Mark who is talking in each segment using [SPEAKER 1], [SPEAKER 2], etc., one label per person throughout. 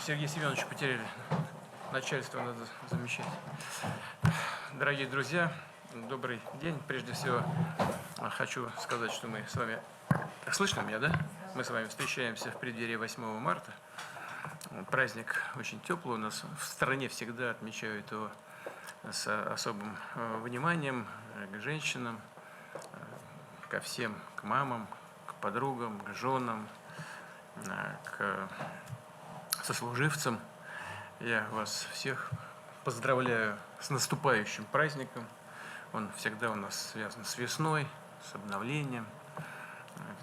[SPEAKER 1] Сергей Семенович потеряли. Начальство надо замещать. Дорогие друзья, добрый день. Прежде всего, хочу сказать, что мы с вами... Слышно меня, да? Мы с вами встречаемся в преддверии 8 марта. Праздник очень теплый у нас. В стране всегда отмечают его с особым вниманием к женщинам, ко всем, к мамам, к подругам, к женам, к сослуживцам. Я вас всех поздравляю с наступающим праздником. Он всегда у нас связан с весной, с обновлением.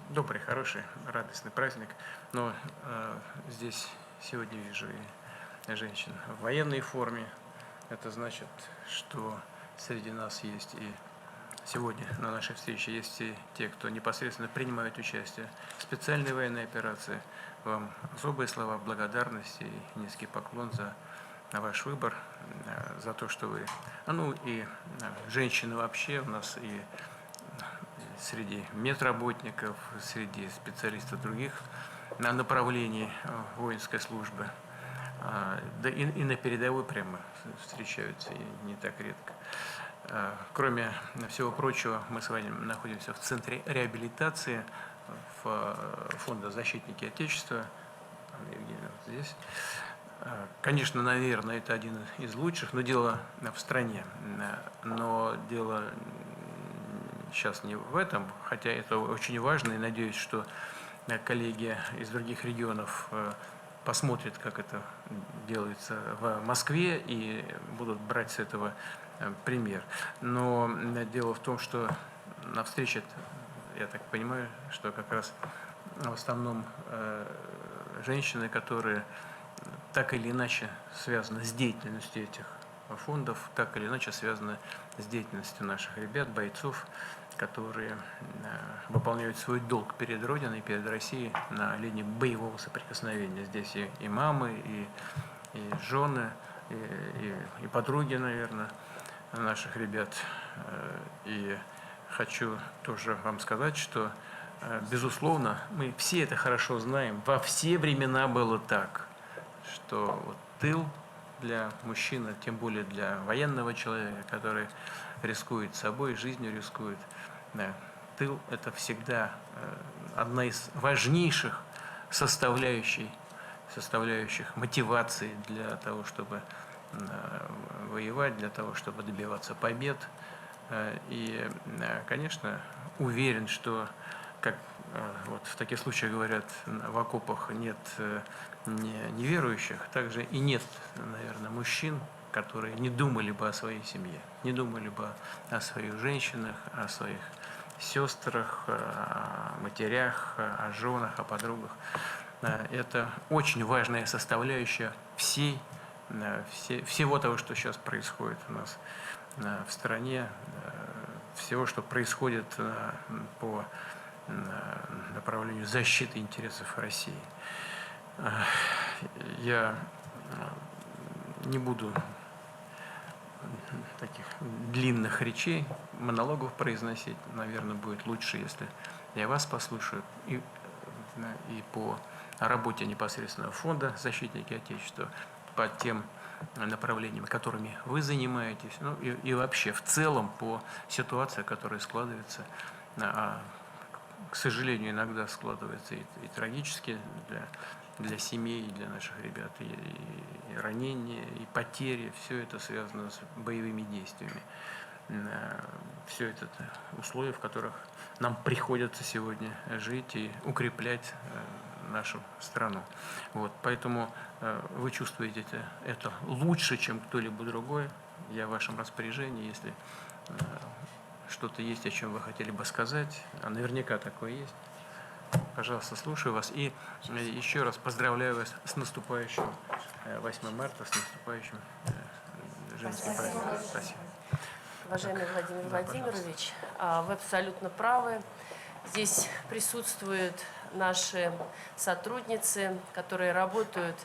[SPEAKER 1] Добрый, хороший, радостный праздник. Но здесь сегодня вижу и женщин в военной форме. Это значит, что среди нас есть и сегодня на нашей встрече есть и те, кто непосредственно принимает участие в специальной военной операции. Вам особые слова благодарности и низкий поклон за ваш выбор, за то, что вы... Ну и женщины вообще у нас и среди медработников, среди специалистов других направлений воинской службы. Да и на передовой прямо встречаются, и не так редко. Кроме всего прочего, мы с вами находимся в Центре реабилитации Фонда «Защитники Отечества». Евгения вот здесь. Конечно, наверное, это один из лучших, но дело в стране. Но дело сейчас не в этом, хотя это очень важно, и надеюсь, что коллеги из других регионов посмотрят, как это делается в Москве, и будут брать с этого пример. Но дело в том, что на встрече, я так понимаю, что как раз в основном женщины, которые так или иначе связаны с деятельностью этих фондов, так или иначе связаны с деятельностью наших ребят, бойцов, которые выполняют свой долг перед Родиной, перед Россией на линии боевого соприкосновения. Здесь и мамы, и жены, и подруги, наверное, наших ребят. И хочу тоже вам сказать, что, безусловно, мы все это хорошо знаем, во все времена было так, что вот тыл для мужчины, тем более для военного человека, который рискует собой, жизнью рискует, да, тыл – это всегда одна из важнейших составляющих мотивации для того, чтобы воевать, для того, чтобы добиваться побед. И, конечно, уверен, что, как вот в таких случаях говорят, в окопах нет неверующих, также и нет, наверное, мужчин, которые не думали бы о своей семье, не думали бы о своих женщинах, о своих сестрах, о матерях, о женах, о подругах. Это очень важная составляющая всего того, что сейчас происходит у нас в стране, всего, что происходит по направлению защиты интересов России. Я не буду таких длинных речей, монологов произносить. Наверное, будет лучше, если я вас послушаю и по работе непосредственно Фонда «Защитники Отечества», по тем направлениями, которыми вы занимаетесь, ну и вообще в целом по ситуации, которая складывается, к сожалению, иногда складывается и трагически для семей, и для наших ребят, и ранения, и потери, все это связано с боевыми действиями. Все это условия, в которых нам приходится сегодня жить и укреплять нашу страну. Вот, поэтому вы чувствуете это лучше, чем кто-либо другой. Я в вашем распоряжении, если что-то есть, о чем вы хотели бы сказать, а наверняка такое есть. Пожалуйста, слушаю вас. И еще раз поздравляю вас с наступающим 8 марта, с наступающим женским праздником. Спасибо.
[SPEAKER 2] Уважаемый Владимир Владимирович, вы абсолютно правы. Здесь присутствуют наши сотрудницы, которые работают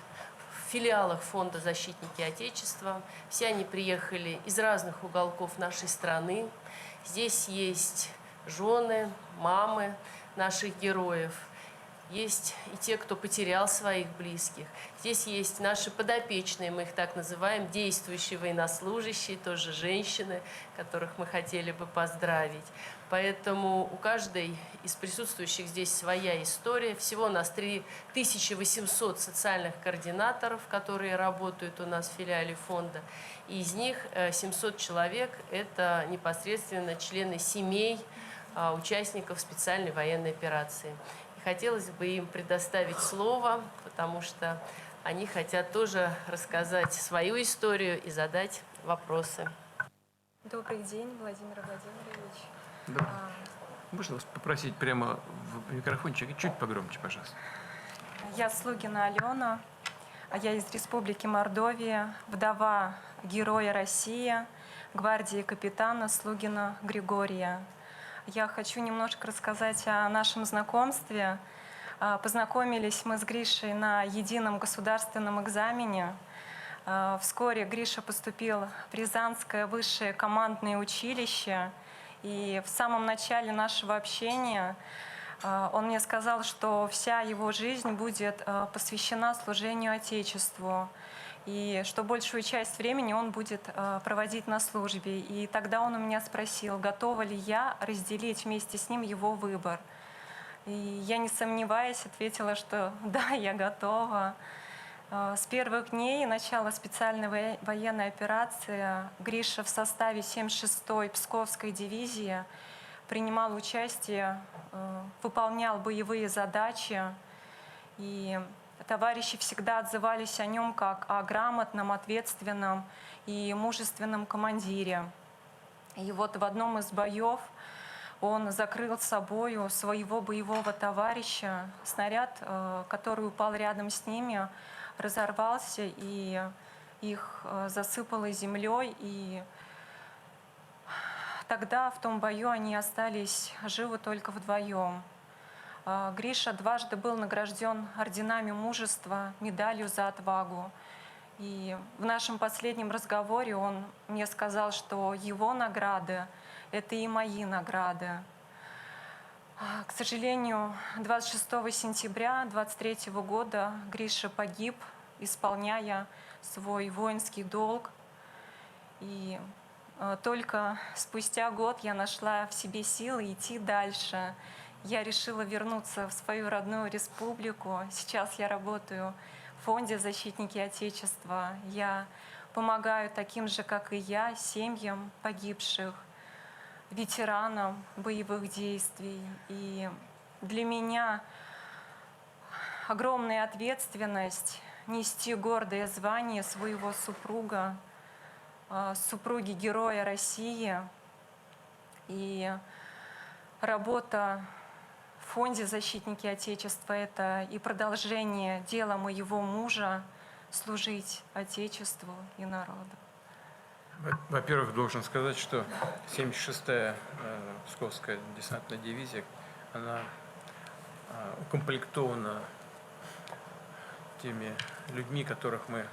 [SPEAKER 2] в филиалах Фонда «Защитники Отечества». Все они приехали из разных уголков нашей страны. Здесь есть жены, мамы наших героев. есть и те, кто потерял своих близких. Здесь есть наши подопечные, мы их так называем, действующие военнослужащие, тоже женщины, которых мы хотели бы поздравить. Поэтому у каждой из присутствующих здесь своя история. Всего у нас 3800 социальных координаторов, которые работают у нас в филиале фонда. И из них 700 человек – это непосредственно члены семей участников специальной военной операции. И хотелось бы им предоставить слово, потому что они хотят тоже рассказать свою историю и задать вопросы.
[SPEAKER 3] Добрый день, Владимир Владимирович.
[SPEAKER 1] Да. Можно вас попросить прямо в микрофончик, чуть погромче, пожалуйста.
[SPEAKER 3] Я Слугина Алена, я из Республики Мордовия, вдова Героя России, гвардии капитана Слугина Григория. Я хочу немножко рассказать о нашем знакомстве. Познакомились мы с Гришей на едином государственном экзамене. Вскоре Гриша поступил в Рязанское высшее командное училище. И в самом начале нашего общения он мне сказал, что вся его жизнь будет посвящена служению Отечеству. И что большую часть времени он будет проводить на службе. И тогда он у меня спросил, готова ли я разделить вместе с ним его выбор. И я, не сомневаясь, ответила, что да, я готова. С первых дней начала специальной военной операции Гриша в составе 76-й Псковской дивизии принимал участие, выполнял боевые задачи. И товарищи всегда отзывались о нем как о грамотном, ответственном и мужественном командире. И вот в одном из боев он закрыл собою своего боевого товарища. Снаряд, который упал рядом с ними, разорвался, и их засыпало землей. И тогда в том бою они остались живы только вдвоем. Гриша дважды был награжден орденами мужества, медалью за отвагу. И в нашем последнем разговоре он мне сказал, что его награды — это и мои награды. К сожалению, 26 сентября 23 года Гриша погиб, исполняя свой воинский долг. И только спустя год я нашла в себе силы идти дальше. Я решила вернуться в свою родную республику. Сейчас я работаю в фонде «Защитники Отечества». Я помогаю таким же, как и я, семьям погибших, ветеранам боевых действий. И для меня огромная ответственность нести гордое звание своего супруга, супруги Героя России. И работа в фонде «Защитники Отечества» — это и продолжение дела моего мужа служить Отечеству и народу.
[SPEAKER 1] Во-первых, должен сказать, что 76-я Псковская десантная дивизия, она укомплектована теми людьми, которых мы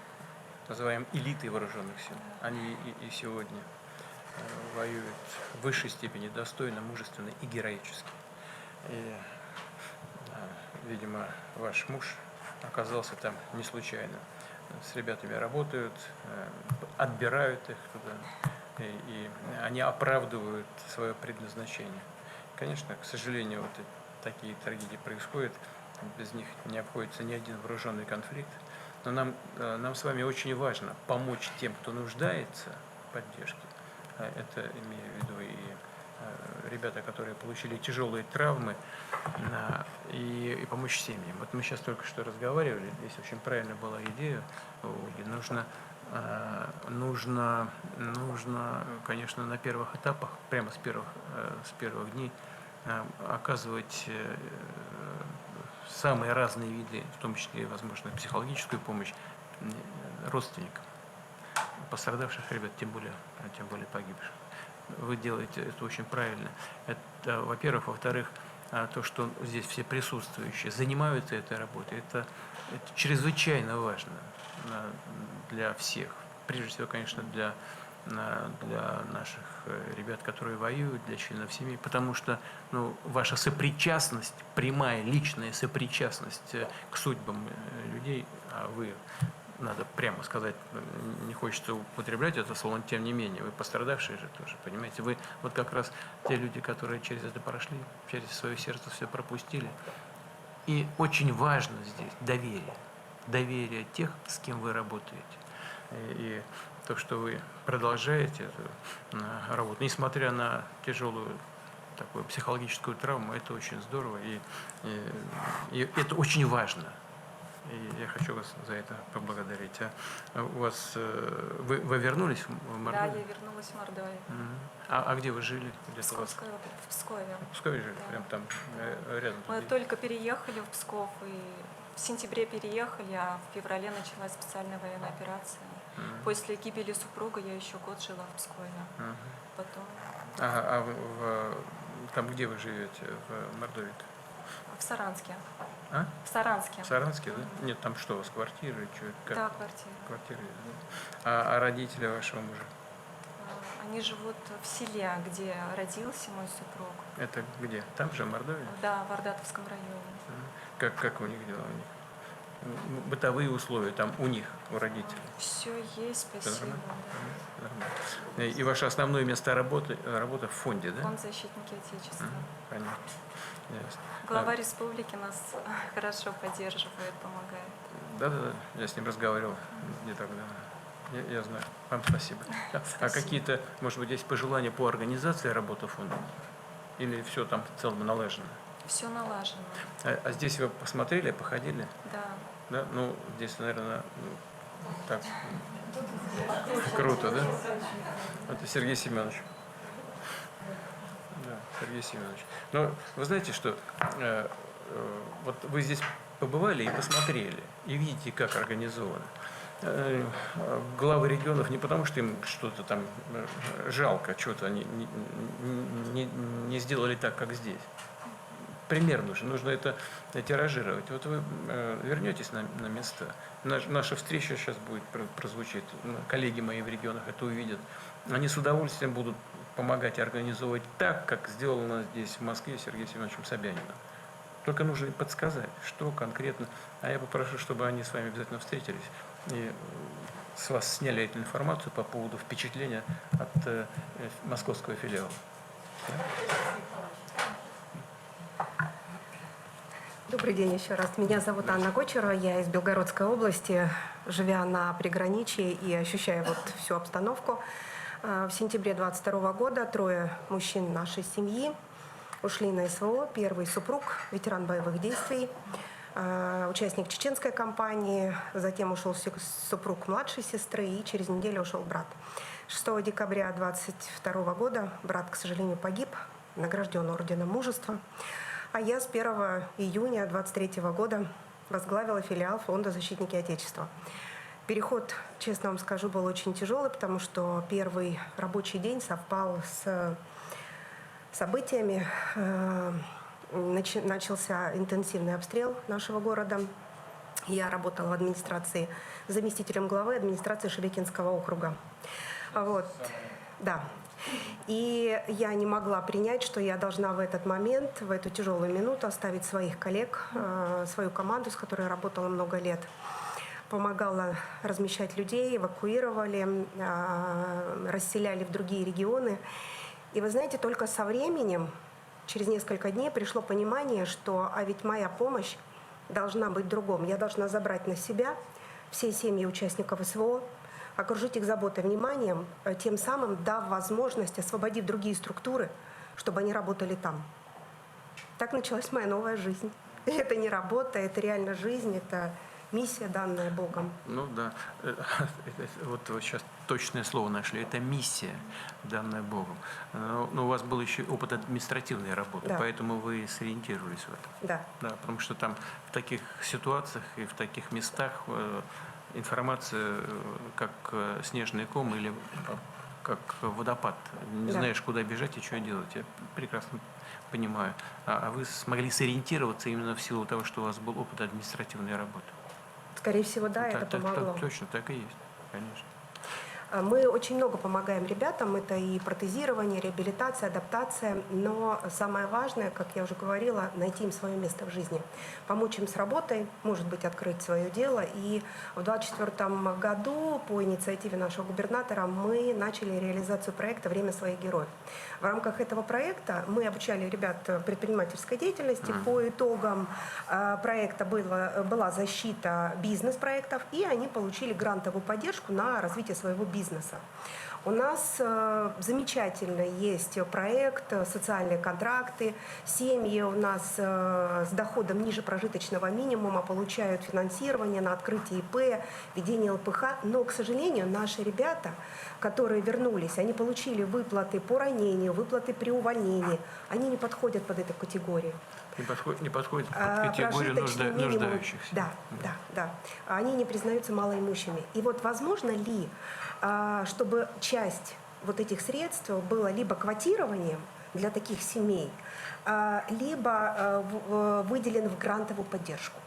[SPEAKER 1] называем элитой вооруженных сил. Они и сегодня воюют в высшей степени достойно, мужественно и героически. И, видимо, ваш муж оказался там не случайно. С ребятами работают, отбирают их туда, и они оправдывают свое предназначение. Конечно, к сожалению, вот такие трагедии происходят, без них не обходится ни один вооруженный конфликт. Но нам с вами очень важно помочь тем, кто нуждается в поддержке. Это имею в виду и ребята, которые получили тяжелые травмы, и помочь семьям. Вот мы сейчас только что разговаривали, здесь очень правильно была идея у Ольги. Нужно, конечно, на первых этапах, прямо с первых дней, оказывать самые разные виды, в том числе, возможно, психологическую помощь родственникам пострадавших ребят, тем более погибших. Вы делаете это очень правильно. Это, во-первых. Во-вторых, то, что здесь все присутствующие занимаются этой работой, это чрезвычайно важно для всех. Прежде всего, конечно, для для наших ребят, которые воюют, для членов семьи, потому что ваша сопричастность, прямая личная сопричастность к судьбам людей, а вы, надо прямо сказать, не хочется употреблять это слово, но тем не менее, вы пострадавшие же тоже, понимаете, вы вот как раз те люди, которые через это прошли, через свое сердце все пропустили. И очень важно здесь доверие, доверие тех, с кем вы работаете. И то, что вы продолжаете эту работу, несмотря на тяжелую такую психологическую травму, это очень здорово, и это очень важно. И я хочу вас за это поблагодарить. А у вас, вы вернулись в Мордовию?
[SPEAKER 3] Да, я вернулась в Мордовию.
[SPEAKER 1] А где вы жили?
[SPEAKER 3] В Псковской области, в Пскове.
[SPEAKER 1] В Пскове жили,
[SPEAKER 3] Да.
[SPEAKER 1] прям там рядом.
[SPEAKER 3] Мы только переехали в Псков, и в сентябре переехали, а в феврале началась специальная военная операция. После гибели супруга я еще год жила в Пскове. Потом
[SPEAKER 1] Там где вы живете, в Мордовии?
[SPEAKER 3] в Саранске.
[SPEAKER 1] А?
[SPEAKER 3] В Саранске.
[SPEAKER 1] В Саранске, да? Нет, там что, у вас квартира? Как?
[SPEAKER 3] Да, квартира.
[SPEAKER 1] Квартира, да. А родители вашего мужа?
[SPEAKER 3] Они живут в селе, где родился мой супруг.
[SPEAKER 1] Это где? Там же, в Мордовии?
[SPEAKER 3] Да, в Ардатовском районе.
[SPEAKER 1] Как у них дела? Бытовые условия там у них, у родителей?
[SPEAKER 3] Все есть, спасибо. Да.
[SPEAKER 1] Нормально. И ваше основное место работы в фонде, да?
[SPEAKER 3] Фонд защитники Отечества.
[SPEAKER 1] Понятно. Ясно.
[SPEAKER 3] Глава республики нас хорошо поддерживает, помогает.
[SPEAKER 1] Да, я с ним разговаривал не так давно. Я знаю. Вам спасибо. А
[SPEAKER 3] Спасибо.
[SPEAKER 1] какие-то, может быть, есть пожелания по организации работы фонда? Или все там в целом налажено?
[SPEAKER 3] Все налажено.
[SPEAKER 1] А здесь вы посмотрели, походили?
[SPEAKER 3] Да.
[SPEAKER 1] Да? Ну, здесь, наверное, так круто, да? Это Сергей Семенович. Да, Сергей Семенович. Но вы знаете, что вот вы здесь побывали и посмотрели, и видите, как организовано. Главы регионов не потому, что им что-то там жалко, что-то они не сделали так, как здесь. Пример нужно это тиражировать. Вот вы вернетесь на места. Наша встреча сейчас будет прозвучит. Коллеги мои в регионах это увидят. Они с удовольствием будут помогать организовывать так, как сделано здесь, в Москве, Сергеем Семеновичем Собяниным. Только нужно подсказать, что конкретно. А я попрошу, чтобы они с вами обязательно встретились и с вас сняли эту информацию по поводу впечатления от московского филиала.
[SPEAKER 4] Добрый день еще раз. Меня зовут Анна Гочера, я из Белгородской области, живя на приграничье и ощущая вот всю обстановку. В сентябре 22 года 3 мужчин нашей семьи ушли на СВО. Первый супруг, ветеран боевых действий, участник чеченской кампании, затем ушел супруг младшей сестры и через неделю ушел брат. 6 декабря 22 года брат, к сожалению, погиб, награжден орденом мужества. А я с 1 июня 23 года возглавила филиал Фонда «Защитники Отечества». Переход, честно вам скажу, был очень тяжелый, потому что первый рабочий день совпал с событиями. Начался интенсивный обстрел нашего города. Я работала в администрации заместителем главы администрации Шебекинского округа. Вот, да. И я не могла принять, что я должна в этот момент, в эту тяжелую минуту оставить своих коллег, свою команду, с которой я работала много лет. Помогала размещать людей, эвакуировали, расселяли в другие регионы. И вы знаете, только со временем, через несколько дней пришло понимание, что ведь моя помощь должна быть в другом. Я должна забрать на себя все семьи участников СВО, окружить их заботой, вниманием, тем самым дав возможность, освободив другие структуры, чтобы они работали там. Так началась моя новая жизнь. Это не работа, это реально жизнь, это миссия, данная Богом.
[SPEAKER 1] Ну да, вот вы сейчас точное слово нашли. Это миссия, данная Богом. Но у вас был еще опыт административной работы,
[SPEAKER 4] Да.
[SPEAKER 1] Поэтому вы сориентировались в этом.
[SPEAKER 4] Да.
[SPEAKER 1] Да, потому что там в таких ситуациях и в таких местах информация как снежный ком или как водопад. Не
[SPEAKER 4] Да.
[SPEAKER 1] знаешь, куда бежать и что делать. Я прекрасно понимаю. А вы смогли сориентироваться именно в силу того, что у вас был опыт административной работы.
[SPEAKER 4] Скорее всего, да, это помогло.
[SPEAKER 1] Точно, так и есть, конечно.
[SPEAKER 4] Мы очень много помогаем ребятам. Это и протезирование, реабилитация, адаптация. Но самое важное, как я уже говорила, найти им свое место в жизни. Помочь им с работой, может быть, открыть свое дело. И в 2024 году по инициативе нашего губернатора мы начали реализацию проекта «Время своих героев». В рамках этого проекта мы обучали ребят предпринимательской деятельности. По итогам проекта была защита бизнес-проектов, и они получили грантовую поддержку на развитие своего бизнеса. У нас замечательно есть проект «Социальные контракты». Семьи у нас с доходом ниже прожиточного минимума получают финансирование на открытие ИП, ведение ЛПХ. Но, к сожалению, наши ребята, которые вернулись, они получили выплаты по ранению, выплаты при увольнении. Они не подходят под эту категорию.
[SPEAKER 1] Не подходит под категорию
[SPEAKER 4] Прожиточный минимум.
[SPEAKER 1] нуждающихся.
[SPEAKER 4] Да. Они не признаются малоимущими. И вот возможно ли, чтобы часть вот этих средств было либо квотированием для таких семей, либо выделен в грантовую поддержку?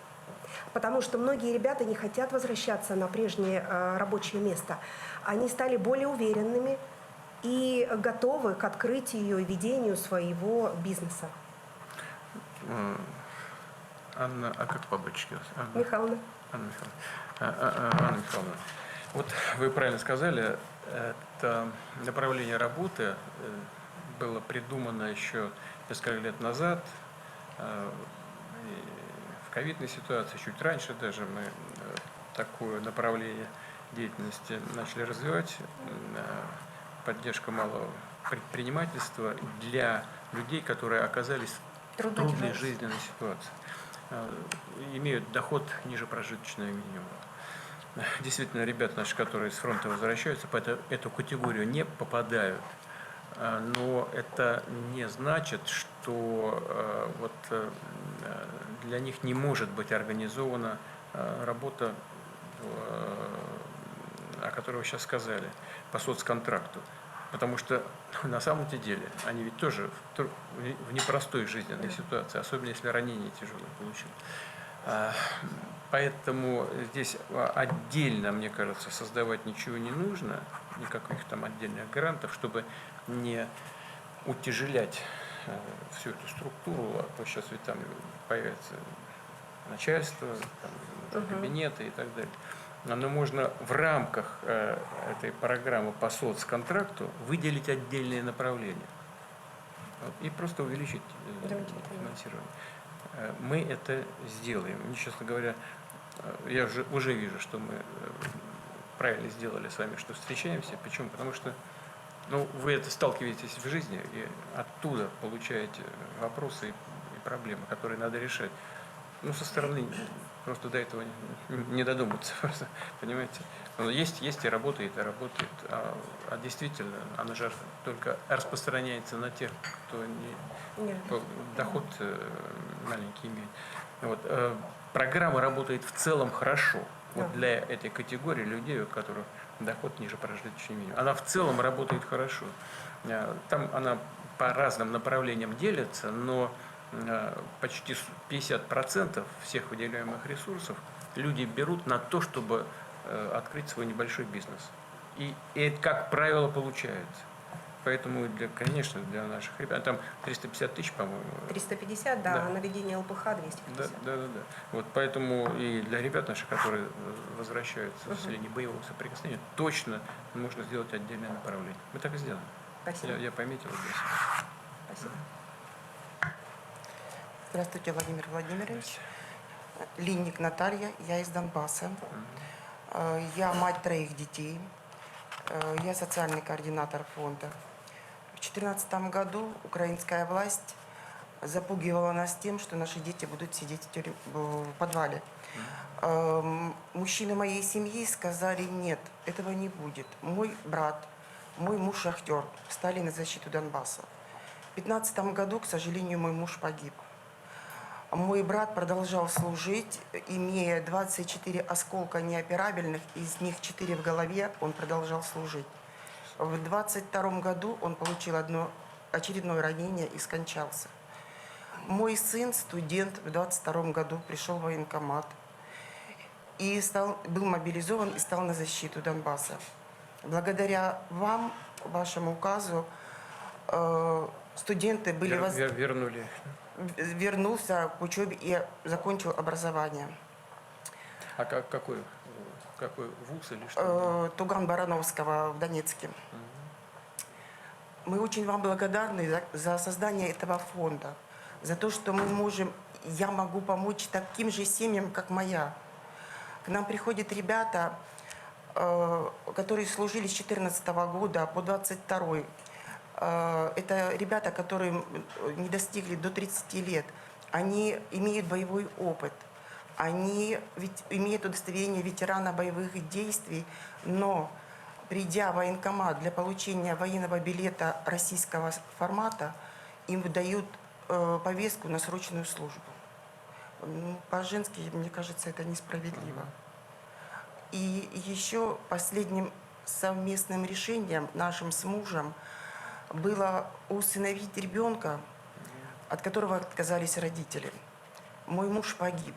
[SPEAKER 4] Потому что многие ребята не хотят возвращаться на прежнее рабочее место. Они стали более уверенными и готовы к открытию и ведению своего бизнеса.
[SPEAKER 1] Анна, а как по батюшке?
[SPEAKER 4] Михайловна.
[SPEAKER 1] Анна Михайловна, вот вы правильно сказали, это направление работы было придумано еще несколько лет назад, в ковидной ситуации, чуть раньше даже мы такое направление деятельности начали развивать, поддержка малого предпринимательства для людей, которые оказались в трудной жизненной ситуации, имеют доход ниже прожиточного минимума. Действительно, ребята наши, которые с фронта возвращаются, по эту категорию не попадают. Но это не значит, что для них не может быть организована работа, о которой вы сейчас сказали, по соцконтракту. Потому что на самом-то деле они ведь тоже в непростой жизненной ситуации, особенно если ранение тяжелое получили. Поэтому здесь отдельно, мне кажется, создавать ничего не нужно, никаких там отдельных грантов, чтобы не утяжелять всю эту структуру, а то сейчас ведь там появится начальство, там, кабинеты и так далее. Но можно в рамках этой программы по соцконтракту выделить отдельные направления и просто увеличить финансирование. Мы это сделаем. Мне, честно говоря, я уже вижу, что мы правильно сделали с вами, что встречаемся. Почему? Потому что вы это сталкиваетесь в жизни и оттуда получаете вопросы и проблемы, которые надо решать. Со стороны просто до этого не додуматься, понимаете? Но есть и работает, а действительно она же только распространяется на тех, кто доход маленький имеет. Программа работает в целом хорошо. Для этой категории людей, у которых доход ниже прожиточного минимума. Она в целом работает хорошо. Там она по разным направлениям делится, но почти 50% всех выделяемых ресурсов люди берут на то, чтобы открыть свой небольшой бизнес. И это, как правило, получается. Поэтому, конечно, для наших ребят, там 350 тысяч, по-моему.
[SPEAKER 4] 350, да, на ведение ЛПХ 250.
[SPEAKER 1] Да. Поэтому и для ребят наших, которые возвращаются с линии боевого соприкосновения, точно нужно сделать отдельное направление. Мы так и сделаем.
[SPEAKER 4] Спасибо.
[SPEAKER 1] Я пометил для себя.
[SPEAKER 4] Спасибо.
[SPEAKER 5] Здравствуйте, Владимир Владимирович. Линник Наталья, я из Донбасса. Я мать 3 детей. Я социальный координатор фонда. В 2014 году украинская власть запугивала нас тем, что наши дети будут сидеть в подвале. Мужчины моей семьи сказали: нет, этого не будет. Мой брат, мой муж шахтер, встали на защиту Донбасса. В 2015 году, к сожалению, мой муж погиб. Мой брат продолжал служить, имея 24 осколка неоперабельных, из них 4 в голове, он продолжал служить. В 2022 году он получил очередное ранение и скончался. Мой сын, студент, в 2022 году пришел в военкомат и был мобилизован и стал на защиту Донбасса. Благодаря вам, вашему указу, студенты были
[SPEAKER 1] Вернули.
[SPEAKER 5] вернулся к учебе и закончил образование.
[SPEAKER 1] А какой вуз или что?
[SPEAKER 5] Туган Барановского в Донецке. Мы очень вам благодарны за создание этого фонда, за то, что я могу помочь таким же семьям, как моя. К нам приходят ребята, которые служили с 2014 года по 2022. Это ребята, которые не достигли до 30 лет. Они имеют боевой опыт. Они ведь имеют удостоверение ветерана боевых действий, но придя в военкомат для получения военного билета российского формата, им выдают повестку на срочную службу. По-женски, мне кажется, это несправедливо. И еще последним совместным решением нашим с мужем было усыновить ребенка, от которого отказались родители. Мой муж погиб,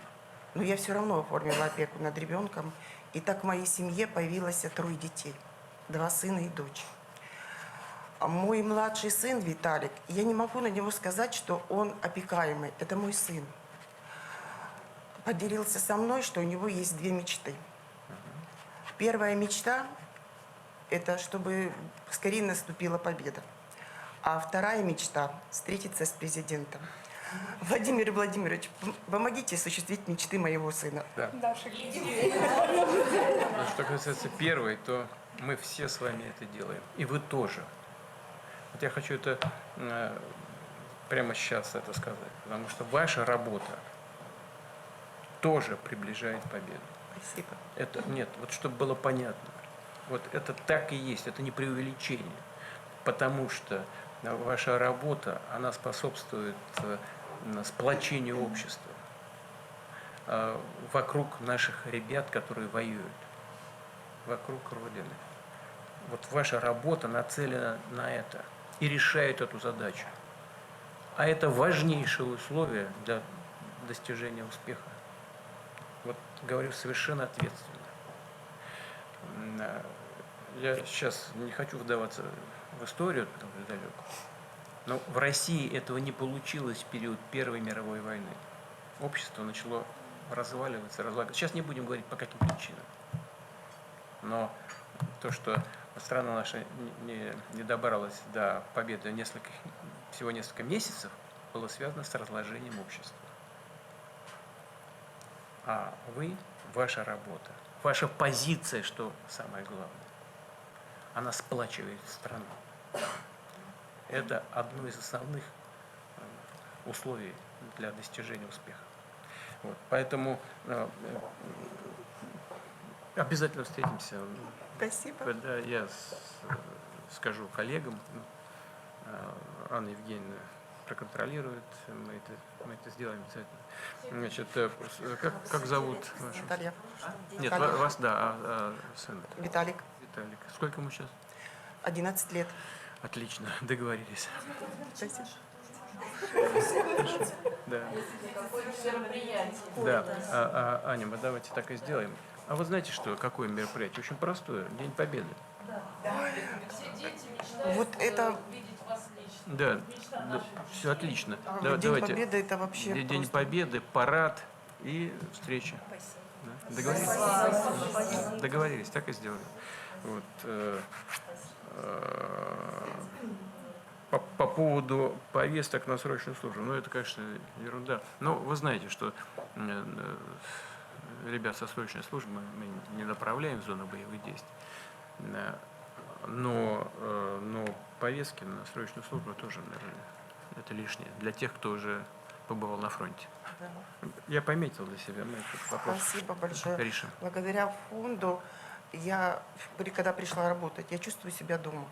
[SPEAKER 5] но я все равно оформила опеку над ребенком. И так в моей семье появилось 3 детей, 2 сына и дочь. А мой младший сын Виталик, я не могу на него сказать, что он опекаемый. Это мой сын. Поделился со мной, что у него есть 2 мечты. Первая мечта – это чтобы скорее наступила победа. А вторая мечта – встретиться с президентом. Владимир Владимирович, помогите осуществить мечты моего сына.
[SPEAKER 1] Да. Что касается первой, то мы все с вами это делаем. И вы тоже. Вот я хочу это прямо сейчас это сказать. Потому что ваша работа тоже приближает победу.
[SPEAKER 5] Спасибо.
[SPEAKER 1] Нет, вот чтобы было понятно. Вот это так и есть, это не преувеличение. Потому что ваша работа, она способствует сплочению общества вокруг наших ребят, которые воюют, вокруг Родины. Вот ваша работа нацелена на это и решает эту задачу. А это важнейшее условие для достижения успеха. Вот говорю совершенно ответственно. Я сейчас не хочу вдаваться в историю далеко, но в России этого не получилось в период Первой мировой войны. Общество начало разваливаться. Сейчас не будем говорить, по каким причинам. Но то, что страна наша не добралась до победы всего несколько месяцев, было связано с разложением общества. А ваша работа, ваша позиция, что самое главное, она сплачивает страну. Это одно из основных условий для достижения успеха. Вот. Поэтому обязательно встретимся.
[SPEAKER 5] Спасибо.
[SPEAKER 1] Когда я скажу коллегам, Анна Евгеньевна проконтролирует, мы это сделаем обязательно. Значит, как зовут вашу?
[SPEAKER 5] Наталья.
[SPEAKER 1] Нет,
[SPEAKER 5] Виталик.
[SPEAKER 1] вас, да, сын.
[SPEAKER 5] Виталик.
[SPEAKER 1] Виталик. Сколько ему сейчас?
[SPEAKER 5] 11 лет.
[SPEAKER 1] Отлично, договорились.
[SPEAKER 5] Спасибо.
[SPEAKER 1] Да. Да. Аня, мы давайте так и сделаем. А вы знаете, что какое мероприятие? Очень простое. День Победы.
[SPEAKER 5] Вот это
[SPEAKER 1] Да, все отлично.
[SPEAKER 5] День
[SPEAKER 1] Давайте.
[SPEAKER 5] Победы, это вообще
[SPEAKER 1] День
[SPEAKER 5] просто...
[SPEAKER 1] Победы, парад и встреча. Да? Договорились? Договорились, так и сделаем. Вот, по поводу повесток на срочную службу, ну это, конечно, ерунда. Но вы знаете, что ребят со срочной службы мы не направляем в зону боевых действий. Но повестки на срочную службу тоже, наверное, это лишнее. Для тех, кто уже побывал на фронте.
[SPEAKER 5] Да.
[SPEAKER 1] Я пометил для себя, мы этот вопрос
[SPEAKER 5] Спасибо большое.
[SPEAKER 1] решим.
[SPEAKER 5] Благодаря фонду когда пришла работать, я чувствую себя дома.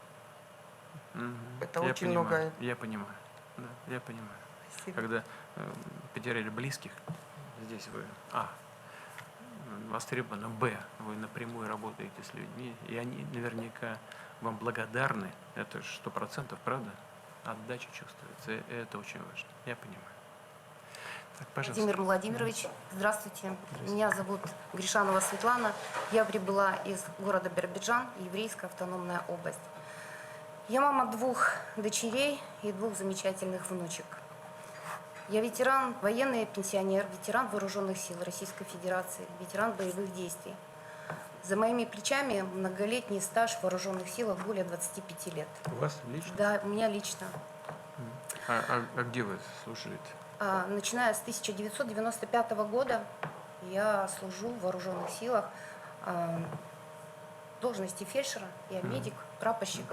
[SPEAKER 1] Мгм.
[SPEAKER 5] Это
[SPEAKER 1] Я
[SPEAKER 5] очень
[SPEAKER 1] понимаю,
[SPEAKER 5] многое.
[SPEAKER 1] Я понимаю. Да, я понимаю.
[SPEAKER 5] Спасибо.
[SPEAKER 1] Когда потеряли близких, здесь вы, востребовано, вы напрямую работаете с людьми, и они наверняка вам благодарны, это 100%, правда? Отдача чувствуется, и это очень важно, я понимаю. Так, пожалуйста.
[SPEAKER 6] Владимир Владимирович, здравствуйте. Меня зовут Гришанова Светлана. Я прибыла из города Биробиджан, Еврейская автономная область. Я мама 2 дочерей и 2 замечательных внучек. Я ветеран, военный пенсионер, ветеран Вооруженных сил Российской Федерации, ветеран боевых действий. За моими плечами многолетний стаж в Вооруженных силах более 25 лет.
[SPEAKER 1] У вас лично?
[SPEAKER 6] Да, у меня лично.
[SPEAKER 1] А где вы служили?
[SPEAKER 6] Начиная с 1995 года я служу в Вооруженных силах в должности фельдшера, я медик, прапорщик.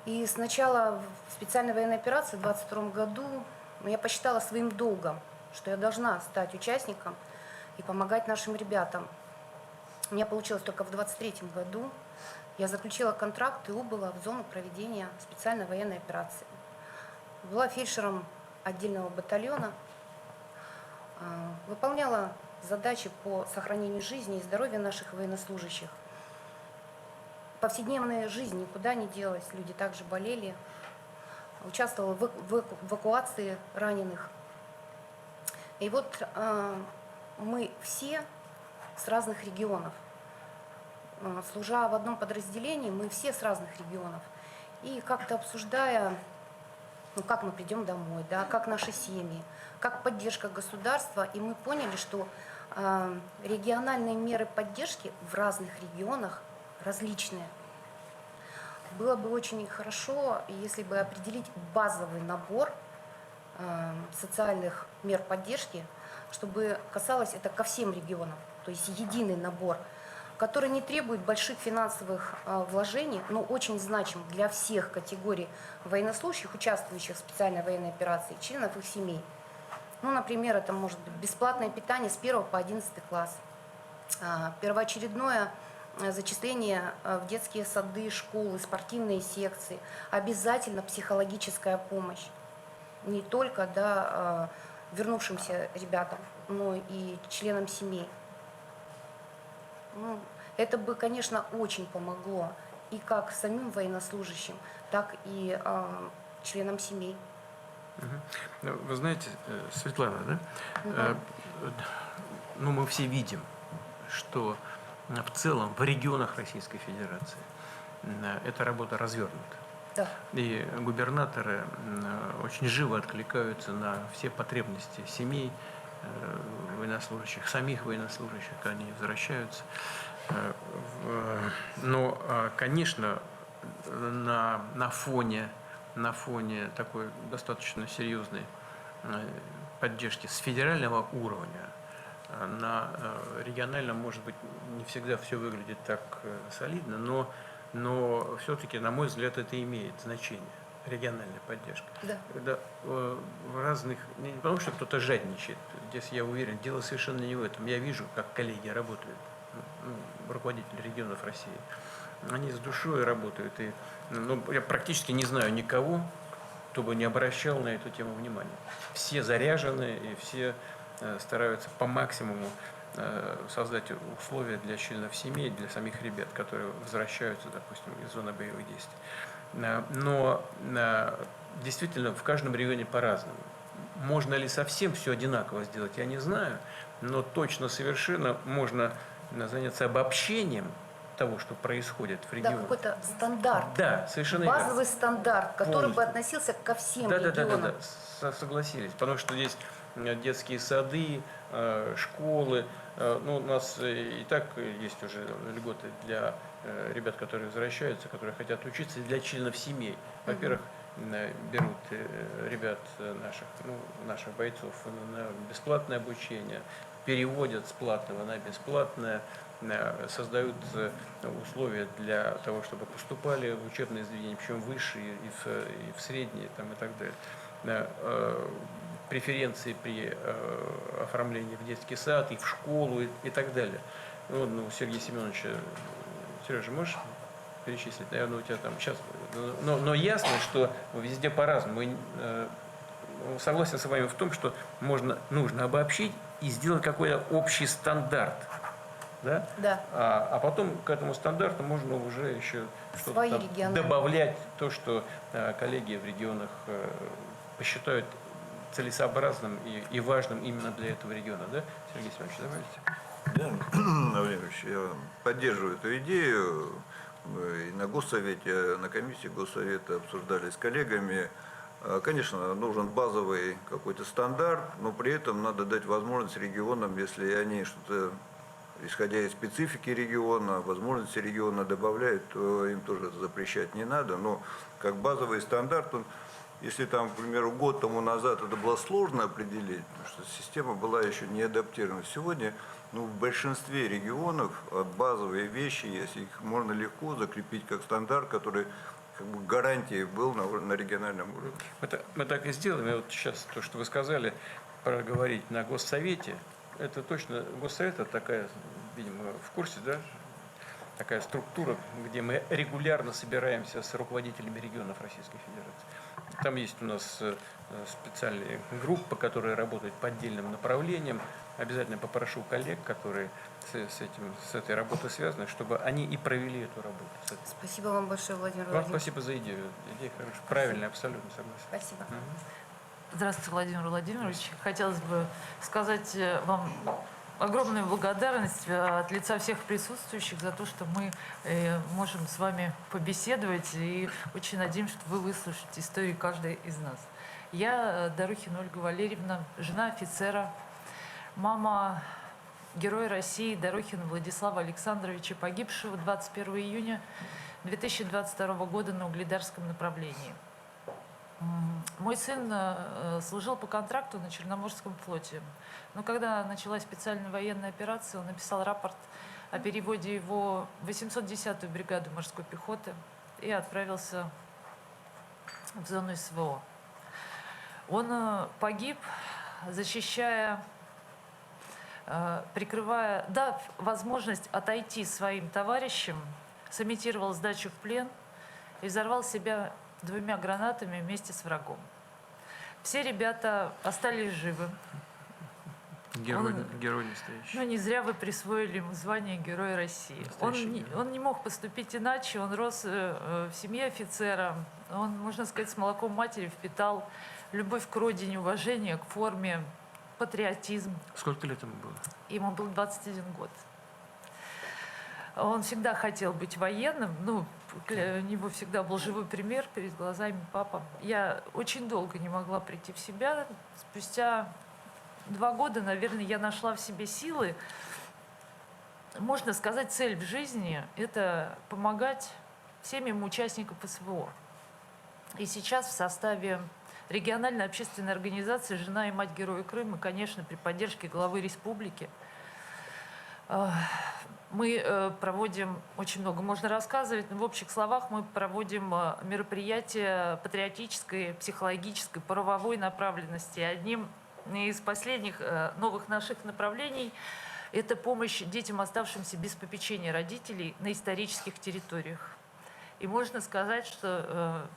[SPEAKER 6] И с начала специальной военной операции в 2022 году я посчитала своим долгом, что я должна стать участником и помогать нашим ребятам. У меня получилось только в 2023 году. Я заключила контракт и убыла в зону проведения специальной военной операции. Была фельдшером отдельного батальона, выполняла задачи по сохранению жизни и здоровья наших военнослужащих. Повседневная жизнь никуда не делась, люди также болели. Участвовала в эвакуации раненых. И вот мы все с разных регионов. Служа в одном подразделении, мы все с разных регионов. И как-то обсуждая, как мы придем домой, да, как наши семьи, как поддержка государства, и мы поняли, что региональные меры поддержки в разных регионах различные. Было бы очень хорошо, если бы определить базовый набор социальных мер поддержки, чтобы касалось это ко всем регионам, то есть единый набор, который не требует больших финансовых вложений, но очень значим для всех категорий военнослужащих, участвующих в специальной военной операции, членов их семей. Ну, например, это может быть бесплатное питание с 1 по 11 класс, первоочередное зачисление в детские сады, школы, спортивные секции, обязательно психологическая помощь, не только вернувшимся ребятам, но и членам семей. Ну, это бы, конечно, очень помогло и как самим военнослужащим, так и членам семей.
[SPEAKER 1] Вы знаете, Светлана, да? Ну, мы все видим, что в целом в регионах Российской Федерации эта работа развернута.
[SPEAKER 6] Да.
[SPEAKER 1] И губернаторы очень живо откликаются на все потребности семей, военнослужащих, самих военнослужащих, когда они возвращаются. Но, конечно, на фоне такой достаточно серьезной поддержки с федерального уровня, на региональном, может быть, не всегда все выглядит так солидно, но все-таки, на мой взгляд, это имеет значение, региональная поддержка.
[SPEAKER 6] Да.
[SPEAKER 1] Когда в разных, не потому что кто-то жадничает, здесь я уверен, дело совершенно не в этом. Я вижу, как коллеги работают, руководители регионов России. Они с душой работают, и я практически не знаю никого, кто бы не обращал на эту тему внимания. Все заряжены, и все стараются по максимуму создать условия для членов семей, для самих ребят, которые возвращаются, допустим, из зоны боевых действий. Но действительно в каждом регионе по-разному. Можно ли совсем все одинаково сделать, я не знаю, но точно совершенно можно заняться обобщением того, что происходит в регионе.
[SPEAKER 6] Да, какой-то стандарт.
[SPEAKER 1] Да, совершенно
[SPEAKER 6] базовый
[SPEAKER 1] верно.
[SPEAKER 6] стандарт, который
[SPEAKER 1] Полностью.
[SPEAKER 6] бы относился ко всем регионам.
[SPEAKER 1] Да, согласились. Потому что здесь детские сады, школы. У нас и так есть уже льготы для ребят, которые возвращаются, которые хотят учиться, и для членов семей. Во-первых, берут ребят наших бойцов на бесплатное обучение, переводят с платного на бесплатное, создают условия для того, чтобы поступали в учебные заведения, причем высшие и в средние и так далее. Преференции при оформлении в детский сад, и в школу, и так далее. Сергей Семенович, Сережа, можешь перечислить? Наверное, у тебя там сейчас... Но ясно, что везде по-разному. Согласен с вами в том, что нужно обобщить и сделать какой-то общий стандарт. Да?
[SPEAKER 6] Да.
[SPEAKER 1] А потом к этому стандарту можно уже еще что-то добавлять, то, что коллеги в регионах посчитают целесообразным и важным именно для этого региона, да? Сергей Семенович, давайте.
[SPEAKER 7] Да, Владимирович, я поддерживаю эту идею. Мы и на Госсовете, на комиссии Госсовета обсуждали с коллегами. Конечно, нужен базовый какой-то стандарт, но при этом надо дать возможность регионам, если они что-то, исходя из специфики региона, возможности региона добавляют, то им тоже запрещать не надо. Но как базовый стандарт, если там, к примеру, год тому назад это было сложно определить, потому что система была еще не адаптирована. Сегодня в большинстве регионов базовые вещи есть, их можно легко закрепить как стандарт, который как бы гарантией был на региональном уровне.
[SPEAKER 1] Мы так и сделаем. И вот сейчас то, что вы сказали, проговорить на Госсовете, это точно Госсовет, это такая, видимо, в курсе, да, такая структура, где мы регулярно собираемся с руководителями регионов Российской Федерации. Там есть у нас специальные группы, которые работают по отдельным направлениям. Обязательно попрошу коллег, которые с этой работой связаны, чтобы они и провели эту работу.
[SPEAKER 6] Спасибо вам большое, Владимир
[SPEAKER 1] Вам
[SPEAKER 6] Владимирович.
[SPEAKER 1] спасибо за идею. Идея хорошая, правильная, абсолютно согласен.
[SPEAKER 6] Спасибо.
[SPEAKER 8] Здравствуйте, Владимир Владимирович. Хотелось бы сказать вам огромную благодарность от лица всех присутствующих за то, что мы можем с вами побеседовать, и очень надеемся, что вы выслушаете историю каждой из нас. Я Дорохина Ольга Валерьевна, жена офицера, мама героя России Дорохина Владислава Александровича, погибшего 21 июня 2022 года на Угледарском направлении. Мой сын служил по контракту на Черноморском флоте. Но когда началась специальная военная операция, он написал рапорт о переводе его в 810-ю бригаду морской пехоты и отправился в зону СВО. Он погиб, защищая, прикрывая, дав возможность отойти своим товарищам, сымитировал сдачу в плен и взорвал себя 2 гранатами вместе с врагом. Все ребята остались живы.
[SPEAKER 1] Герой настоящий.
[SPEAKER 8] Но не зря вы присвоили ему звание Героя России. Он не мог поступить иначе, он рос в семье офицера, он, можно сказать, с молоком матери впитал любовь к родине, уважение к форме, патриотизм.
[SPEAKER 1] Сколько лет ему было?
[SPEAKER 8] Ему был 21 год. Он всегда хотел быть военным, у него всегда был живой пример перед глазами папа. Я очень долго не могла прийти в себя. Спустя 2 года, наверное, я нашла в себе силы. Можно сказать, цель в жизни – это помогать семьям участников СВО. И сейчас в составе региональной общественной организации «Жена и мать Героя Крыма», конечно, при поддержке главы республики, мы проводим очень много, можно рассказывать, но в общих словах мы проводим мероприятия патриотической, психологической, правовой направленности. Одним из последних новых наших направлений – это помощь детям, оставшимся без попечения родителей на исторических территориях. И можно сказать, что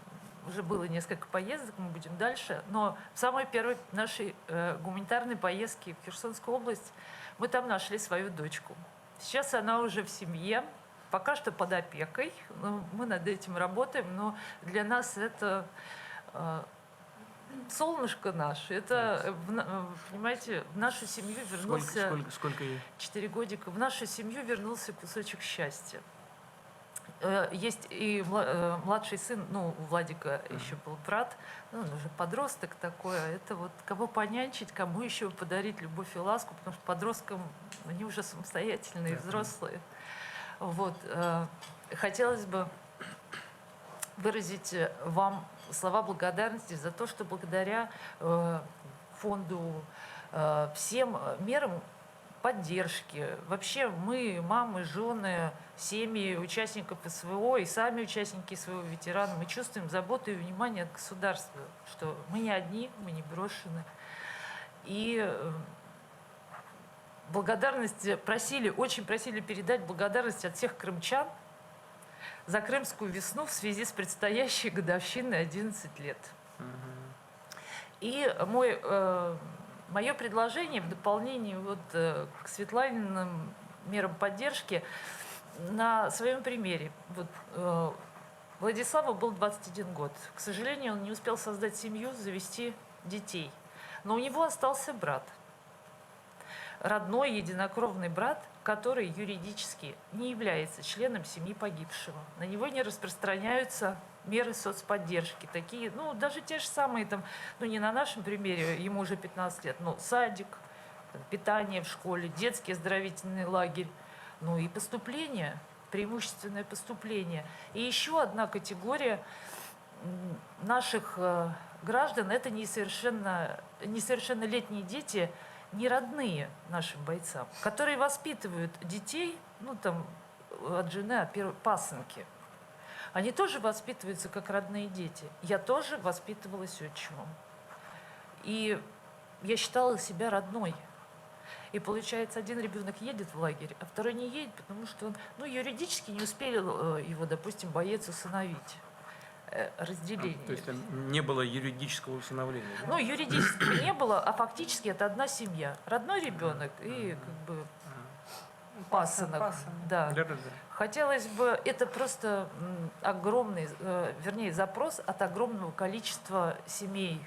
[SPEAKER 8] уже было несколько поездок, мы будем дальше, но в самой первой нашей гуманитарной поездке в Херсонскую область мы там нашли свою дочку. Сейчас она уже в семье, пока что под опекой. Мы над этим работаем, но для нас это солнышко наше. Это, понимаете, в нашу семью вернулся...
[SPEAKER 1] Сколько ей?
[SPEAKER 8] 4 годика. В нашу семью вернулся кусочек счастья. Есть и младший сын, у Владика еще был брат, он уже подросток такой, это вот кого понянчить, кому еще подарить любовь и ласку, потому что подросткам они уже самостоятельные, взрослые. Вот. Хотелось бы выразить вам слова благодарности за то, что благодаря фонду, всем мерам поддержки. Вообще мы, мамы, жены, семьи участников СВО и сами участники СВО, ветераны, мы чувствуем заботу и внимание от государства, что мы не одни, мы не брошены. И благодарность очень просили передать благодарность от всех крымчан за крымскую весну в связи с предстоящей годовщиной 11 лет. И мое предложение в дополнение к Светланиным мерам поддержки на своем примере. Владиславу был 21 год. К сожалению, он не успел создать семью, завести детей. Но у него остался брат. Родной, единокровный брат, который юридически не является членом семьи погибшего. На него не распространяются меры соцподдержки. Такие, ну, даже те же самые, там, ну, не на нашем примере, ему уже 15 лет, но садик, там, питание в школе, детский оздоровительный лагерь, ну и поступление, преимущественное поступление. И еще одна категория наших граждан – это несовершеннолетние дети, не родные нашим бойцам, которые воспитывают детей, ну там от жены, от первой пасынки. Они тоже воспитываются как родные дети. Я тоже воспитывалась отчимом. И я считала себя родной. И получается, один ребенок едет в лагерь, а второй не едет, потому что он, ну, юридически не успел его, допустим, боец усыновить. Разделение.
[SPEAKER 1] То есть там не было юридического усыновления? Да?
[SPEAKER 8] Ну, юридически не было, а фактически это одна семья. Родной ребенок и как бы пасынок. Да.
[SPEAKER 1] Да.
[SPEAKER 8] Хотелось бы, это просто огромный, вернее, запрос от огромного количества семей.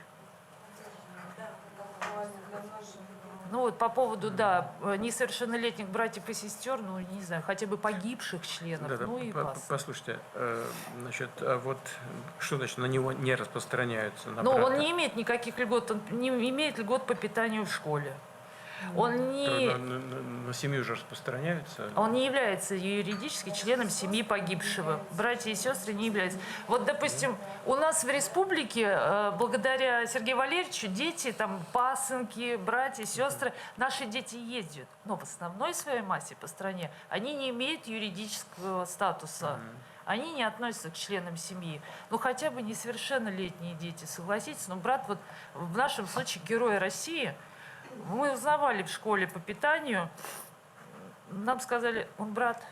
[SPEAKER 8] Ну вот по поводу, да, несовершеннолетних братьев и сестер, ну не знаю, хотя бы погибших членов,
[SPEAKER 1] Да,
[SPEAKER 8] ну и вас.
[SPEAKER 1] послушайте, значит, а вот что значит на него не распространяются? На
[SPEAKER 8] Но
[SPEAKER 1] брата?
[SPEAKER 8] он не имеет никаких льгот, он не имеет льгот по питанию в школе. Он не...
[SPEAKER 1] На семью же распространяются?
[SPEAKER 8] Он не является юридически членом семьи погибшего. Братья и сестры не являются. Вот, допустим, у нас в республике, благодаря Сергею Валерьевичу, дети, там, пасынки, братья, сестры, наши дети ездят. Но в основной своей массе по стране они не имеют юридического статуса. Они не относятся к членам семьи. Ну, хотя бы несовершеннолетние дети, согласитесь. Но брат, вот в нашем случае, Герой России, мы узнавали в школе по питанию, нам сказали, он брат,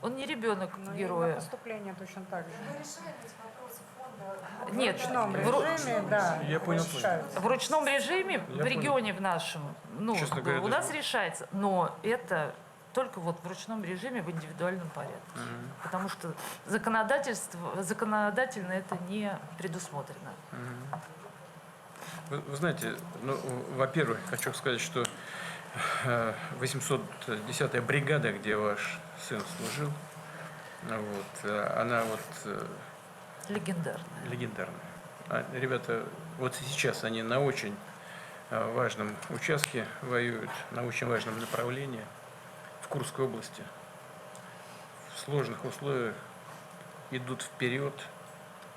[SPEAKER 8] он не ребенок героя.
[SPEAKER 9] Поступление точно так же.
[SPEAKER 8] Нет,
[SPEAKER 9] В ручном
[SPEAKER 8] в
[SPEAKER 9] режиме, да.
[SPEAKER 1] Я понял.
[SPEAKER 9] решаются.
[SPEAKER 8] в ручном режиме, в
[SPEAKER 1] понял.
[SPEAKER 8] регионе в нашем, ну,
[SPEAKER 1] Честно говоря,
[SPEAKER 8] у нас
[SPEAKER 1] даже-
[SPEAKER 8] решается, но это только вот в ручном режиме, в индивидуальном порядке. Потому что законодательно это не предусмотрено.
[SPEAKER 1] Вы знаете, ну, во-первых, хочу сказать, что 810-я бригада, где ваш сын служил, вот, она вот
[SPEAKER 8] Легендарно.
[SPEAKER 1] легендарная. Ребята, вот сейчас они на очень важном участке воюют, на очень важном направлении в Курской области. В сложных условиях идут вперед,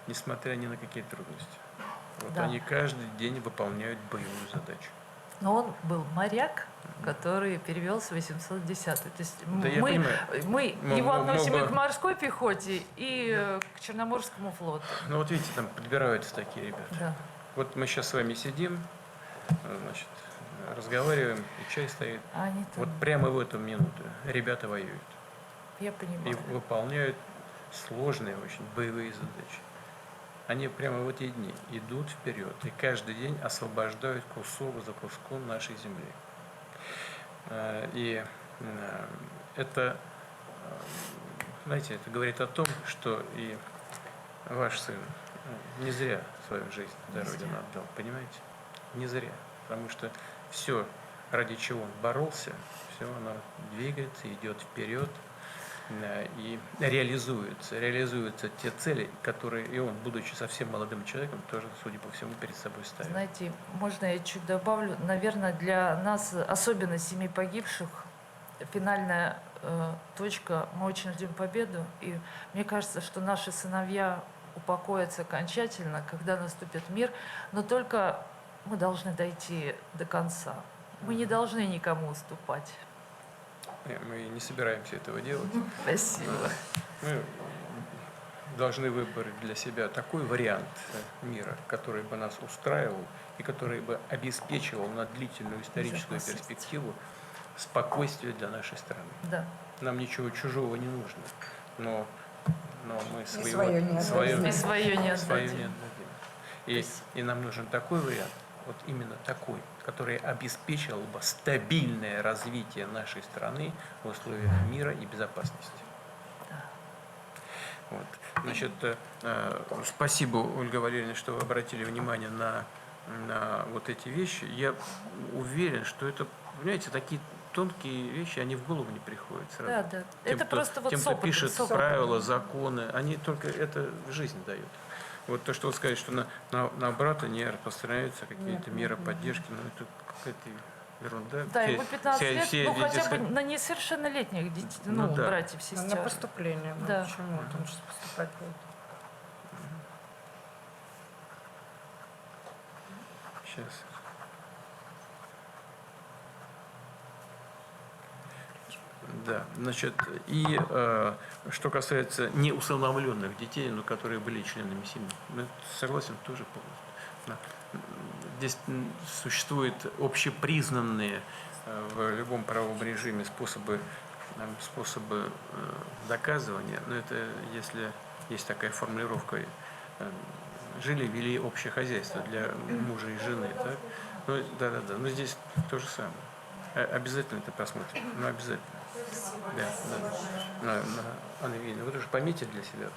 [SPEAKER 1] несмотря ни на какие трудности. Вот
[SPEAKER 8] Да.
[SPEAKER 1] они каждый день выполняют боевую задачу.
[SPEAKER 8] Но он был моряк, который перевелся в 810-й. То есть
[SPEAKER 1] Да, я понимаю.
[SPEAKER 8] мы его
[SPEAKER 1] Мог
[SPEAKER 8] относим
[SPEAKER 1] бы-
[SPEAKER 8] и к морской пехоте, и к Черноморскому флоту.
[SPEAKER 1] Ну вот видите, там подбираются такие ребята.
[SPEAKER 8] Да.
[SPEAKER 1] Вот мы сейчас с вами сидим, значит, разговариваем, и чай стоит.
[SPEAKER 8] А они там,
[SPEAKER 1] Вот прямо в эту минуту ребята воюют
[SPEAKER 8] я
[SPEAKER 1] и
[SPEAKER 8] понимаю.
[SPEAKER 1] выполняют сложные очень боевые задачи. Они прямо в эти дни идут вперед и каждый день освобождают кусок за куском нашей земли. И это, знаете, это говорит о том, что и ваш сын не зря свою жизнь за Родину отдал, понимаете? Не зря. Потому что все, ради чего он боролся, все оно двигается, идет вперед и реализуются те цели, которые и он, будучи совсем молодым человеком, тоже, судя по всему, перед собой ставил.
[SPEAKER 8] Знаете, можно я чуть добавлю? Наверное, для нас, особенно семей погибших, финальная точка, мы очень ждем победу. И мне кажется, что наши сыновья упокоятся окончательно, когда наступит мир. Но только мы должны дойти до конца. Мы не должны никому уступать.
[SPEAKER 1] Мы не собираемся этого делать.
[SPEAKER 8] Спасибо.
[SPEAKER 1] Мы должны выбрать для себя такой вариант мира, который бы нас устраивал и который бы обеспечивал на длительную историческую
[SPEAKER 8] Безопасность.
[SPEAKER 1] перспективу спокойствие для нашей страны.
[SPEAKER 8] Да.
[SPEAKER 1] Нам ничего чужого не нужно, но мы
[SPEAKER 9] свое не отдадим.
[SPEAKER 8] И свое не
[SPEAKER 1] свое
[SPEAKER 8] отдадим.
[SPEAKER 1] не отдадим. И нам нужен такой вариант, вот именно такой, который обеспечил бы стабильное развитие нашей страны в условиях мира и безопасности. Вот. Значит, спасибо, Ольга Валерьевна, что вы обратили внимание на на вот эти вещи, я уверен, что это, понимаете, такие тонкие вещи, они в голову не приходят сразу.
[SPEAKER 8] Да, да. Это просто вот
[SPEAKER 1] тем,
[SPEAKER 8] с
[SPEAKER 1] кто
[SPEAKER 8] опытом,
[SPEAKER 1] пишет
[SPEAKER 8] с опытом.
[SPEAKER 1] правила, законы, они только это в жизнь дают. Вот то, что вы сказали, что на брата не распространяются какие-то меры поддержки, ну это какая-то ерунда.
[SPEAKER 8] Да,
[SPEAKER 1] Все-
[SPEAKER 8] ему 15
[SPEAKER 1] все-
[SPEAKER 8] лет,
[SPEAKER 1] все
[SPEAKER 8] ну
[SPEAKER 1] эти
[SPEAKER 8] хотя бы
[SPEAKER 1] дискри-
[SPEAKER 8] на несовершеннолетних детей,
[SPEAKER 1] Ну
[SPEAKER 8] ну,
[SPEAKER 1] да.
[SPEAKER 8] братьев,
[SPEAKER 9] На
[SPEAKER 8] сестер.
[SPEAKER 9] поступление. Ну,
[SPEAKER 8] Да.
[SPEAKER 9] почему? Вот он сейчас поступать будет.
[SPEAKER 1] Сейчас. Да, значит, и что касается неусыновленных детей, но которые были членами семьи, ну, согласен тоже полностью. Да. Здесь существуют общепризнанные в любом правовом режиме способы доказывания, но это если есть такая формулировка жили, вели общее хозяйство для мужа и жены, так? Ну, да. Но здесь то же самое. Обязательно это посмотрим. Ну, обязательно. Да. Анна Евгеньевна, вы тоже пометите для себя.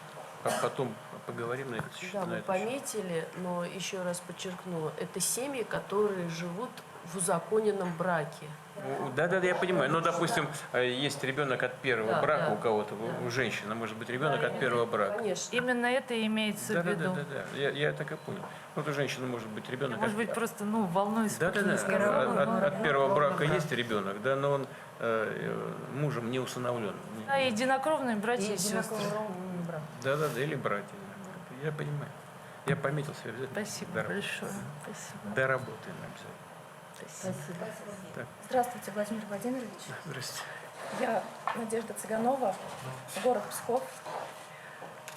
[SPEAKER 1] Потом поговорим на это.
[SPEAKER 2] Да,
[SPEAKER 1] на
[SPEAKER 2] мы
[SPEAKER 1] это.
[SPEAKER 2] пометили, но еще раз подчеркну, это семьи, которые живут в узаконенном браке.
[SPEAKER 1] Да, я понимаю. Ну, допустим, есть ребенок от первого
[SPEAKER 2] Да,
[SPEAKER 1] брака
[SPEAKER 2] да.
[SPEAKER 1] у кого-то, у женщины, может быть, ребенок от первого брака.
[SPEAKER 2] Конечно.
[SPEAKER 8] Именно это имеется в виду.
[SPEAKER 1] Да. Я так и понял. Вот у женщины может быть ребенок.
[SPEAKER 8] Может быть, просто, ну, волной
[SPEAKER 1] Да.
[SPEAKER 8] испугались.
[SPEAKER 1] От первого брака есть ребенок, да, но он мужем не усыновлен.
[SPEAKER 8] Да, единокровные братья и сестры.
[SPEAKER 1] Да, или братья. Я понимаю. Я пометил себе обязательно.
[SPEAKER 8] Спасибо
[SPEAKER 1] Доработаем.
[SPEAKER 8] большое. Спасибо.
[SPEAKER 1] Доработаем обязательно.
[SPEAKER 10] Здравствуйте, Владимир Владимирович.
[SPEAKER 1] Здрасте.
[SPEAKER 10] Я Надежда Цыганова, город Псков,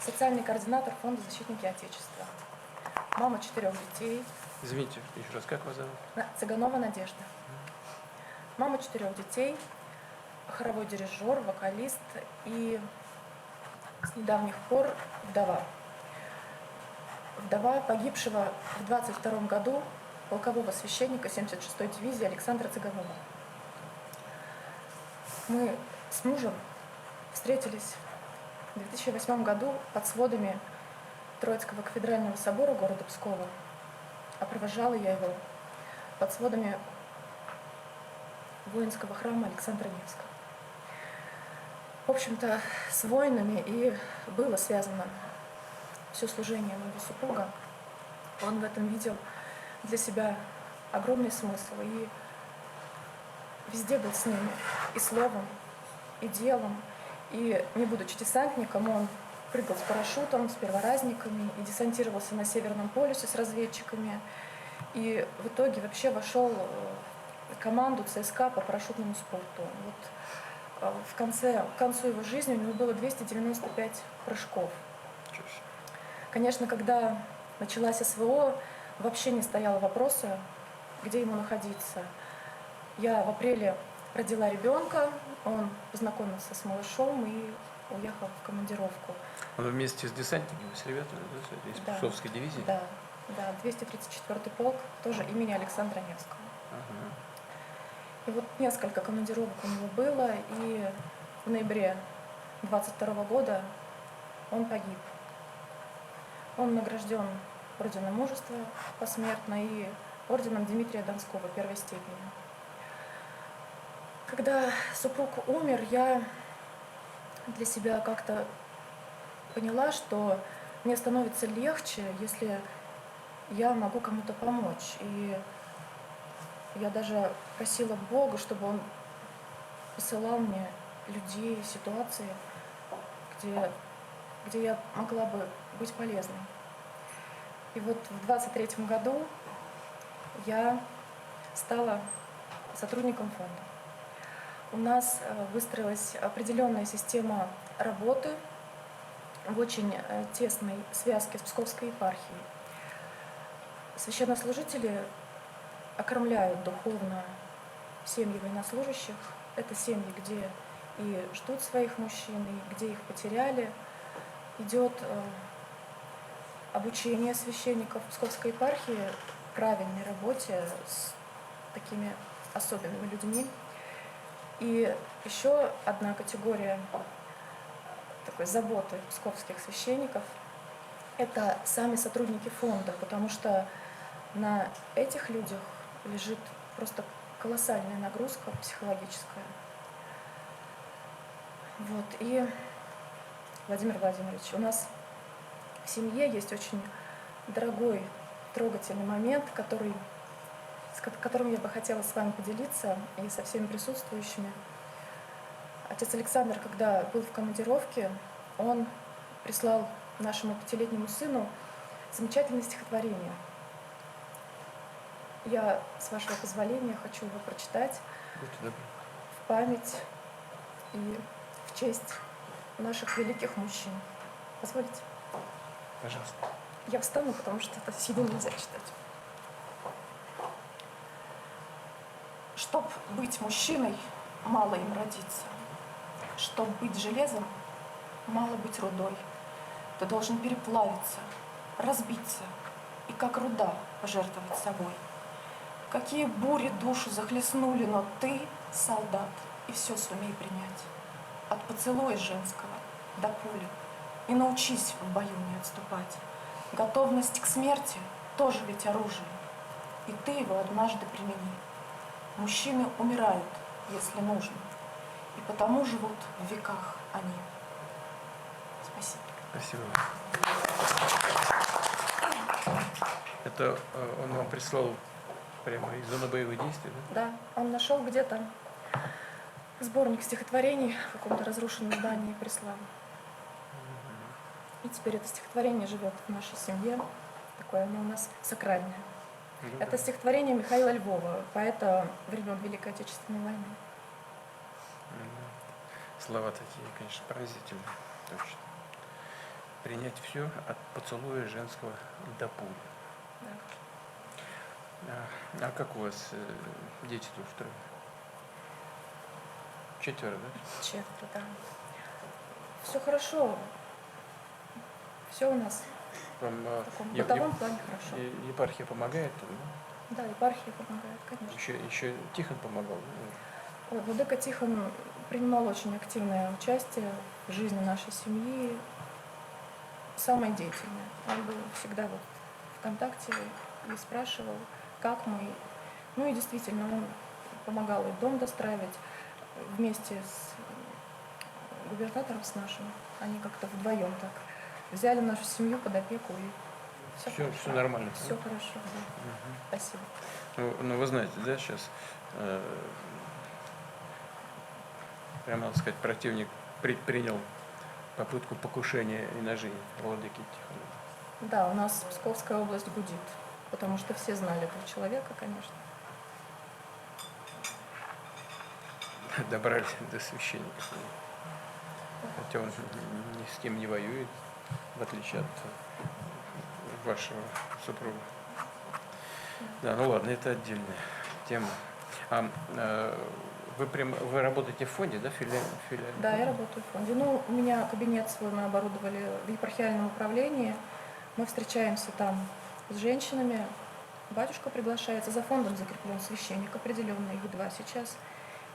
[SPEAKER 10] социальный координатор Фонда «Защитники Отечества». Мама 4 детей.
[SPEAKER 1] Извините, еще раз, как вас зовут?
[SPEAKER 10] Цыганова Надежда. Мама 4 детей, хоровой дирижер, вокалист и с недавних пор вдова. Вдова погибшего в 22 году полкового священника 76-й дивизии Александра Цыганова. Мы с мужем встретились в 2008 году под сводами Троицкого кафедрального собора города Пскова, а провожала я его под сводами воинского храма Александра Невского. В общем-то, с воинами и было связано все служение моего супруга. Он в этом видел для себя огромный смысл и везде был с ними, и словом, и делом. И не будучи десантником, он прыгал с парашютом, с перворазниками и десантировался на Северном полюсе с разведчиками. И в итоге вообще вошел в команду ЦСКА по парашютному спорту. Вот к концу его жизни у него было 295 прыжков. Конечно, когда началась СВО, вообще не стояло вопроса, где ему находиться. Я в апреле родила ребенка, он познакомился с малышом и уехал в командировку.
[SPEAKER 1] Он вместе с десантниками, с ребятами, да, из
[SPEAKER 10] Да.
[SPEAKER 1] Псковской дивизии?
[SPEAKER 10] Да, 234-й полк, тоже имени Александра Невского.
[SPEAKER 1] Ага.
[SPEAKER 10] И вот несколько командировок у него было, и в ноябре 22 года он погиб. Он награжден орденом мужества посмертно и орденом Дмитрия Донского первой степени. Когда супруг умер, я для себя как-то поняла, что мне становится легче, если я могу кому-то помочь. И я даже просила Бога, чтобы Он посылал мне людей, ситуации, где я могла бы быть полезной. И вот в 23-м году я стала сотрудником фонда. У нас выстроилась определенная система работы в очень тесной связке с Псковской епархией. Священнослужители окормляют духовно семьи военнослужащих. Это семьи, где и ждут своих мужчин, и где их потеряли. Идет обучение священников Псковской епархии правильной работе с такими особенными людьми. И еще одна категория такой заботы псковских священников – это сами сотрудники фонда, потому что на этих людях лежит просто колоссальная нагрузка психологическая. Вот. И, Владимир Владимирович, у нас в семье есть очень дорогой, трогательный момент, которым я бы хотела с вами поделиться и со всеми присутствующими. Отец Александр, когда был в командировке, он прислал нашему 5-летнему сыну замечательное стихотворение. Я, с вашего позволения, хочу его прочитать
[SPEAKER 1] Будьте добры.
[SPEAKER 10] в память и в честь наших великих мужчин. Позволите?
[SPEAKER 1] Пожалуйста.
[SPEAKER 10] Я встану, потому что это сидя нельзя читать. Чтоб быть мужчиной, мало им родиться. Чтоб быть железом, мало быть рудой. Ты должен переплавиться, разбиться и как руда пожертвовать собой. Какие бури душу захлестнули, но ты солдат, и все сумей принять. От поцелуя женского до пули. И научись в бою не отступать. Готовность к смерти тоже ведь оружие. И ты его однажды примени. Мужчины умирают, если нужно. И потому живут в веках они. Спасибо.
[SPEAKER 1] Спасибо. Это он вам прислал прямо из зоны боевых действий, да?
[SPEAKER 10] Да, он нашел где-то сборник стихотворений в каком-то разрушенном здании и прислал. И теперь это стихотворение живет в нашей семье. Такое оно у нас сакральное. Это стихотворение Михаила Львова, поэта времен Великой Отечественной войны.
[SPEAKER 1] Слова такие, конечно, поразительные. Точно. Принять все от поцелуя женского до пули.
[SPEAKER 10] Да.
[SPEAKER 1] А как у вас дети тут втроем? 4, да?
[SPEAKER 10] 4, да. Все хорошо. Все у нас
[SPEAKER 1] Вам
[SPEAKER 10] в таком бытовом плане хорошо.
[SPEAKER 1] епархия помогает?
[SPEAKER 10] Да, епархия помогает, конечно.
[SPEAKER 1] Еще Тихон помогал?
[SPEAKER 10] Ой, владыка Тихон принимал очень активное участие в жизни нашей семьи, самое деятельное. Он был всегда вот в контакте и спрашивал, как мы. Ну и действительно, он помогал и дом достраивать вместе с губернатором, с нашим. Они как-то вдвоем так взяли нашу семью под опеку, и
[SPEAKER 1] Все нормально.
[SPEAKER 10] Все хорошо, да. Спасибо.
[SPEAKER 1] Ну, вы знаете, да, сейчас, прямо надо сказать, противник предпринял попытку покушения и на жизнь владыки Тихона.
[SPEAKER 10] Да, у нас Псковская область гудит, потому что все знали этого человека, конечно.
[SPEAKER 1] Добрались до священника. Хотя он ни с кем не воюет, в отличие от вашего супруга. Да, ну ладно, это отдельная тема. Вы работаете в фонде, да, филиале?
[SPEAKER 10] Да, я работаю в фонде. Ну, у меня кабинет свой мы оборудовали в епархиальном управлении. Мы встречаемся там с женщинами. Батюшка приглашается, за фондом закреплен священник определенный, их 2 сейчас.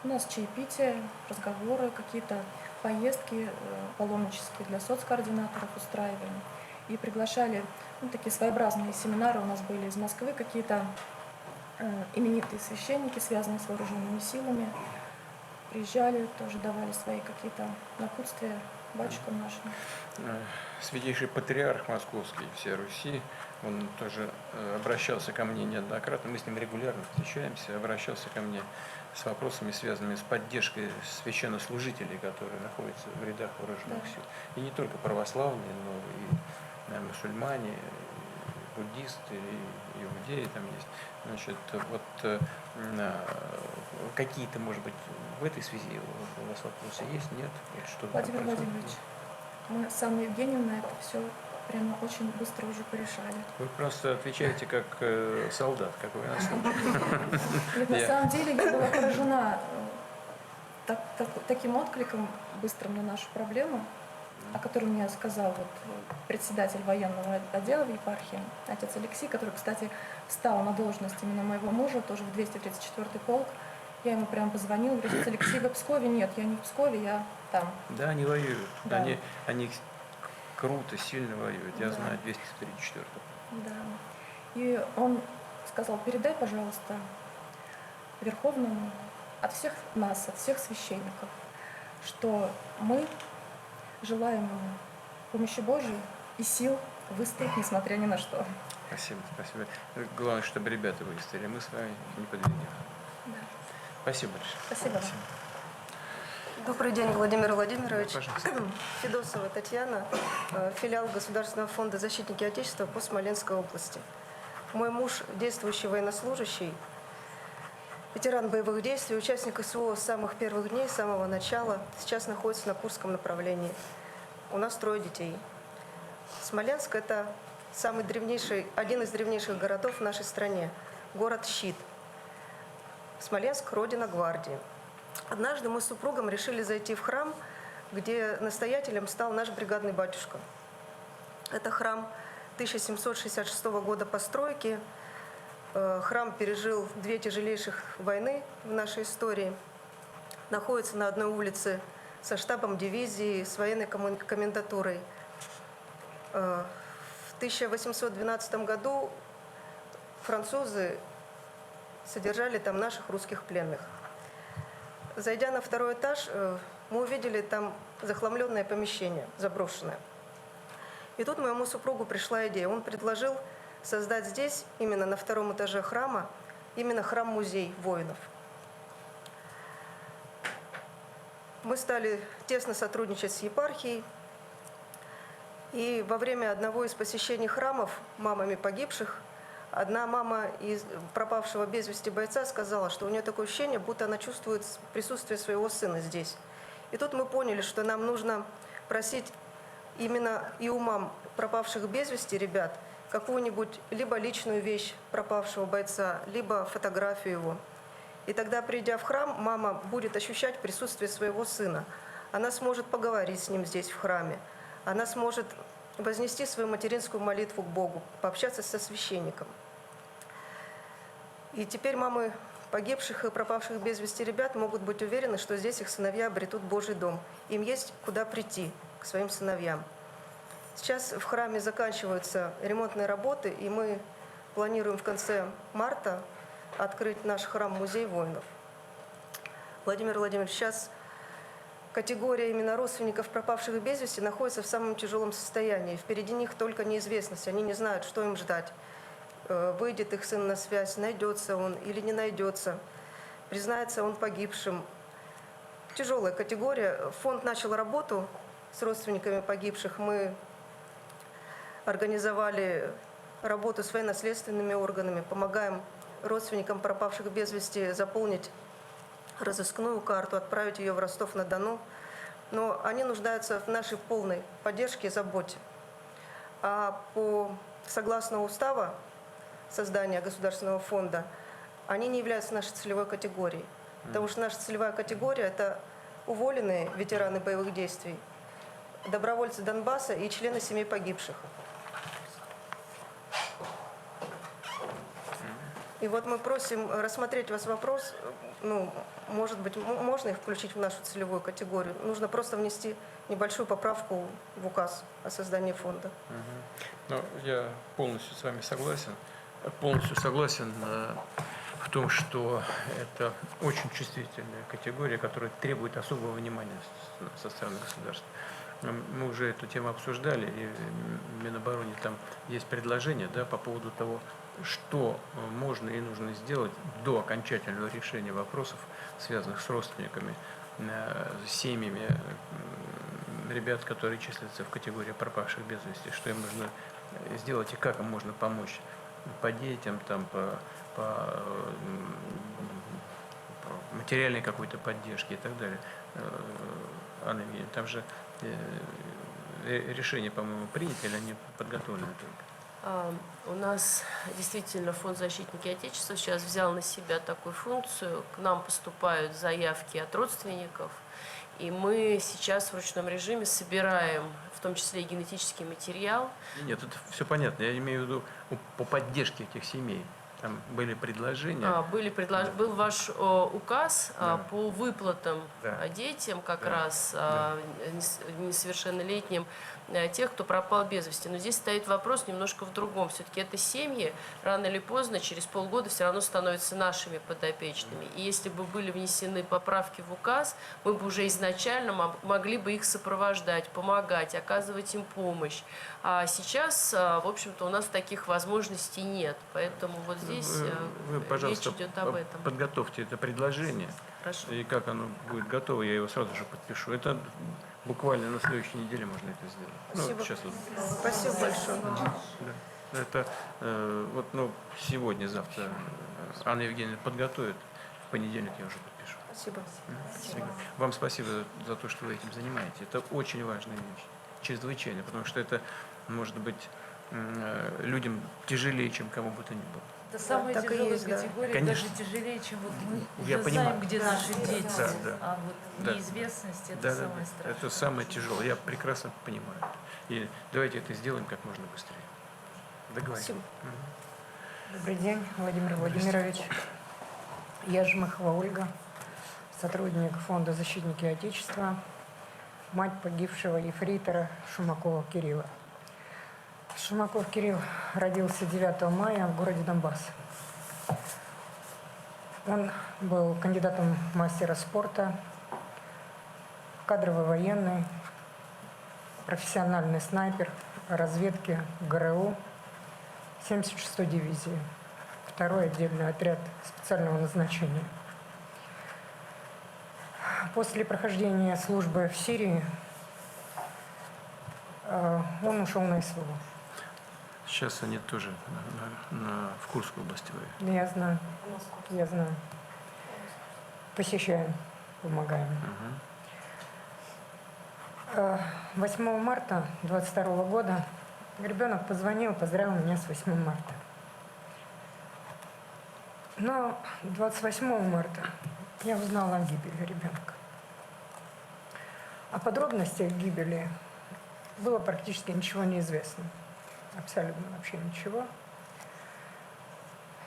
[SPEAKER 10] У нас чаепитие, разговоры, какие-то поездки паломнические для соцкоординаторов устраиваем. И приглашали, ну, такие своеобразные семинары у нас были из Москвы, какие-то именитые священники, связанные с вооруженными силами. Приезжали, тоже давали свои какие-то напутствия батюшкам нашим.
[SPEAKER 1] Святейший патриарх Московский всей Руси, он тоже обращался ко мне неоднократно, мы с ним регулярно встречаемся, обращался ко мне с вопросами, связанными с поддержкой священнослужителей, которые находятся в рядах вооруженных сил. И не только православные, но и мусульмане, и буддисты, и иудеи там есть. Значит, вот какие-то, может быть, в этой связи у вас вопросы есть, нет? Что
[SPEAKER 10] Владимир Владимирович, мы с Анной Евгеньевной это все прямо очень быстро уже порешали.
[SPEAKER 1] Вы просто отвечаете как солдат, как военнослужащий.
[SPEAKER 10] Нет, на самом деле я была поражена таким откликом быстрым на нашу проблему, о котором мне сказал вот председатель военного отдела в епархии, отец Алексей, который, кстати, встал на должность именно моего мужа, тоже в 234-й полк. Я ему прям позвонила, говорю: отец Алексей, вы в Пскове? Нет, я не в Пскове, я там.
[SPEAKER 1] Да, они воюют.
[SPEAKER 10] Да.
[SPEAKER 1] Они круто, сильно воюют. Я знаю, 234-й.
[SPEAKER 10] Да. И он сказал: передай, пожалуйста, Верховному от всех нас, от всех священников, что мы желаем ему помощи Божьей и сил выстоять, несмотря ни на что.
[SPEAKER 1] Спасибо, спасибо. Главное, чтобы ребята выстояли. Мы с вами не подведем.
[SPEAKER 10] Да.
[SPEAKER 1] Спасибо большое.
[SPEAKER 10] Спасибо вам.
[SPEAKER 4] Добрый день, Владимир Владимирович.
[SPEAKER 1] Пожалуйста.
[SPEAKER 4] Федосова Татьяна, филиал Государственного фонда «Защитники Отечества» по Смоленской области. Мой муж – действующий военнослужащий, ветеран боевых действий, участник СВО с самых первых дней, с самого начала. Сейчас находится на Курском направлении. У нас 3 детей. Смоленск – это самый древнейший, один из древнейших городов в нашей стране. Город Щит. Смоленск – родина гвардии. Однажды мы с супругом решили зайти в храм, где настоятелем стал наш бригадный батюшка. Это храм 1766 года постройки. Храм пережил 2 тяжелейших войны в нашей истории. Находится на одной улице со штабом дивизии, с военной комендатурой. В 1812 году французы содержали там наших русских пленных. Зайдя на 2-й этаж, мы увидели там захламленное помещение, заброшенное. И тут моему супругу пришла идея. Он предложил создать здесь, именно на 2-м этаже храма, именно храм-музей воинов. Мы стали тесно сотрудничать с епархией. И во время одного из посещений храмов мамами погибших, одна мама из пропавшего без вести бойца сказала, что у нее такое ощущение, будто она чувствует присутствие своего сына здесь. И тут мы поняли, что нам нужно просить именно и у мам пропавших без вести ребят какую-нибудь либо личную вещь пропавшего бойца, либо фотографию его. И тогда, придя в храм, мама будет ощущать присутствие своего сына. Она сможет поговорить с ним здесь, в храме. Она сможет вознести свою материнскую молитву к Богу, пообщаться со священником. И теперь мамы погибших и пропавших без вести ребят могут быть уверены, что здесь их сыновья обретут Божий дом. Им есть куда прийти к своим сыновьям. Сейчас в храме заканчиваются ремонтные работы, и мы планируем в конце марта открыть наш храм-музей воинов. Владимир Владимирович, сейчас категория именно родственников пропавших без вести находится в самом тяжелом состоянии. Впереди них только неизвестность, они не знают, что им ждать. Выйдет их сын на связь, найдется он или не найдется, признается он погибшим. Тяжелая категория. Фонд начал работу с родственниками погибших. Мы организовали работу с военно-следственными органами, помогаем родственникам пропавших без вести заполнить разыскную карту, отправить ее в Ростов-на-Дону. Но они нуждаются в нашей полной поддержке и заботе. А согласно устава создания Государственного фонда, они не являются нашей целевой категорией. Потому что наша целевая категория – это уволенные ветераны боевых действий, добровольцы Донбасса и члены семей погибших. И вот мы просим рассмотреть вас вопрос, может быть, можно их включить в нашу целевую категорию. Нужно просто внести небольшую поправку в указ о создании фонда.
[SPEAKER 1] Ну, я полностью с вами согласен. Полностью согласен в том, что это очень чувствительная категория, которая требует особого внимания со стороны государства. Мы уже эту тему обсуждали, и в Минобороне там есть предложение, да, по поводу того, что можно и нужно сделать до окончательного решения вопросов, связанных с родственниками, с семьями ребят, которые числятся в категории пропавших без вести, что им нужно сделать и как им можно помочь по детям, там, по материальной какой-то поддержке и так далее. Анна Евгеньевна, там же решения, по-моему, приняты или они подготовлены только?
[SPEAKER 2] У нас действительно фонд «Защитники Отечества» сейчас взял на себя такую функцию. К нам поступают заявки от родственников, и мы сейчас в ручном режиме собираем, в том числе и генетический материал.
[SPEAKER 1] Нет, это все понятно. Я имею в виду по поддержке этих семей. Там были предложения.
[SPEAKER 2] Был ваш указ по выплатам
[SPEAKER 1] Да.
[SPEAKER 2] детям, как
[SPEAKER 1] Да.
[SPEAKER 2] раз
[SPEAKER 1] Да.
[SPEAKER 2] несовершеннолетним, тех, кто пропал без вести. Но здесь стоит вопрос немножко в другом. Все-таки это семьи рано или поздно, через полгода, все равно становятся нашими подопечными. И если бы были внесены поправки в указ, мы бы уже изначально могли бы их сопровождать, помогать, оказывать им помощь. А сейчас, в общем-то, у нас таких возможностей нет. Поэтому вот здесь
[SPEAKER 1] Вы, пожалуйста,
[SPEAKER 2] речь идет об этом.
[SPEAKER 1] подготовьте это предложение.
[SPEAKER 2] Хорошо.
[SPEAKER 1] И как оно будет готово, я его сразу же подпишу. Это буквально на следующей неделе можно это сделать.
[SPEAKER 10] Спасибо.
[SPEAKER 1] Ну, сейчас вот.
[SPEAKER 10] Спасибо большое.
[SPEAKER 1] Да. Это вот, ну, сегодня-завтра Анна Евгеньевна подготовит. В понедельник я уже подпишу.
[SPEAKER 10] Спасибо.
[SPEAKER 1] Вам спасибо за то, что вы этим занимаетесь. Это очень важная вещь. Чрезвычайно, потому что это может быть людям тяжелее, чем кому бы то ни было.
[SPEAKER 8] Это самая
[SPEAKER 10] так и
[SPEAKER 8] тяжелая
[SPEAKER 10] есть, да.
[SPEAKER 8] категория,
[SPEAKER 1] Конечно.
[SPEAKER 8] даже тяжелее, чем вот мы
[SPEAKER 1] Я
[SPEAKER 8] уже
[SPEAKER 1] понимаю.
[SPEAKER 8] знаем, где наши дети.
[SPEAKER 1] Да, да.
[SPEAKER 8] А вот
[SPEAKER 1] Да.
[SPEAKER 8] неизвестность это
[SPEAKER 1] Да,
[SPEAKER 8] самое страшное.
[SPEAKER 1] это самое тяжелое. Я прекрасно понимаю. И давайте это сделаем как можно быстрее. Договорились.
[SPEAKER 10] Спасибо.
[SPEAKER 9] Добрый день, Владимир Владимирович. Я Жмыхова Ольга, сотрудник Фонда «Защитники Отечества», мать погибшего ефрейтора Шумакова Кирилла. Шумаков Кирилл родился 9 мая в городе Донбасс. Он был кандидатом в мастера спорта, кадровый военный, профессиональный снайпер разведки ГРУ 76-й дивизии, 2-й отдельный отряд специального назначения. После прохождения службы в Сирии он ушел на СВО.
[SPEAKER 1] Сейчас они тоже в Курской области воюют.
[SPEAKER 9] Я знаю. Посещаем, помогаем. 8 марта 22 года ребенок позвонил, поздравил меня с 8 марта. Но 28 марта я узнала о гибели ребенка. О подробностях гибели было практически ничего не известно. Абсолютно вообще ничего.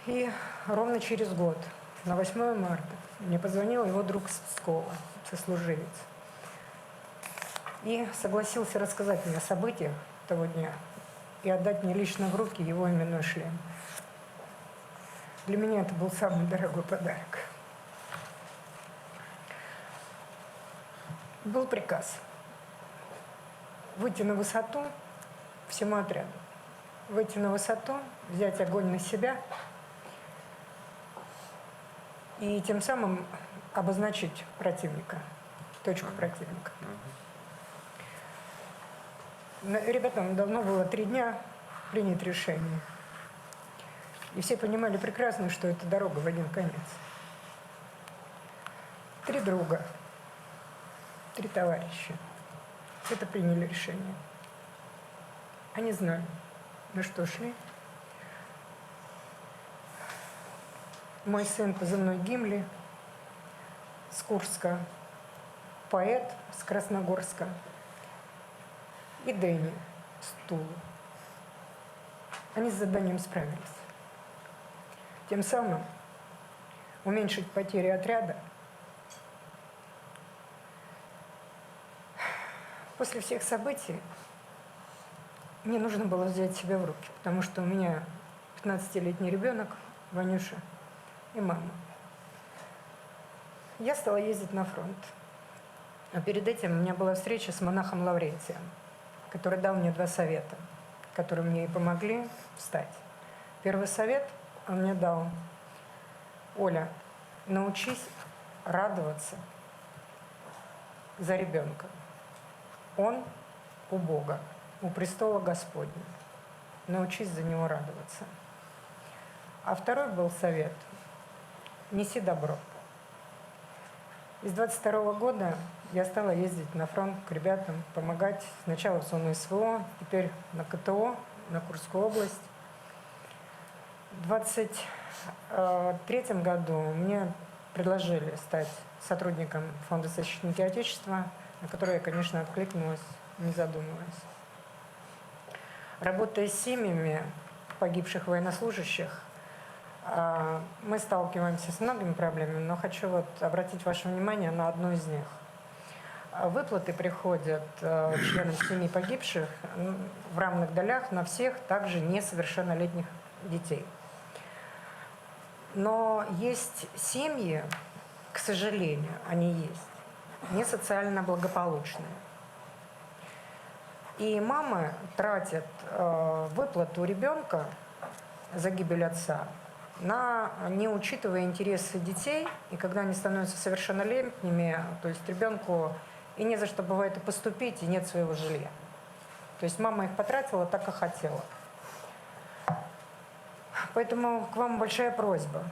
[SPEAKER 9] И ровно через год, на 8 марта, мне позвонил его друг с Пскова, сослуживец. И согласился рассказать мне о событиях того дня и отдать мне лично в руки его именной шлем. Для меня это был самый дорогой подарок. Был приказ выйти на высоту всему отряду. Выйти на высоту, взять огонь на себя и тем самым обозначить противника, точку противника. Ребятам давно было 3 дня принять решение. И все понимали прекрасно, что это дорога в один конец. 3 друга, 3 товарища. Это приняли решение. Они знали, на что шли. Мой сын позывной Гимли с Курска, поэт с Красногорска и Дэнни с Тулы. Они с заданием справились. Тем самым уменьшить потери отряда. После всех событий мне нужно было взять себя в руки, потому что у меня 15-летний ребенок, Ванюша, и мама. Я стала ездить на фронт. А перед этим у меня была встреча с монахом Лаврентием, который дал мне 2 совета, которые мне и помогли встать. Первый совет он мне дал: Оля, научись радоваться за ребенка. Он у Бога, у престола Господня. Научись за него радоваться. А второй был совет: неси добро. И с 22 года я стала ездить на фронт к ребятам, помогать сначала в зону СВО, теперь на КТО, на Курскую область. В 23 году мне предложили стать сотрудником Фонда «Защитники Отечества», на который я, конечно, откликнулась, не задумываясь. Работая с семьями погибших военнослужащих, Мы сталкиваемся с многими проблемами, но хочу вот обратить ваше внимание на одну из них. Выплаты приходят членам семьи погибших в равных долях на всех также несовершеннолетних детей. Но есть семьи, к сожалению, они есть, не социально благополучные. И мамы тратят выплату ребенка за гибель отца, не учитывая интересы детей, и когда они становятся совершеннолетними, то есть ребенку и не за что бывает и поступить, и нет своего жилья. То есть мама их потратила так, как хотела. Поэтому к вам большая просьба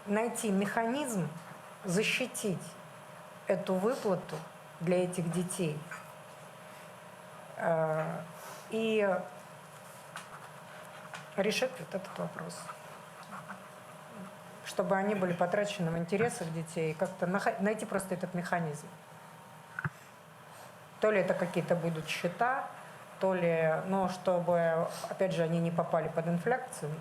[SPEAKER 9] найти механизм защитить эту выплату для этих детей и решить вот этот вопрос, чтобы они были потрачены в интересах детей, как-то найти просто этот механизм. То ли это какие-то будут счета, то ли, но чтобы, опять же, они не попали под инфляцию,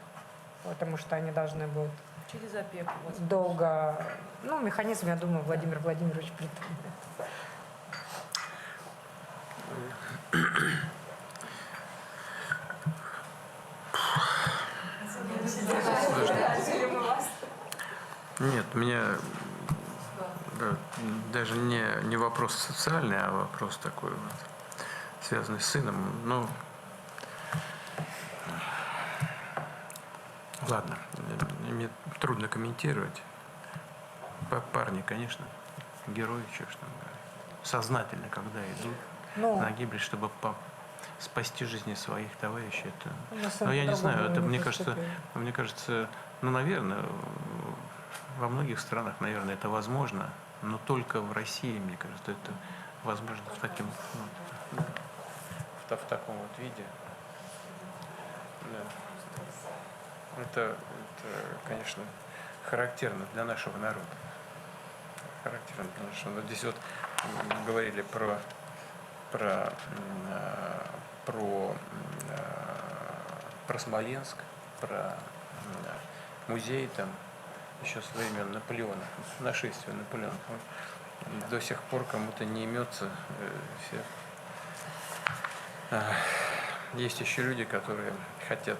[SPEAKER 9] потому что они должны будут
[SPEAKER 8] Через опеку.
[SPEAKER 9] долго... Ну, механизм, я думаю, Владимир Владимирович придумает.
[SPEAKER 1] Нет, у меня даже не вопрос социальный, а вопрос такой вот, связанный с сыном. Ну, ладно, мне трудно комментировать. Парни, конечно, герои, что ж там говорить. Сознательно, когда идут на гибель, чтобы спасти жизни своих товарищей. Это, но я не знаю, это мне кажется, ну, наверное, во многих странах, наверное, это возможно, но только в России, мне кажется, это возможно в таком вот виде. Да. Это, конечно, характерно для нашего народа. Характерно для нашего народа. Здесь вот говорили про Смоленск, про музей там еще со времен Наполеона, нашествия Наполеона. До сих пор кому-то не имется. Есть еще люди, которые хотят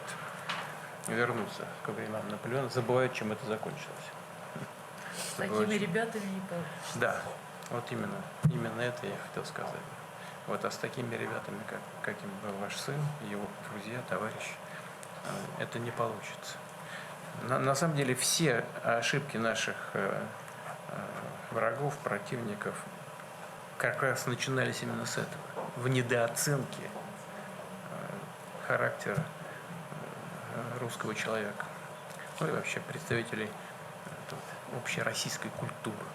[SPEAKER 1] вернуться к временам Наполеона, забывают, чем это закончилось.
[SPEAKER 8] С такими ребятами не получится.
[SPEAKER 1] Да, вот именно это я хотел сказать. Вот, а с такими ребятами, каким был ваш сын, его друзья, товарищи, это не получится. На самом деле все ошибки наших врагов, противников как раз начинались именно с этого. В недооценке характера русского человека. Ну и вообще представителей общероссийской культуры.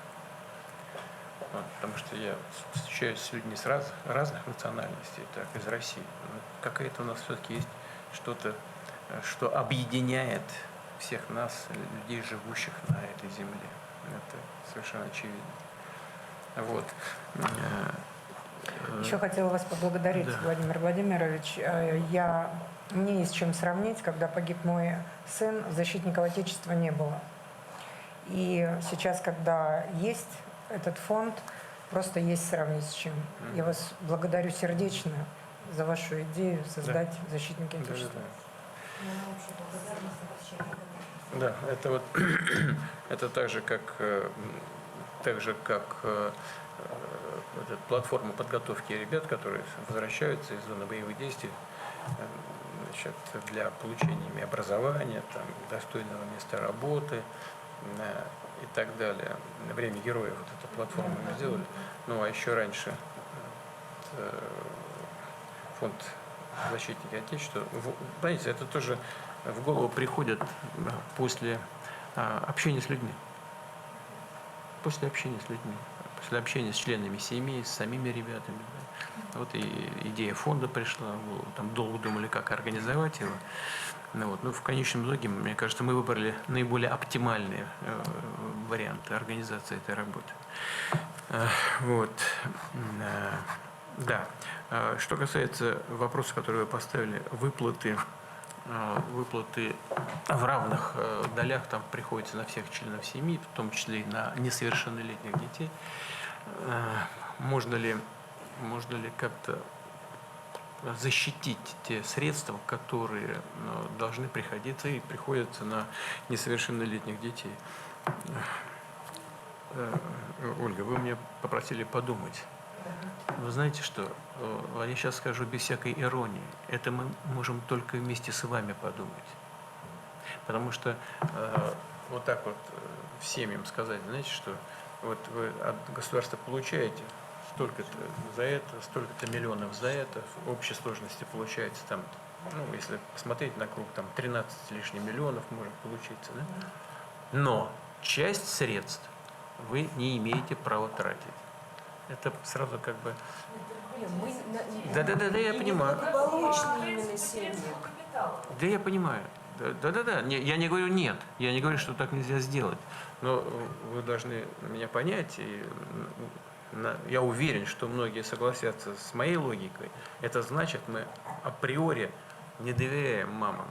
[SPEAKER 1] Вот, потому что я встречаюсь с людьми с разных национальностей, так, из России. Но какая-то у нас все-таки есть что-то, что объединяет всех нас, людей, живущих на этой земле. Это совершенно очевидно. Вот.
[SPEAKER 9] Еще хотела вас поблагодарить, да. Владимир Владимирович. Мне есть чем сравнить, когда погиб мой сын, защитников Отечества не было. И сейчас, когда есть этот фонд, просто есть сравнить с чем. Я вас благодарю сердечно за вашу идею создать защитники Отечества.
[SPEAKER 1] Да, это вот это так же, как платформа подготовки ребят, которые возвращаются из зоны боевых действий, значит, для получения ими образования, там, достойного места работы и так далее. Время героев вот эту платформу мы сделали. Ну, а еще раньше фонд «Защитники Отечества». Знаете, это тоже в голову приходит после общения с людьми. После общения с людьми. После общения с членами семьи, с самими ребятами. Да. Вот и идея фонда пришла. Там долго думали, как организовать его. Ну, в конечном итоге, мне кажется, мы выбрали наиболее оптимальные варианты организации этой работы. Вот. Да. Что касается вопроса, который вы поставили, выплаты выплаты в равных долях там приходится на всех членов семьи, в том числе и на несовершеннолетних детей. Можно ли как-то защитить те средства, которые должны приходиться и приходятся на несовершеннолетних детей? Ольга, вы меня попросили подумать. Вы знаете что? Я сейчас скажу без всякой иронии. Это мы можем только вместе с вами подумать. Потому что вот так вот семьям сказать, знаете что? Вот вы от государства получаете столько-то за это, столько-то миллионов за это, в общей сложности получается там, ну, если посмотреть на круг, там 13 с лишним миллионов может получиться, да? Но часть средств вы не имеете права тратить. Это сразу как бы... Да, я понимаю. Да, я понимаю. Да. Я не говорю нет. Я не говорю, что так нельзя сделать. Но вы должны меня понять, и я уверен, что многие согласятся с моей логикой. Это значит, мы априори не доверяем мамам.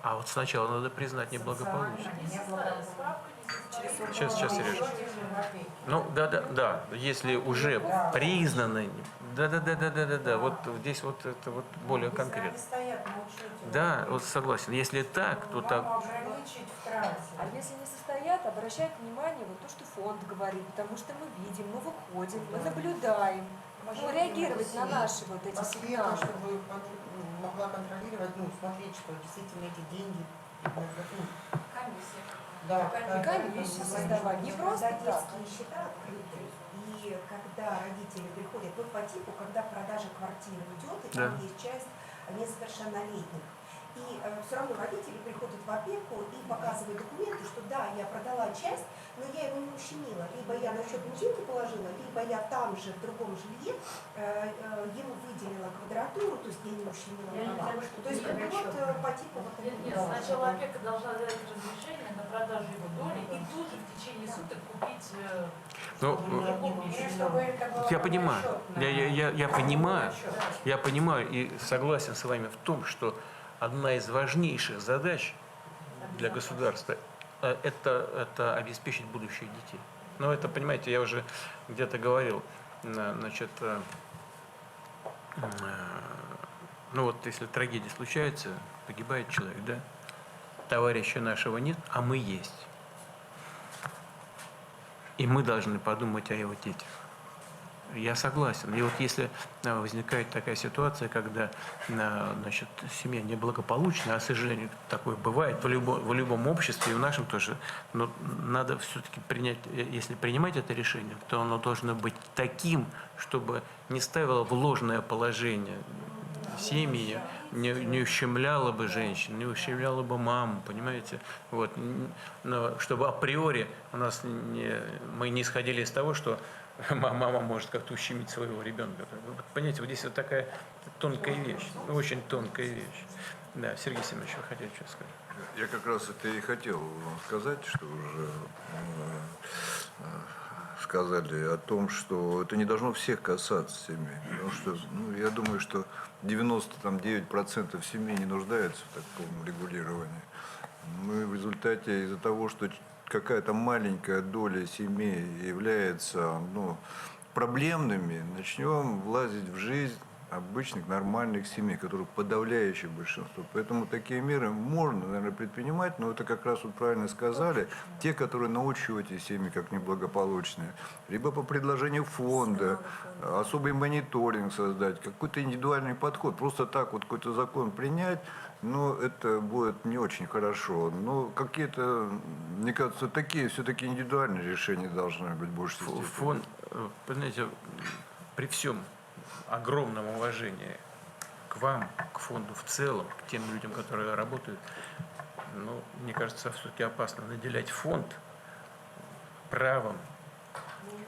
[SPEAKER 1] А вот сначала надо признать неблагополучие. Сейчас, Сережа. Ну, да. Если уже признаны, да. Вот здесь вот это вот более конкретно. Да, вот согласен. Если так, то так.
[SPEAKER 11] А если не состоят, обращают внимание вот то, что фонд говорит, потому что мы видим, мы выходим, мы наблюдаем, ну, реагировать на наши вот эти сигналы.
[SPEAKER 5] Чтобы могла контролировать, смотреть, что действительно эти деньги...
[SPEAKER 11] Комиссию создавать, не просто так.
[SPEAKER 4] Детские счета открыты, и когда родители приходят, по типу, когда продажа квартиры идет, и там есть часть несовершеннолетних. И все равно родители приходят в опеку и показывают документы, что да, я продала часть, но я его не ущемила. Либо я на счет деньги положила, либо я там же, в другом жилье, ему выделила квадратуру, то есть я не ущемила права. То есть вот по типу вот этого.
[SPEAKER 8] Нет, сначала опека должна дать разрешение на продажу его доли и тут же в течение суток купить...
[SPEAKER 1] Я понимаю, я понимаю и согласен с вами в том, что одна из важнейших задач для государства – это обеспечить будущее детей. Но это, понимаете, я уже где-то говорил, значит, ну вот если трагедия случается, погибает человек, да, товарища нашего нет, а мы есть. И мы должны подумать о его детях. Я согласен. И вот если возникает такая ситуация, когда, значит, семья неблагополучная, а, к сожалению, такое бывает в любом обществе, и в нашем тоже, но надо все-таки принять, если принимать это решение, то оно должно быть таким, чтобы не ставило в ложное положение семьи, не ущемляло бы женщин, не ущемляло бы маму, понимаете? Вот. Но чтобы априори мы не исходили из того, что мама может как-то ущемить своего ребенка. Понимаете, вот здесь вот такая тонкая вещь, очень тонкая вещь. Да, Сергей Семенович, вы хотели что сказать?
[SPEAKER 7] Я как раз это и хотел сказать, что уже сказали о том, что это не должно всех касаться семей. Потому что я думаю, что 99% семей не нуждаются в таком регулировании. Мы в результате из-за того, что какая-то маленькая доля семей является проблемными, начнем влазить в жизнь обычных нормальных семей, которых подавляющее большинство. Поэтому такие меры можно, наверное, предпринимать, но это как раз вот правильно сказали, те, которые научат эти семьи как неблагополучные, либо по предложению фонда, особый мониторинг создать, какой-то индивидуальный подход. Просто так вот какой-то закон принять, это будет не очень хорошо. Но какие-то, мне кажется, такие все-таки индивидуальные решения должны быть больше степени.
[SPEAKER 1] Фонд, понимаете, при всем огромном уважении к вам, к фонду в целом, к тем людям, которые работают, мне кажется, все-таки опасно наделять фонд правом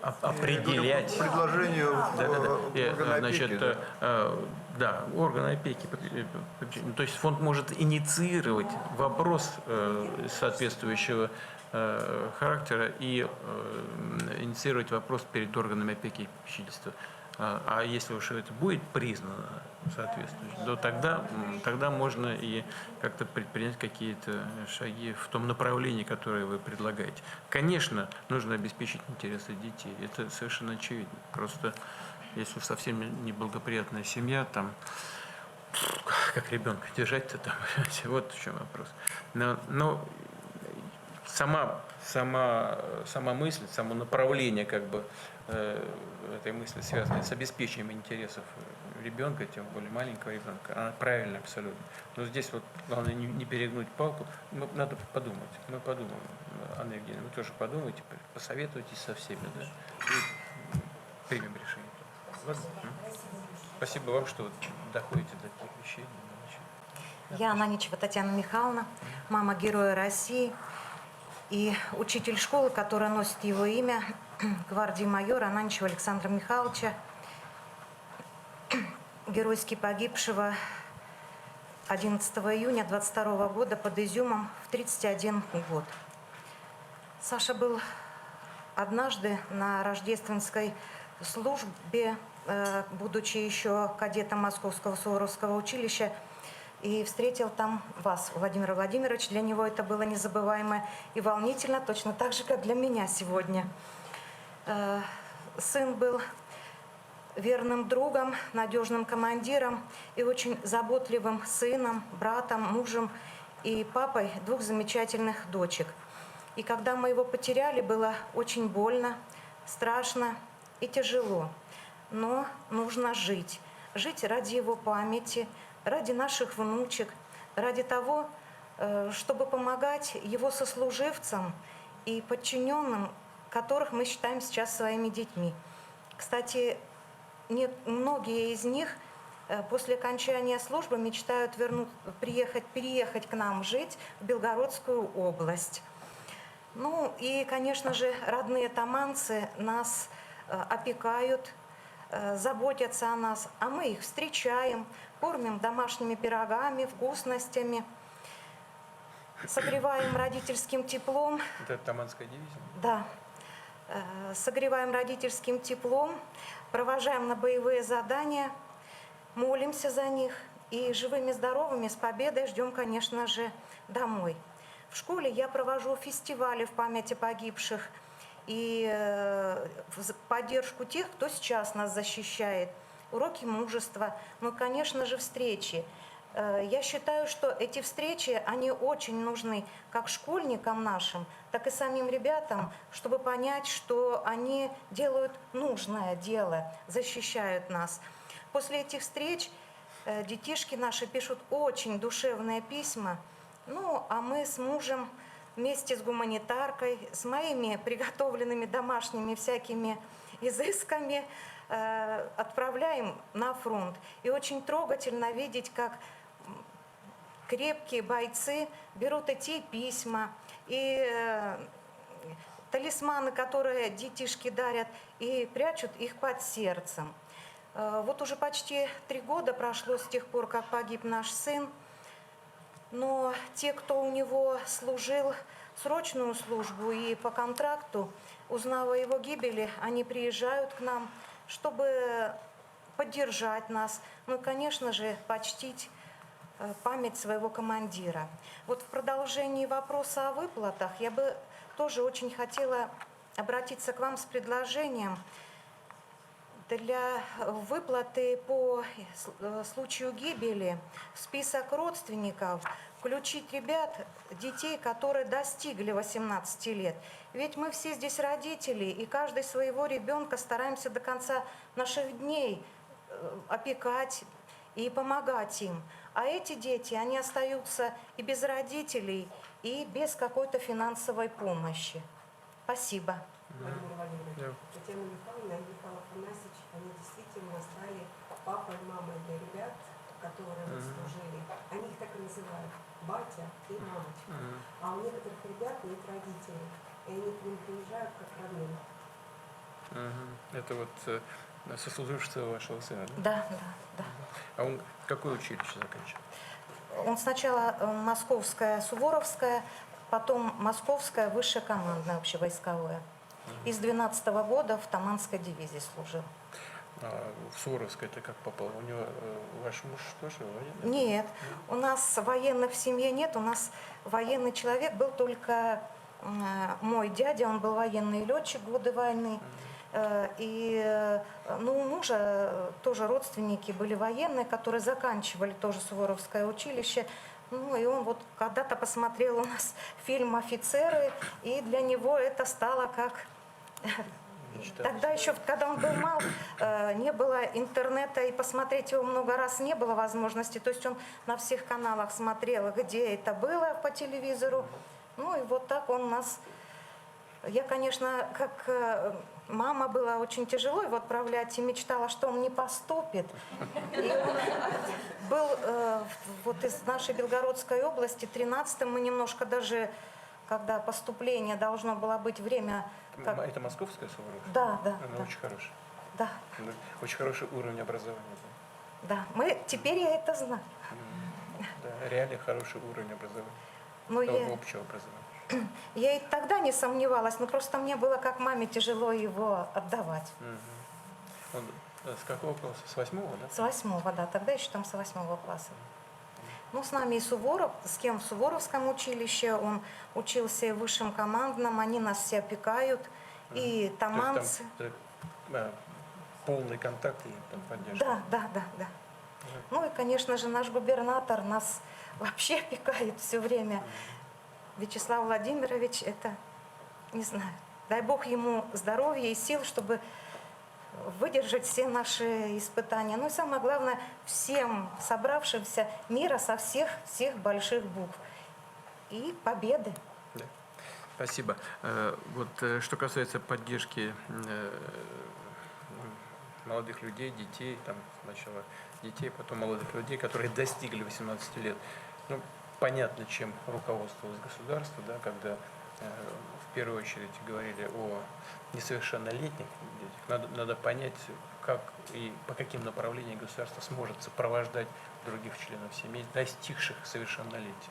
[SPEAKER 1] определять.
[SPEAKER 7] Предложению органа опеки,
[SPEAKER 1] органы опеки. То есть фонд может инициировать вопрос соответствующего характера и инициировать вопрос перед органами опеки и попечительства. А если уж это будет признано соответствующе, то тогда можно и как-то предпринять какие-то шаги в том направлении, которое вы предлагаете. Конечно, нужно обеспечить интересы детей. Это совершенно очевидно. Просто если совсем неблагоприятная семья, там, как ребенка держать-то там, вот в чем вопрос. Но сама мысль, само направление как бы этой мысли, связанной с обеспечением интересов ребенка, тем более маленького ребенка, она правильная абсолютно. Но здесь вот главное не перегнуть палку. Надо подумать. Мы подумаем, Анна Евгеньевна, вы тоже подумайте, посоветуйтесь со всеми, да, и примем решение. Ладно? Спасибо вам, что доходите до таких вещей.
[SPEAKER 12] Я Ананичева Татьяна Михайловна, мама Героя России и учитель школы, которая носит его имя, гвардии майора Ананичева Александра Михайловича, геройски погибшего 11 июня 22 года под Изюмом в 31 год. Саша был однажды на рождественской службе, будучи еще кадетом Московского Суворовского училища, и встретил там вас, Владимир Владимирович. Для него это было незабываемо и волнительно, точно так же, как для меня сегодня. Сын был верным другом, надежным командиром и очень заботливым сыном, братом, мужем и папой двух замечательных дочек. И когда мы его потеряли, было очень больно, страшно и тяжело. Но нужно жить. Жить ради его памяти, ради наших внучек, ради того, чтобы помогать его сослуживцам и подчиненным, которых мы считаем сейчас своими детьми. Кстати, многие из них после окончания службы мечтают переехать к нам жить в Белгородскую область. Ну и, конечно же, родные таманцы нас опекают, заботятся о нас, а мы их встречаем, кормим домашними пирогами, вкусностями, согреваем родительским теплом.
[SPEAKER 1] Это Таманская дивизия?
[SPEAKER 12] Да. Согреваем родительским теплом, провожаем на боевые задания, молимся за них и живыми, здоровыми, с победой ждем, конечно же, домой. В школе я провожу фестивали в памяти погибших и в поддержку тех, кто сейчас нас защищает, уроки мужества, ну, конечно же, встречи. Я считаю, что эти встречи, они очень нужны как школьникам нашим, так и самим ребятам, чтобы понять, что они делают нужное дело, защищают нас. После этих встреч детишки наши пишут очень душевные письма, ну, а мы с мужем вместе с гуманитаркой, с моими приготовленными домашними всякими изысками отправляем на фронт. И очень трогательно видеть, как крепкие бойцы берут эти письма и талисманы, которые детишки дарят, и прячут их под сердцем. Вот уже почти 3 года прошло с тех пор, как погиб наш сын, но те, кто у него служил срочную службу и по контракту, узнав о его гибели, они приезжают к нам, чтобы поддержать нас, ну и, конечно же, почтить память своего командира. Вот в продолжении вопроса о выплатах я бы тоже очень хотела обратиться к вам с предложением для выплаты по случаю гибели в список родственников включить ребят, детей, которые достигли 18 лет. Ведь мы все здесь родители, и каждый своего ребенка стараемся до конца наших дней опекать и помогать им. А эти дети, они остаются и без родителей, и без какой-то финансовой помощи. Спасибо.
[SPEAKER 4] Владимир Владимирович, Татьяна Михайловна и Михаил Афанасьевич, они действительно стали папой и мамой для ребят, которые служили. Они их так и называют – батя и мамочка. А у некоторых ребят нет родителей, и они к ним приезжают как родные.
[SPEAKER 1] Это вот сослуживцы вашего сына, да?
[SPEAKER 12] Да, да, да.
[SPEAKER 1] А он какое училище заканчивал?
[SPEAKER 12] Он сначала Московское Суворовское, потом Московское высшее командное общевойсковое. И с 12 года в Таманской дивизии служил.
[SPEAKER 1] А в Суворовское это как попало? У него ваш муж тоже военный?
[SPEAKER 12] Нет, у нас военных в семье нет, у нас военный человек был только мой дядя, он был военный летчик в годы войны. И у мужа тоже родственники были военные, которые заканчивали тоже Суворовское училище. Ну и он вот когда-то посмотрел у нас фильм «Офицеры», и для него это стало как... Тогда еще, когда он был мал, не было интернета, и посмотреть его много раз не было возможности. То есть он на всех каналах смотрел, где это было по телевизору. Ну и вот так он нас... Я, конечно, как мама, была очень тяжело его отправлять и мечтала, что он не поступит. И он был вот из нашей Белгородской области, 13-м, мы немножко даже, когда поступление должно было быть время... Как...
[SPEAKER 1] Это московская Суворовская?
[SPEAKER 12] Да, да.
[SPEAKER 1] Она
[SPEAKER 12] да.
[SPEAKER 1] очень хорошая.
[SPEAKER 12] Да.
[SPEAKER 1] Очень хороший уровень образования.
[SPEAKER 12] Да, теперь я это знаю.
[SPEAKER 1] Да, реально хороший уровень образования.
[SPEAKER 12] Но
[SPEAKER 1] общего образования.
[SPEAKER 12] Я и тогда не сомневалась, но просто мне было как маме тяжело его отдавать.
[SPEAKER 1] Он с какого класса? С 8-го, да?
[SPEAKER 12] С 8-го, да, тогда еще там с 8-го класса. Ну, с нами и Суворов, с кем в Суворовском училище, он учился и в высшем командном, они нас все опекают, и таманцы.
[SPEAKER 1] Полный контакт и там поддержка.
[SPEAKER 12] Да. Ну и, конечно же, наш губернатор нас вообще опекает все время. Вячеслав Владимирович, это, не знаю, дай Бог ему здоровья и сил, чтобы выдержать все наши испытания. Ну и самое главное, всем собравшимся мира со всех больших букв. И победы.
[SPEAKER 1] Да. Спасибо. Вот что касается поддержки молодых людей, детей, там сначала детей, потом молодых людей, которые достигли 18 лет. Ну, понятно, чем руководствовалось государство, да, когда в первую очередь говорили о несовершеннолетних детях. Надо понять, как и по каким направлениям государство сможет сопровождать других членов семьи, достигших совершеннолетия.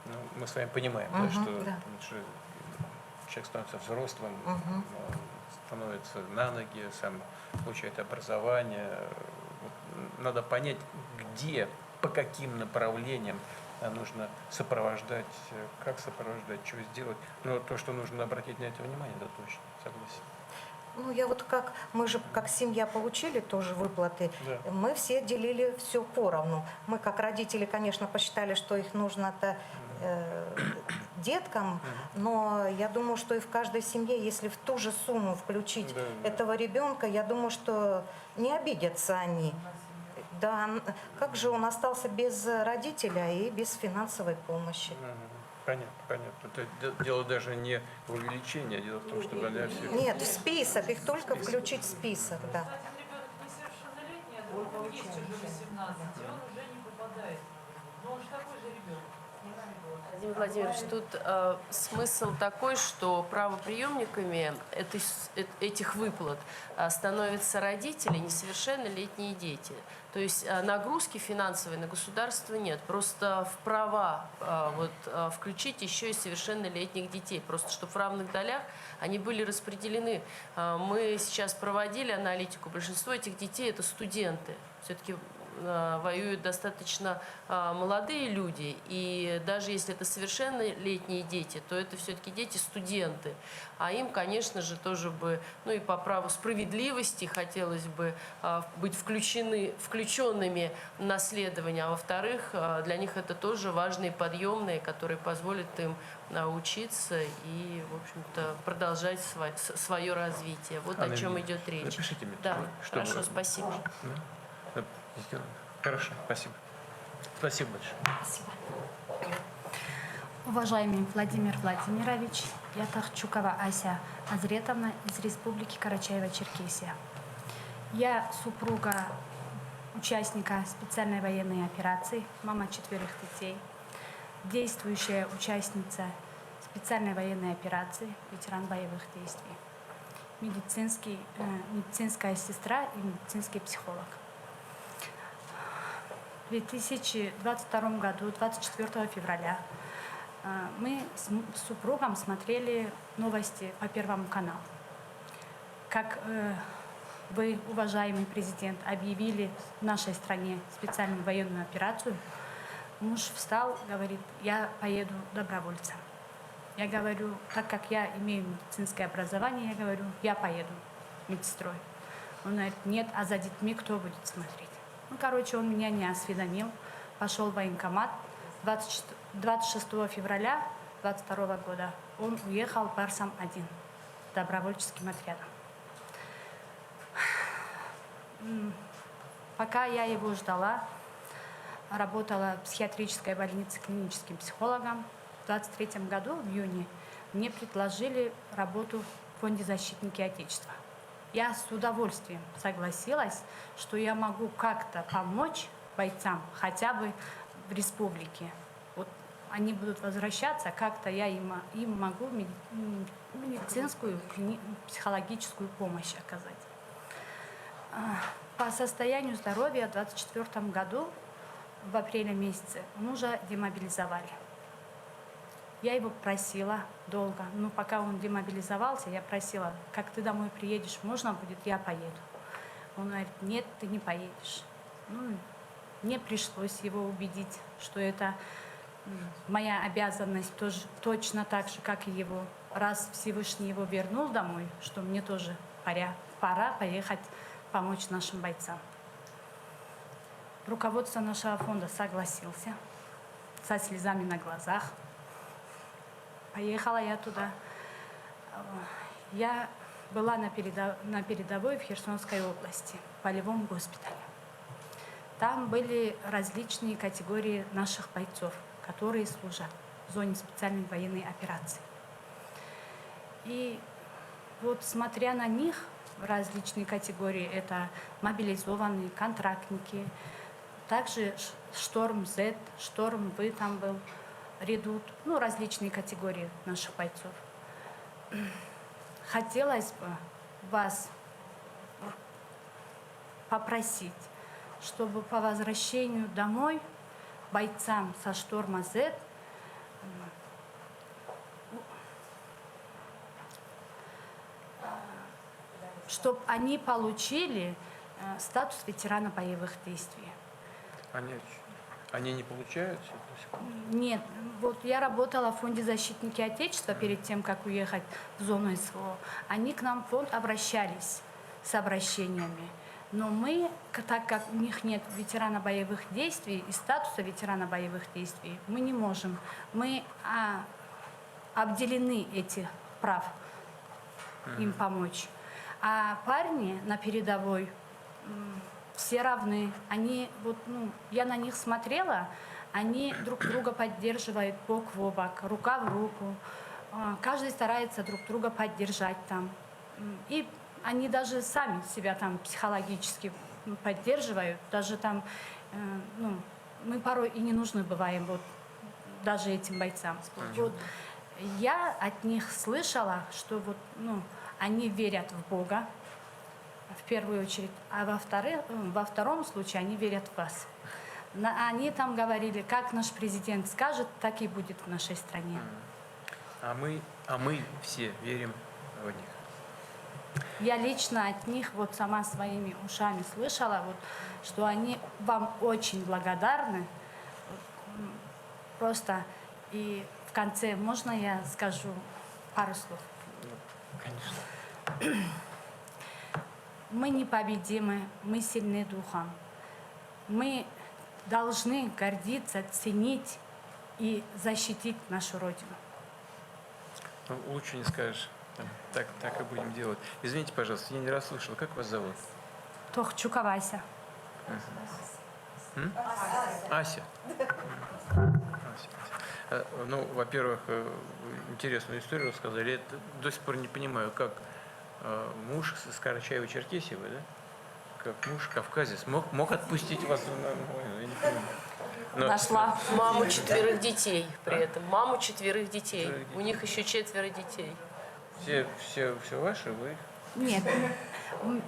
[SPEAKER 1] Ну, мы с вами понимаем, да, что человек становится взрослым, становится на ноги, сам получает образование. Надо понять, где, по каким направлениям нужно сопровождать, как сопровождать, что сделать. Но то, что нужно обратить на это внимание, да, точно, согласен.
[SPEAKER 12] Ну, я вот мы же как семья получили тоже выплаты,
[SPEAKER 1] Да.
[SPEAKER 12] мы все делили все поровну. Мы как родители, конечно, посчитали, что их нужно-то деткам, но я думаю, что и в каждой семье, если в ту же сумму включить этого ребенка, я думаю, что не обидятся они. Да, как же он остался без родителя и без финансовой помощи?
[SPEAKER 1] Понятно. Это дело даже не в увеличении, а дело в том, чтобы они все...
[SPEAKER 12] Нет, в список, их только включить в список, да.
[SPEAKER 8] Ребенок несовершеннолетний, а другой есть уже 18, и он уже не попадает. Но он же такой же ребенок.
[SPEAKER 2] Владимир Владимирович, тут смысл такой, что правоприемниками этих выплат становятся родители, несовершеннолетние дети. То есть нагрузки финансовой на государство нет. Просто в права включить еще и совершеннолетних детей. Просто чтобы в равных долях они были распределены. Мы сейчас проводили аналитику. Большинство этих детей – это студенты. Все-таки воюют достаточно молодые люди, и даже если это совершеннолетние дети, то это все-таки дети-студенты. А им, конечно же, тоже бы, ну и по праву справедливости хотелось бы быть включенными в наследование, а во-вторых, для них это тоже важные подъемные, которые позволят им учиться и, в общем-то, продолжать свое развитие. Вот о чем идет речь.
[SPEAKER 1] Напишите мне.
[SPEAKER 2] Да, хорошо, спасибо.
[SPEAKER 1] Хорошо, спасибо. Спасибо большое.
[SPEAKER 12] Спасибо.
[SPEAKER 13] Уважаемый Владимир Владимирович, я Тахчукова Ася Азретовна из Республики Карачаево-Черкесия. Я супруга участника специальной военной операции, мама 4 детей, действующая участница специальной военной операции, ветеран боевых действий, медицинская сестра и медицинский психолог. В 2022 году, 24 февраля, мы с супругом смотрели новости по Первому каналу. Как вы, уважаемый президент, объявили в нашей стране специальную военную операцию, муж встал, говорит, я поеду добровольцем. Я говорю, так как я имею медицинское образование, я говорю, я поеду медсестрой. Он говорит, нет, а за детьми кто будет смотреть? Ну, короче, он меня не осведомил, пошел в военкомат. 26 февраля 22 года он уехал Барсам один, добровольческим отрядом. Пока я его ждала, работала в психиатрической больнице клиническим психологом. В 23 году, в июне, мне предложили работу в Фонде «Защитники Отечества». Я с удовольствием согласилась, что я могу как-то помочь бойцам, хотя бы в республике. Вот они будут возвращаться, как-то я им могу медицинскую, психологическую помощь оказать. По состоянию здоровья в 24 году, в апреле месяце, мужа демобилизовали. Я его просила долго, но пока он демобилизовался, я просила, как ты домой приедешь, можно будет, я поеду. Он говорит, нет, ты не поедешь. Ну, мне пришлось его убедить, что это моя обязанность тоже, точно так же, как и его. Раз Всевышний его вернул домой, что мне тоже пора поехать помочь нашим бойцам. Руководство нашего фонда согласился со слезами на глазах. Поехала я туда. Я была на передовой в Херсонской области, в полевом госпитале. Там были различные категории наших бойцов, которые служат в зоне специальной военной операции. И вот смотря на них, различные категории, это мобилизованные, контрактники, также Шторм Z, Шторм В там был, Редут, ну, различные категории наших бойцов. Хотелось бы вас попросить, чтобы по возвращению домой бойцам со Шторма Z чтобы они получили статус ветерана боевых действий.
[SPEAKER 1] Они не получают?
[SPEAKER 13] Нет, вот я работала в фонде «Защитники Отечества» перед тем, как уехать в зону СВО. Они к нам в фонд обращались с обращениями. Но мы, так как у них нет ветерана боевых действий и статуса ветерана боевых действий, мы не можем. Мы обделены этих прав им помочь. А парни на передовой все равны. Они, вот, ну, я на них смотрела, они друг друга поддерживают бок в бок, рука в руку. Каждый старается друг друга поддержать там. И они даже сами себя там психологически поддерживают. Даже там, ну, мы порой и не нужны бываем вот, даже этим бойцам. Вот, я от них слышала, что вот, ну, они верят в Бога, в первую очередь, а во втором случае они верят в вас. Они там говорили, как наш президент скажет, так и будет в нашей стране.
[SPEAKER 1] А мы все верим в них.
[SPEAKER 13] Я лично от них вот сама своими ушами слышала, вот, что они вам очень благодарны. Просто и в конце можно я скажу пару слов?
[SPEAKER 1] Конечно.
[SPEAKER 13] Мы непобедимы, мы сильны духом. Мы должны гордиться, ценить и защитить нашу Родину.
[SPEAKER 1] Ну, лучше не скажешь. Так и будем делать. Извините, пожалуйста, я не расслышал. Как вас зовут?
[SPEAKER 13] Тохчукова Ася.
[SPEAKER 1] Ася. Ну, во-первых, интересную историю рассказали. Я до сих пор не понимаю, как муж с Карачаево-Черкесии, да? Как муж кавказец мог отпустить вас на войну? Я не понимаю.
[SPEAKER 2] Нашла маму 4 детей при этом. Маму 4 детей. У них еще 4 детей.
[SPEAKER 1] Все ваши, вы?
[SPEAKER 13] Нет.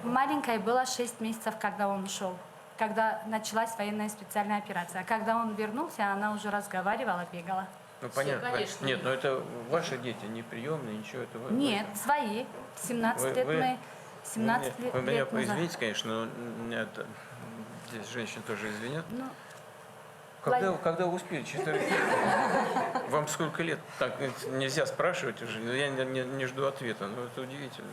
[SPEAKER 13] Маленькая была 6 месяцев, когда он ушел. Когда началась военная специальная операция. А когда он вернулся, она уже разговаривала, бегала.
[SPEAKER 1] Ну, понятно.
[SPEAKER 2] Конечно.
[SPEAKER 1] Нет, но это ваши дети, не приемные, ничего этого.
[SPEAKER 13] Нет, свои. 17 лет мы 17
[SPEAKER 1] Вы меня
[SPEAKER 13] лет назад.
[SPEAKER 1] извините, конечно, но меня здесь женщины тоже извинят.
[SPEAKER 13] Ну,
[SPEAKER 1] Когда вы успели? Вам сколько лет? Так нельзя спрашивать уже. Я не жду ответа. Но это удивительно.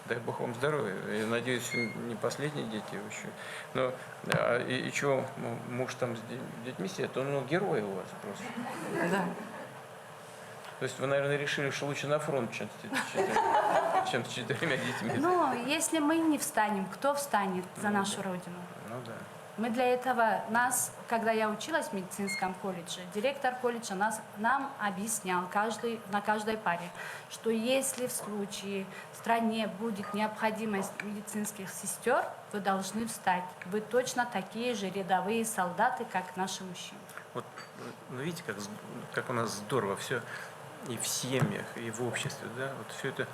[SPEAKER 1] Дай Бог вам здоровья. Я надеюсь, не последние дети еще. Но и чего муж там с детьми сидит? Он герой у вас просто.
[SPEAKER 13] да.
[SPEAKER 1] То есть вы, наверное, решили, что лучше на фронт, чем с 4 детьми.
[SPEAKER 13] Ну, если мы не встанем, кто встанет за нашу Родину?
[SPEAKER 1] Ну да.
[SPEAKER 13] Мы для этого, когда я училась в медицинском колледже, директор колледжа нам объяснял на каждой паре, что если в случае в стране будет необходимость медицинских сестер, вы должны встать. Вы точно такие же рядовые солдаты, как наши мужчины.
[SPEAKER 1] Вот, ну, видите, как у нас здорово все и в семьях, и в обществе, да, вот все это,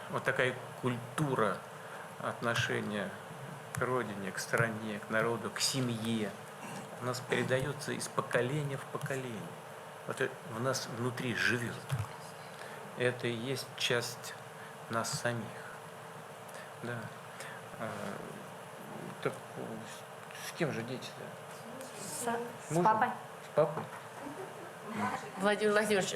[SPEAKER 1] вот такая культура отношения к родине, к стране, к народу, к семье у нас передается из поколения в поколение. Вот это в нас внутри живет. Это и есть часть нас самих. Да. Так с кем же дети-то?
[SPEAKER 13] С папой.
[SPEAKER 1] С папой?
[SPEAKER 2] Владимир Владимирович,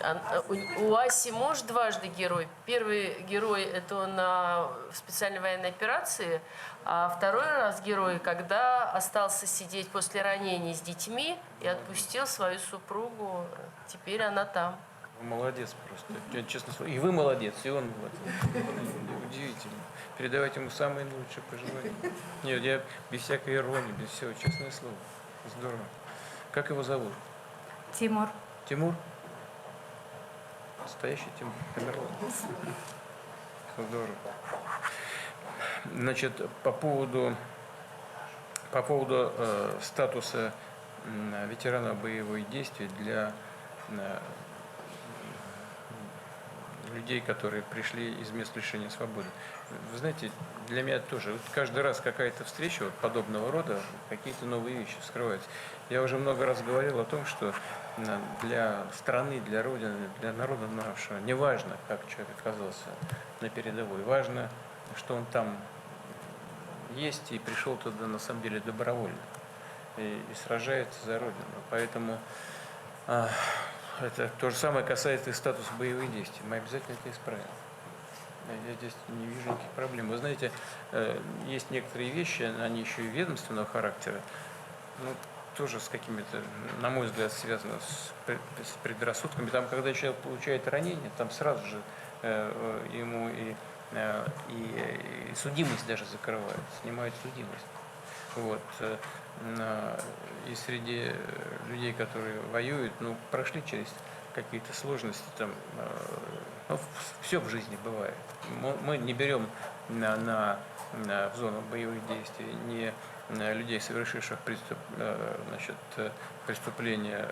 [SPEAKER 2] у Аси муж дважды герой. Первый герой – это он в специальной военной операции, а второй раз герой, когда остался сидеть после ранения с детьми и отпустил свою супругу. Теперь она там.
[SPEAKER 1] Вы молодец просто. Честно слово. И вы молодец, и он молодец. Удивительно. Передавайте ему самые лучшие пожелания. Нет, я без всякой иронии, без всего, честное слово. Здорово. Как его зовут?
[SPEAKER 13] Тимур.
[SPEAKER 1] Тимур? Настоящий Тимур. Здорово. Значит, по поводу статуса ветерана боевых действий для людей, которые пришли из мест лишения свободы. Вы знаете, для меня тоже вот каждый раз какая-то встреча вот подобного рода, какие-то новые вещи вскрываются. Я уже много раз говорил о том, что для страны, для Родины, для народа нашего, не важно, как человек оказался на передовой, важно, что он там есть и пришел туда на самом деле добровольно и сражается за Родину. Поэтому это то же самое касается и статуса боевых действий. Мы обязательно это исправим. Я здесь не вижу никаких проблем. Вы знаете, есть некоторые вещи, они еще и ведомственного характера, ну, тоже с какими-то, на мой взгляд, связаны с предрассудками. Там, когда человек получает ранение, там сразу же ему и судимость даже закрывают, снимают судимость. Вот. И среди людей, которые воюют, ну, прошли через какие-то сложности, там, ну, все в жизни бывает. Мы не берем в зону боевых действий ни людей, совершивших преступления,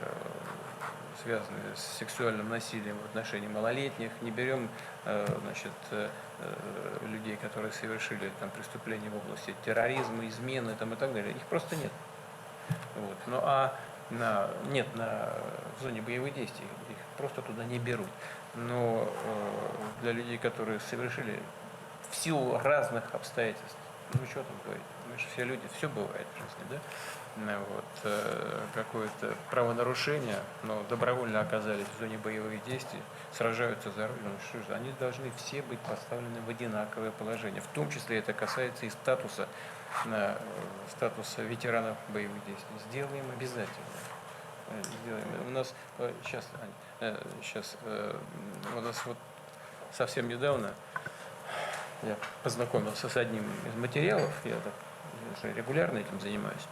[SPEAKER 1] связанные с сексуальным насилием в отношении малолетних, не берем людей, которые совершили там преступления в области терроризма, измены там, и так далее. Их просто нет. Вот. Ну а в зоне боевых действий их просто туда не берут. Но для людей, которые совершили в силу разных обстоятельств, ну что там говорить, мы же все люди, все бывает в жизни, да? Вот, какое-то правонарушение, но добровольно оказались в зоне боевых действий, сражаются за Родину, что же, они должны все быть поставлены в одинаковое положение. В том числе это касается и статуса ветеранов боевых действий. Сделаем обязательно. Сделаем. У нас сейчас у нас вот совсем недавно я познакомился с одним из материалов, я так регулярно этим занимаюсь,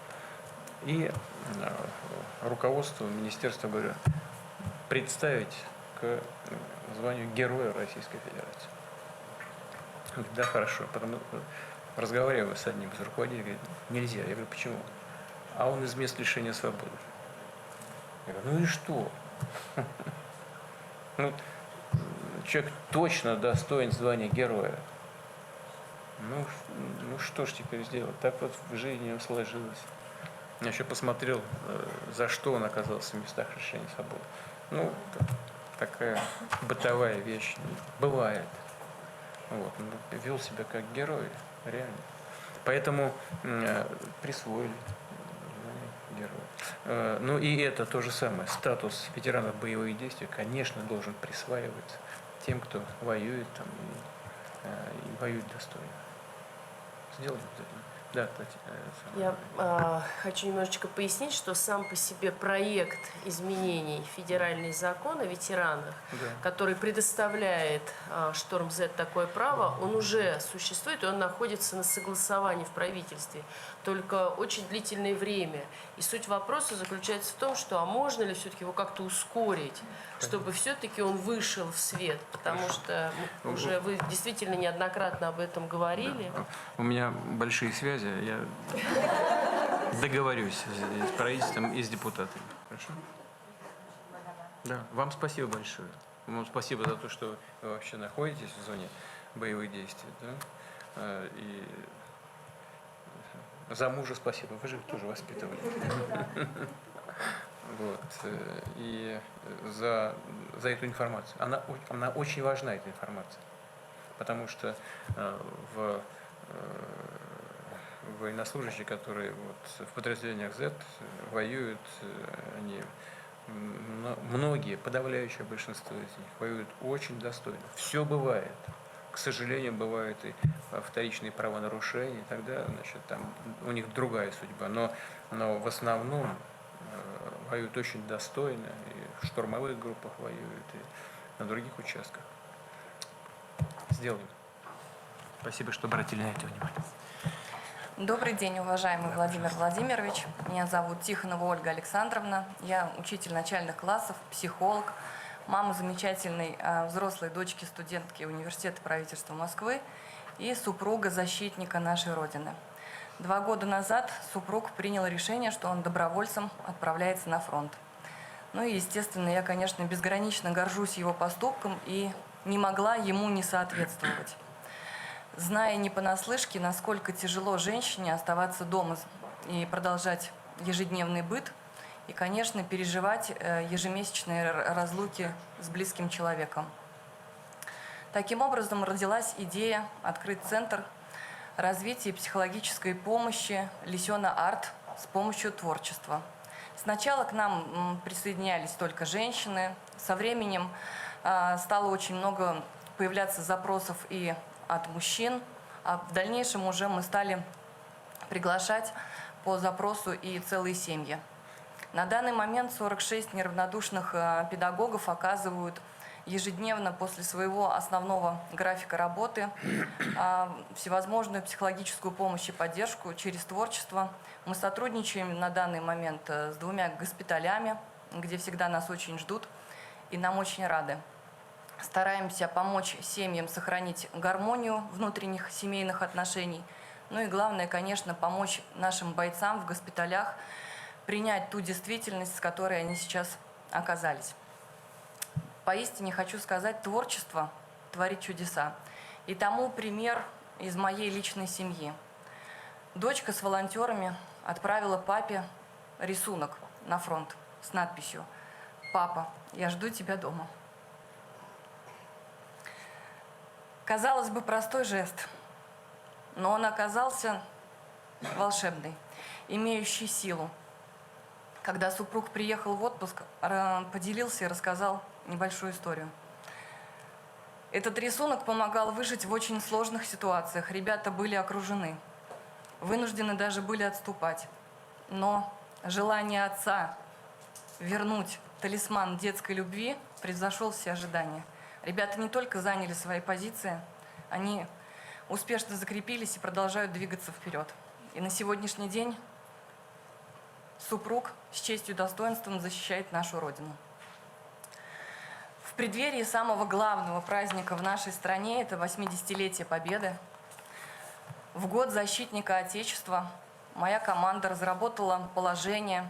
[SPEAKER 1] и руководству министерства говорю, представить к званию Героя Российской Федерации. Он говорит, да, хорошо. Потом разговариваю с одним из руководителей, говорит, нельзя. Я говорю, почему? А он из мест лишения свободы. Я говорю, ну и что? Ну, человек точно достоин звания героя. Ну что ж теперь сделать? Так вот в жизни сложилось. Я еще посмотрел, за что он оказался в местах лишения свободы. Ну, такая бытовая вещь. Бывает. Вот, он вел себя как герой, реально. Поэтому присвоили герой. Ну и это то же самое. Статус ветеранов боевых действий, конечно, должен присваиваться тем, кто воюет там, и воюет достойно. Сделаем это. Да,
[SPEAKER 2] Я хочу немножечко пояснить, что сам по себе проект изменений федеральный закон о ветеранах, который предоставляет Шторм Z такое право, он уже существует, и он находится на согласовании в правительстве, только очень длительное время. И суть вопроса заключается в том, что а можно ли все-таки его как-то ускорить, чтобы все-таки он вышел в свет, потому что уже вы действительно неоднократно об этом говорили.
[SPEAKER 1] У меня большие связи, я договорюсь с правительством и с депутатами. Хорошо? Да, вам спасибо большое. Вам спасибо за то, что вы вообще находитесь в зоне боевых действий. Да? И за мужа спасибо, вы же их тоже воспитывали. Вот. И за эту информацию. Она очень важна, эта информация. Потому что военнослужащие, которые вот в подразделениях Z воюют, они, многие, подавляющее большинство из них, воюют очень достойно. Все бывает. К сожалению, бывают и вторичные правонарушения, и тогда, значит, там у них другая судьба. Но в основном воюют очень достойно, и в штурмовых группах воюют, и на других участках. Сделаем. Спасибо, что обратили на это внимание.
[SPEAKER 14] Добрый день, уважаемый Владимир Владимирович. Меня зовут Тихонова Ольга Александровна. Я учитель начальных классов, психолог, мама замечательной взрослой дочки студентки Университета правительства Москвы и супруга защитника нашей Родины. 2 года назад супруг принял решение, что он добровольцем отправляется на фронт. Ну и, естественно, я, конечно, безгранично горжусь его поступком и не могла ему не соответствовать. Зная не понаслышке, насколько тяжело женщине оставаться дома и продолжать ежедневный быт, и, конечно, переживать ежемесячные разлуки с близким человеком. Таким образом родилась идея открыть центр развития психологической помощи «Лисёна Арт» с помощью творчества. Сначала к нам присоединялись только женщины. Со временем стало очень много появляться запросов и от мужчин, а в дальнейшем уже мы стали приглашать по запросу и целые семьи. На данный момент 46 неравнодушных педагогов оказывают ежедневно после своего основного графика работы всевозможную психологическую помощь и поддержку через творчество. Мы сотрудничаем на данный момент с 2 госпиталями, где всегда нас очень ждут и нам очень рады. Стараемся помочь семьям сохранить гармонию внутренних семейных отношений. Ну и главное, конечно, помочь нашим бойцам в госпиталях принять ту действительность, с которой они сейчас оказались. Поистине хочу сказать, творчество творит чудеса. И тому пример из моей личной семьи. Дочка с волонтерами отправила папе рисунок на фронт с надписью «Папа, я жду тебя дома». Казалось бы, простой жест, но он оказался волшебный, имеющий силу. Когда супруг приехал в отпуск, поделился и рассказал небольшую историю. Этот рисунок помогал выжить в очень сложных ситуациях. Ребята были окружены, вынуждены даже были отступать. Но желание отца вернуть талисман детской любви превзошел все ожидания. Ребята не только заняли свои позиции, они успешно закрепились и продолжают двигаться вперед. И на сегодняшний день супруг с честью и достоинством защищает нашу Родину. В преддверии самого главного праздника в нашей стране, это 80-летие Победы, в год защитника Отечества моя команда разработала положение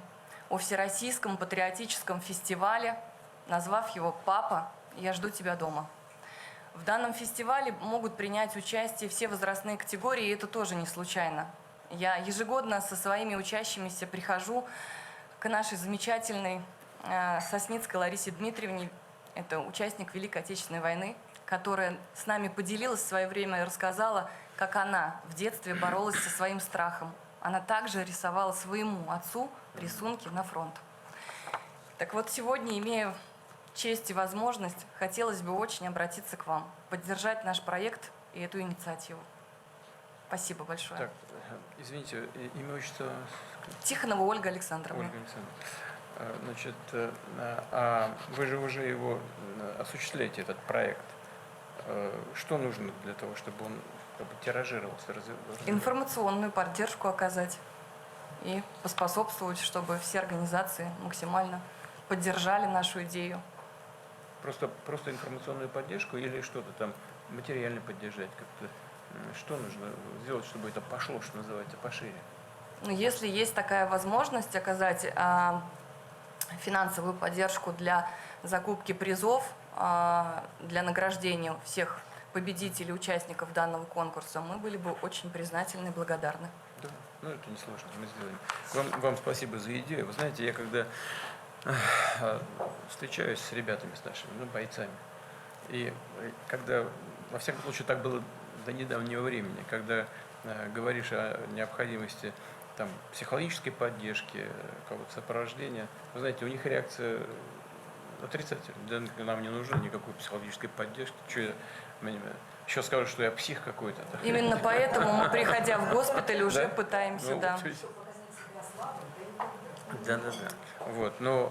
[SPEAKER 14] о Всероссийском патриотическом фестивале, назвав его «Папа, я жду тебя дома». В данном фестивале могут принять участие все возрастные категории, и это тоже не случайно. Я ежегодно со своими учащимися прихожу к нашей замечательной Сосницкой Ларисе Дмитриевне, это участник Великой Отечественной войны, которая с нами поделилась в свое время и рассказала, как она в детстве боролась со своим страхом. Она также рисовала своему отцу рисунки на фронт. Так вот, сегодня, имея честь и возможность, хотелось бы очень обратиться к вам, поддержать наш проект и эту инициативу. Спасибо большое.
[SPEAKER 1] Так, извините, имя, отчество?
[SPEAKER 14] Тихонова Ольга Александровна.
[SPEAKER 1] Ольга Александровна. Значит, а вы же уже его осуществляете, этот проект. Что нужно для того, чтобы он как бы тиражировался?
[SPEAKER 14] Информационную поддержку оказать и поспособствовать, чтобы все организации максимально поддержали нашу идею.
[SPEAKER 1] Просто информационную поддержку или что-то там материально поддержать как-то? Что нужно сделать, чтобы это пошло, что называется, пошире?
[SPEAKER 14] Ну, если есть такая возможность оказать финансовую поддержку для закупки призов, для награждения всех победителей, участников данного конкурса, мы были бы очень признательны и благодарны.
[SPEAKER 1] Да, ну это несложно, мы сделаем. Вам спасибо за идею. Вы знаете, я когда встречаюсь с ребятами, с нашими, бойцами, и когда, во всяком случае, так было до недавнего времени, когда говоришь о необходимости там, психологической поддержки, какого-то сопровождения, вы знаете, у них реакция отрицательная. Да, нам не нужно никакой психологической поддержки. Что я, еще скажу, что я псих какой-то.
[SPEAKER 14] Именно поэтому мы, приходя в госпиталь, уже пытаемся, да.
[SPEAKER 1] Да. Вот. Но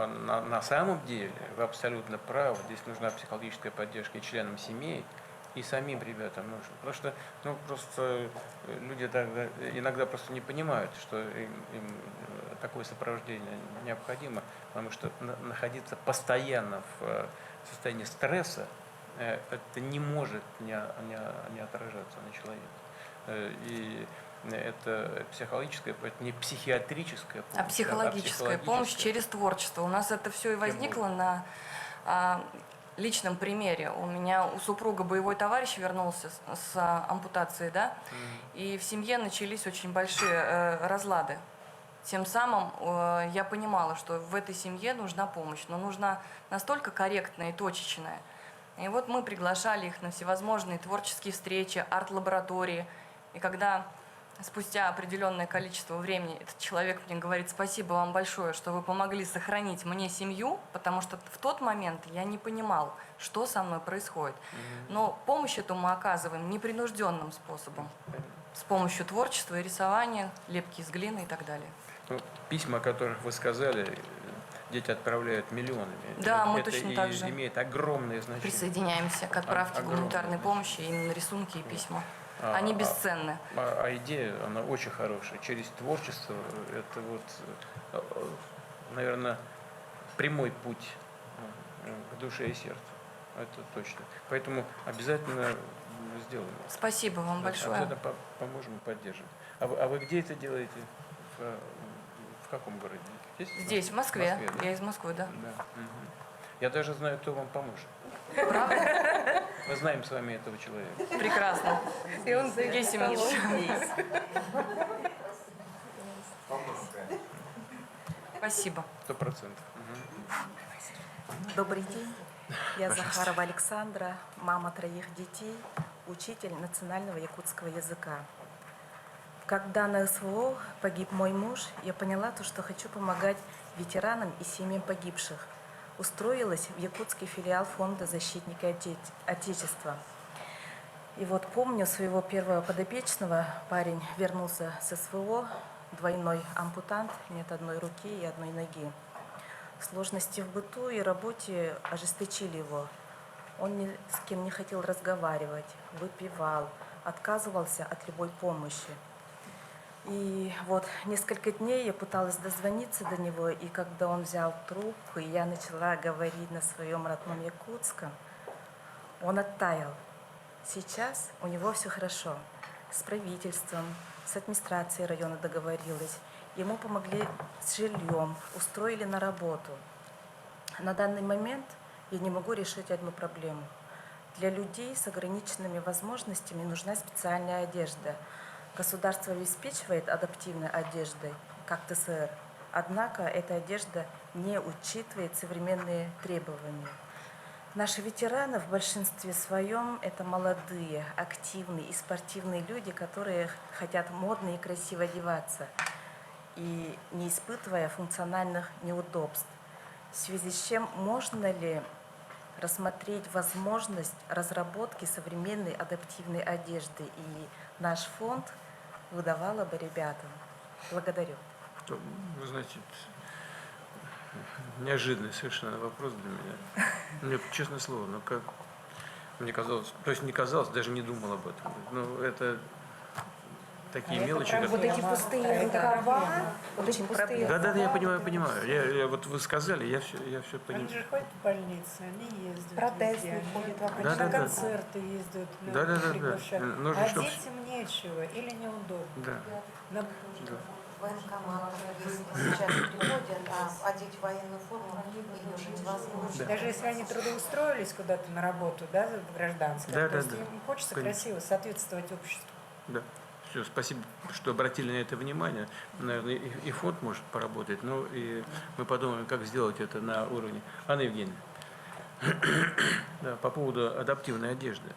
[SPEAKER 1] на самом деле вы абсолютно правы. Здесь нужна психологическая поддержка и членам семей, и самим ребятам нужно. Потому что просто люди тогда иногда просто не понимают, что им такое сопровождение необходимо, потому что находиться постоянно в состоянии стресса, это не может не отражаться на человеке. И это психологическая, это не психиатрическая помощь,
[SPEAKER 14] а психологическая помощь через творчество. У нас это все и возникло на личном примере. У супруга боевой товарищ вернулся с ампутацией, да, и в семье начались очень большие разлады. Тем самым я понимала, что в этой семье нужна помощь, но нужна настолько корректная и точечная. И вот мы приглашали их на всевозможные творческие встречи, арт-лаборатории. И когда спустя определенное количество времени этот человек мне говорит: спасибо вам большое, что вы помогли сохранить мне семью, потому что в тот момент я не понимал, что со мной происходит. Но помощь эту мы оказываем непринужденным способом, с помощью творчества и рисования, лепки из глины и так далее.
[SPEAKER 1] Письма, о которых вы сказали, дети отправляют миллионами.
[SPEAKER 14] Да, мы
[SPEAKER 1] это
[SPEAKER 14] точно так же
[SPEAKER 1] имеет огромное значение.
[SPEAKER 14] Присоединяемся к отправке гуманитарной помощи, именно рисунки и письма. Они бесценны.
[SPEAKER 1] А идея, она очень хорошая. Через творчество это вот, наверное, прямой путь к душе и сердцу. Это точно. Поэтому обязательно сделаем.
[SPEAKER 14] Спасибо вам большое.
[SPEAKER 1] Обязательно поможем и поддержим. А вы где это делаете? В каком городе?
[SPEAKER 14] Здесь, в Москве. Я из Москвы, да.
[SPEAKER 1] Я даже знаю, кто вам поможет.
[SPEAKER 14] Правда?
[SPEAKER 1] Мы знаем с вами этого человека.
[SPEAKER 14] Прекрасно.
[SPEAKER 2] И он
[SPEAKER 14] Сергей Семенович. Спасибо.
[SPEAKER 1] 100%.
[SPEAKER 15] Добрый день. Я Захарова Александра, мама 3 детей, учитель национального якутского языка. Когда на СВО погиб мой муж, я поняла то, что хочу помогать ветеранам и семьям погибших. Устроилась в якутский филиал фонда «Защитники Отечества». И вот помню своего первого подопечного, парень вернулся с СВО, двойной ампутант, нет одной руки и одной ноги. Сложности в быту и работе ожесточили его. Он ни с кем не хотел разговаривать, выпивал, отказывался от любой помощи. И вот несколько дней я пыталась дозвониться до него, и когда он взял трубку, и я начала говорить на своем родном якутском, он оттаял. Сейчас у него все хорошо. С правительством, с администрацией района договорилась. Ему помогли с жильем, устроили на работу. На данный момент я не могу решить одну проблему. Для людей с ограниченными возможностями нужна специальная одежда. Государство обеспечивает адаптивной одеждой, как ТСР, однако эта одежда не учитывает современные требования. Наши ветераны в большинстве своем это молодые, активные и спортивные люди, которые хотят модно и красиво одеваться и не испытывая функциональных неудобств. В связи с чем можно ли рассмотреть возможность разработки современной адаптивной одежды, и наш фонд выдавала бы ребятам? Благодарю.
[SPEAKER 1] Вы знаете, неожиданный совершенно вопрос для меня. Мне, честное слово, ну как, мне казалось, то есть не казалось, даже не думал об этом. Ну, это такие мелочи.
[SPEAKER 12] Вот эти пустые рукава, вот эти пустые
[SPEAKER 1] Да, я понимаю. Вот вы сказали, я все понимаю.
[SPEAKER 9] Они же ходят в больницы, они ездят.
[SPEAKER 12] Протез
[SPEAKER 9] везде,
[SPEAKER 12] не
[SPEAKER 9] они
[SPEAKER 12] ходит вокруг.
[SPEAKER 9] на концерты ездят, приглашают.
[SPEAKER 1] Нужно,
[SPEAKER 9] А
[SPEAKER 1] чтоб-
[SPEAKER 9] детям нечего или неудобно.
[SPEAKER 1] Да.
[SPEAKER 12] Военкомат, если сейчас приходят, одеть военную форму, ее уже невозможно.
[SPEAKER 9] Даже если они трудоустроились куда-то на работу, да, гражданскую,
[SPEAKER 1] Да,
[SPEAKER 9] то есть
[SPEAKER 1] да.
[SPEAKER 9] им хочется
[SPEAKER 1] Конечно.
[SPEAKER 9] красиво соответствовать обществу.
[SPEAKER 1] Да. Все, спасибо, что обратили на это внимание. Наверное, и фонд может поработать, но и мы подумаем, как сделать это на уровне. Анна Евгеньевна, да, по поводу адаптивной одежды.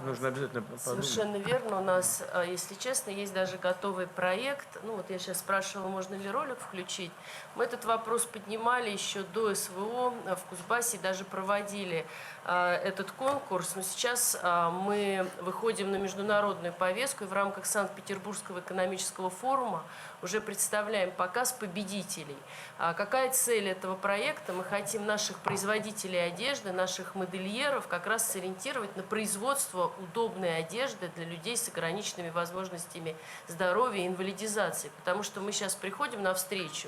[SPEAKER 1] Нужно обязательно подумать.
[SPEAKER 2] Совершенно верно. У нас, если честно, есть даже готовый проект. Ну вот я сейчас спрашивала, можно ли ролик включить. Мы этот вопрос поднимали еще до СВО в Кузбассе, даже проводили этот конкурс. Но сейчас мы выходим на международную повестку и в рамках Санкт-Петербургского экономического форума уже представляем показ победителей. Какая цель этого проекта? Мы хотим наших производителей одежды, наших модельеров как раз сориентировать на производство удобной одежды для людей с ограниченными возможностями здоровья и инвалидизации. Потому что мы сейчас приходим навстречу,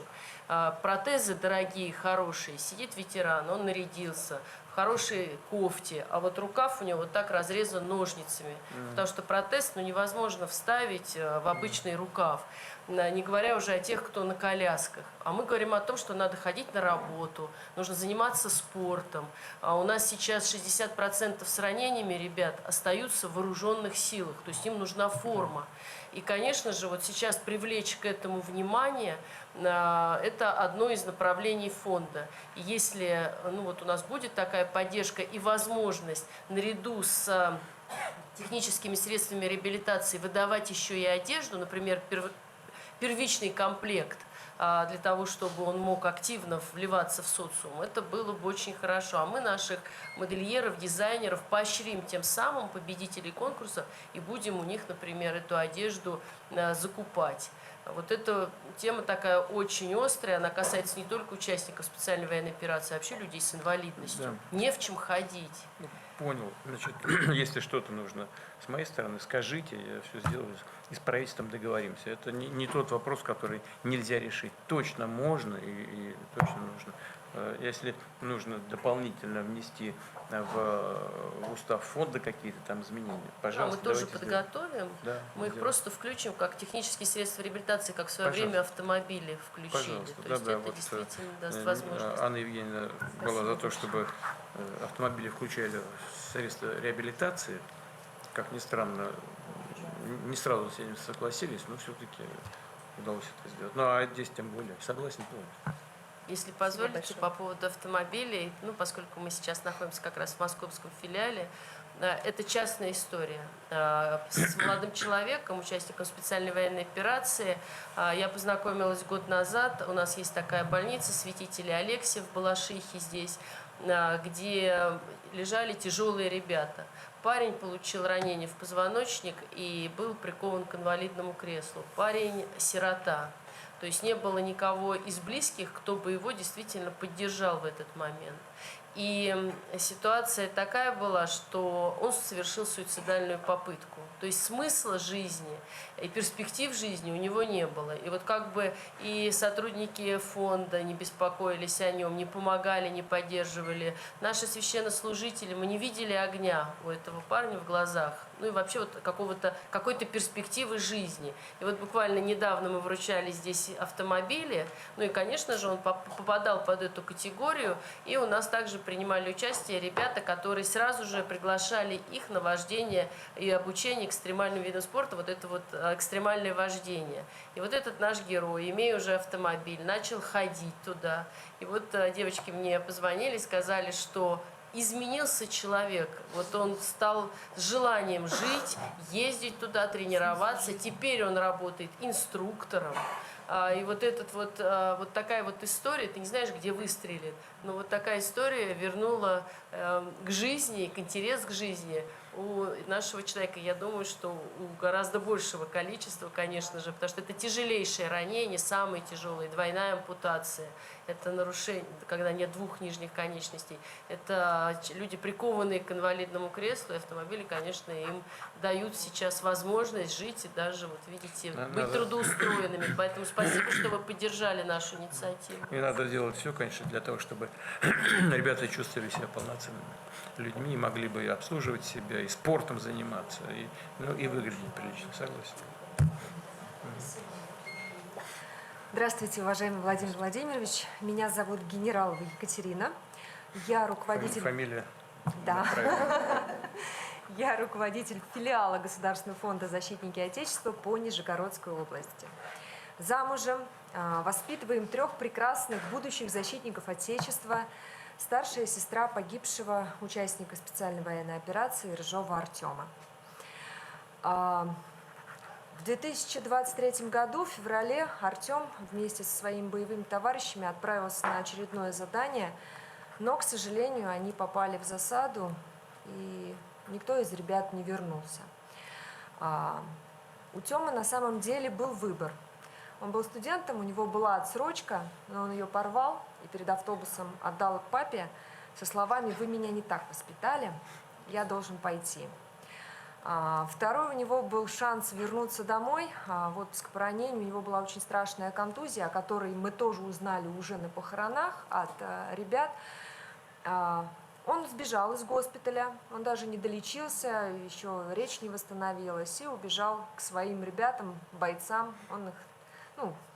[SPEAKER 2] протезы дорогие, хорошие, сидит ветеран, он нарядился в хорошей кофте, а вот рукав у него вот так разрезан ножницами, потому что протез невозможно вставить в обычный рукав, не говоря уже о тех, кто на колясках. А мы говорим о том, что надо ходить на работу, нужно заниматься спортом. А у нас сейчас 60% с ранениями ребят остаются в вооруженных силах, то есть им нужна форма. И, конечно же, вот сейчас привлечь к этому внимание – это одно из направлений фонда. И если вот у нас будет такая поддержка и возможность наряду с техническими средствами реабилитации выдавать еще и одежду, например, первичный комплект, для того, чтобы он мог активно вливаться в социум, это было бы очень хорошо. А мы наших модельеров, дизайнеров поощрим тем самым победителей конкурса и будем у них, например, эту одежду закупать. Вот эта тема такая очень острая, она касается не только участников специальной военной операции, а вообще людей с инвалидностью.
[SPEAKER 1] Да.
[SPEAKER 2] Не в чем ходить.
[SPEAKER 1] Понял. Значит, если что-то нужно с моей стороны, скажите, я все сделаю. И с правительством договоримся. Это не тот вопрос, который нельзя решить. Точно можно и точно нужно. Если нужно дополнительно внести в устав фонда какие-то там изменения, пожалуйста,
[SPEAKER 2] мы тоже
[SPEAKER 1] давайте
[SPEAKER 2] подготовим.
[SPEAKER 1] Да,
[SPEAKER 2] мы их
[SPEAKER 1] сделаем.
[SPEAKER 2] просто включим как технические средства реабилитации, как в свое время автомобили включили.
[SPEAKER 1] Пожалуйста.
[SPEAKER 2] То есть это действительно даст возможность.
[SPEAKER 1] Анна Евгеньевна была за то, чтобы автомобили включали в средства реабилитации. Как ни странно, не сразу с этим согласились, но все-таки удалось это сделать. Ну а здесь тем более. Согласен полностью.
[SPEAKER 2] Если позволите, по поводу автомобилей, поскольку мы сейчас находимся как раз в московском филиале, это частная история. С молодым человеком, участником специальной военной операции, я познакомилась год назад. У нас есть такая больница, святители Алексия в Балашихе здесь, где лежали тяжелые ребята. Парень получил ранение в позвоночник и был прикован к инвалидному креслу. Парень сирота. То есть не было никого из близких, кто бы его действительно поддержал в этот момент. И ситуация такая была, что он совершил суицидальную попытку. То есть смысла жизни и перспектив жизни у него не было. И вот как бы и сотрудники фонда не беспокоились о нем, не помогали, не поддерживали. Наши священнослужители, мы не видели огня у этого парня в глазах. Ну и вообще вот какой-то перспективы жизни. И вот буквально недавно мы вручали здесь автомобили. Ну и, конечно же, он попадал под эту категорию. И у нас также принимали участие ребята, которые сразу же приглашали их на вождение и обучение экстремальным видам спорта, вот это вот экстремальное вождение. И вот этот наш герой, имея уже автомобиль, начал ходить туда. И вот девочки мне позвонили, сказали, что изменился человек. Вот он стал с желанием жить, ездить туда, тренироваться. Теперь он работает инструктором. И вот вот такая вот история, ты не знаешь, где выстрелит, но вот такая история вернула к жизни, к интересу к жизни у нашего человека. Я думаю, что у гораздо большего количества, конечно же, потому что это тяжелейшее ранение, самые тяжелые, двойная ампутация. Это нарушение, когда нет двух нижних конечностей. Это люди, прикованные к инвалидному креслу, и автомобили, конечно, им дают сейчас возможность жить и даже, вот видите, быть трудоустроенными. Поэтому спасибо, что вы поддержали нашу инициативу.
[SPEAKER 1] И надо делать все, конечно, для того, чтобы ребята чувствовали себя полноценными людьми, и могли бы и обслуживать себя, и спортом заниматься, и выглядеть прилично. Согласен.
[SPEAKER 11] Здравствуйте, уважаемый Владимир Владимирович. Меня зовут Генералова Екатерина. Я руководитель...
[SPEAKER 1] Фамилия?
[SPEAKER 11] Да. Я руководитель филиала Государственного фонда «Защитники Отечества» по Нижегородской области. Замужем, воспитываем 3 прекрасных будущих защитников Отечества. Старшая сестра погибшего участника специальной военной операции Рыжова Артема. В 2023 году, в феврале, Артем вместе со своими боевыми товарищами отправился на очередное задание, но, к сожалению, они попали в засаду, и никто из ребят не вернулся. У Тёмы на самом деле был выбор. Он был студентом, у него была отсрочка, но он ее порвал и перед автобусом отдал папе со словами: «Вы меня не так воспитали, я должен пойти». Второй у него был шанс вернуться домой в отпуск по ранению. У него была очень страшная контузия, о которой мы тоже узнали уже на похоронах от ребят. Он сбежал из госпиталя, он даже не долечился, еще речь не восстановилась, и убежал к своим ребятам, бойцам.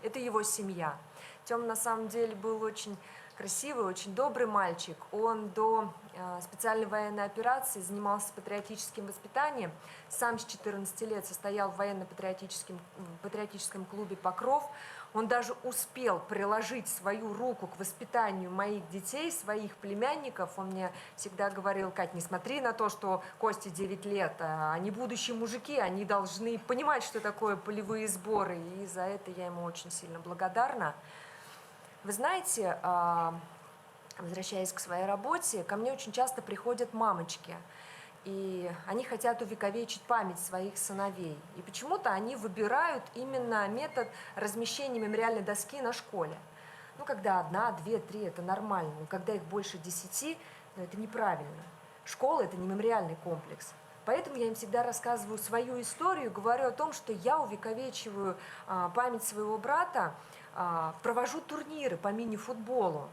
[SPEAKER 11] Это его семья. Тёма на самом деле был очень красивый, очень добрый мальчик. Он до специальной военной операции занимался патриотическим воспитанием. Сам с 14 лет состоял в военно-патриотическом клубе «Покров». Он даже успел приложить свою руку к воспитанию моих детей, своих племянников. Он мне всегда говорил: «Кать, не смотри на то, что Косте 9 лет, они будущие мужики, они должны понимать, что такое полевые сборы». И за это я ему очень сильно благодарна. Вы знаете, возвращаясь к своей работе, ко мне очень часто приходят мамочки, и они хотят увековечить память своих сыновей. И почему-то они выбирают именно метод размещения мемориальной доски на школе. Когда 1, 2, 3 – это нормально, но когда их больше 10, это неправильно. Школа – это не мемориальный комплекс. Поэтому я им всегда рассказываю свою историю, говорю о том, что я увековечиваю память своего брата, провожу турниры по мини-футболу.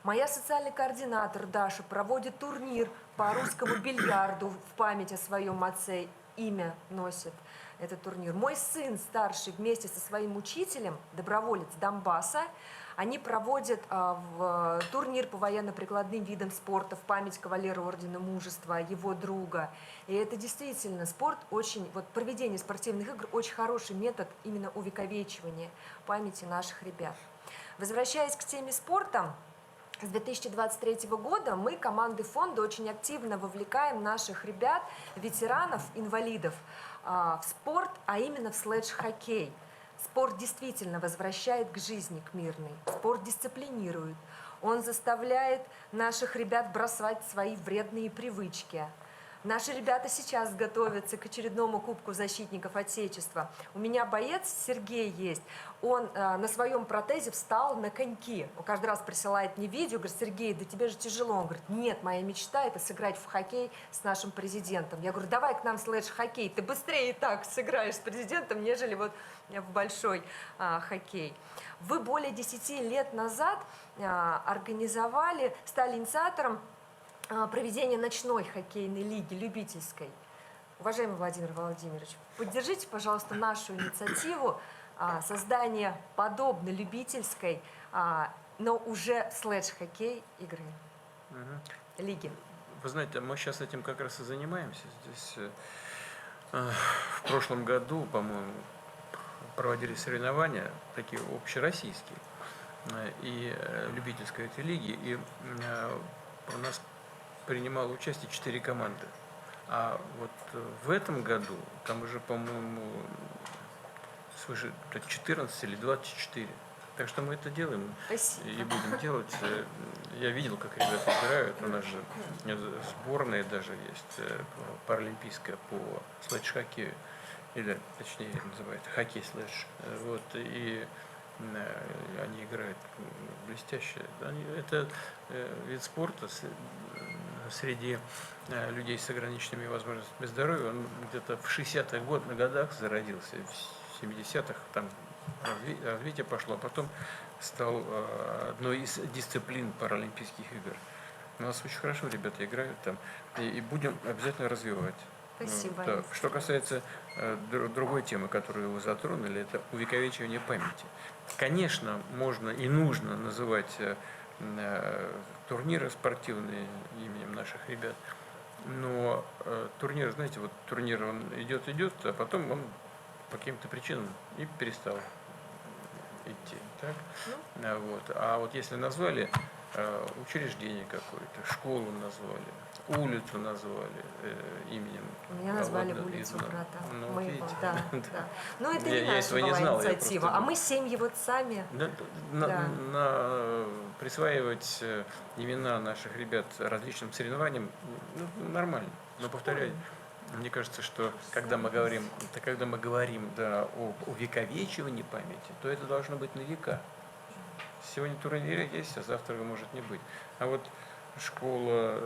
[SPEAKER 11] Моя социальный координатор Даша проводит турнир по русскому бильярду в память о своем отце. Имя носит этот турнир. Мой сын старший вместе со своим учителем, доброволец Донбасса, они проводят турнир по военно-прикладным видам спорта в память кавалера Ордена Мужества, его друга. И это действительно спорт, проведение спортивных игр очень хороший метод именно увековечивания памяти наших ребят. Возвращаясь к теме спорта, с 2023 года мы, командой фонда, очень активно вовлекаем наших ребят, ветеранов, инвалидов в спорт, а именно в слэдж-хоккей. Спорт действительно возвращает к жизни, к мирной. Спорт дисциплинирует. Он заставляет наших ребят бросать свои вредные привычки. Наши ребята сейчас готовятся к очередному Кубку защитников Отечества. У меня боец Сергей есть. Он на своем протезе встал на коньки. Он каждый раз присылает мне видео, говорит: «Сергей, да тебе же тяжело». Он говорит: «Нет, моя мечта – это сыграть в хоккей с нашим президентом». Я говорю: «Давай к нам слэдж-хоккей, ты быстрее так сыграешь с президентом, нежели в большой хоккей». Вы более 10 лет назад стали инициатором проведения ночной хоккейной лиги, любительской. Уважаемый Владимир Владимирович, поддержите, пожалуйста, нашу инициативу создания подобной любительской, но уже слэдж-хоккей игры, лиги.
[SPEAKER 1] Вы знаете, мы сейчас этим как раз и занимаемся. Здесь в прошлом году, по-моему, проводились соревнования, такие общероссийские, и любительской этой лиги, и у нас принимало участие 4 команды. А вот в этом году там уже, по-моему, свыше 14 или 24. Так что мы это делаем
[SPEAKER 11] Спасибо.
[SPEAKER 1] и будем делать. Я видел, как ребята играют. У нас же сборная даже есть паралимпийская по слэдж-хоккею. Или, точнее, называется хоккей-слэдж. Вот, и они играют блестяще. Это вид спорта среди людей с ограниченными возможностями здоровья. Он где-то в 60-х годах зародился, в 70-х там развитие пошло, а потом стал одной из дисциплин Паралимпийских игр. У нас очень хорошо ребята играют там, и будем обязательно развивать.
[SPEAKER 11] Спасибо.
[SPEAKER 1] Так, что касается другой темы, которую вы затронули, это увековечивание памяти. Конечно, можно и нужно называть турниры спортивные именем наших ребят, но турнир, знаете, вот турнир он идет, а потом он по каким-то причинам и перестал идти. Так? Вот. А вот если назвали учреждение какое-то, школу назвали, улицу назвали именем.
[SPEAKER 11] Меня назвали
[SPEAKER 1] Володина
[SPEAKER 11] улицу
[SPEAKER 1] Измана.
[SPEAKER 11] брата
[SPEAKER 1] Ну,
[SPEAKER 11] моего,
[SPEAKER 1] видите?
[SPEAKER 11] да. Но это
[SPEAKER 1] Я
[SPEAKER 11] не наша
[SPEAKER 1] этого не
[SPEAKER 11] была
[SPEAKER 1] знал, я
[SPEAKER 11] инициатива,
[SPEAKER 1] просто
[SPEAKER 11] а мы семьи вот сами.
[SPEAKER 1] Присваивать имена наших ребят различным соревнованиям нормально. Но повторяю, мне кажется, что когда мы говорим о увековечивании памяти, то это должно быть на века. Сегодня турнир есть, а завтра его может не быть. А вот школа,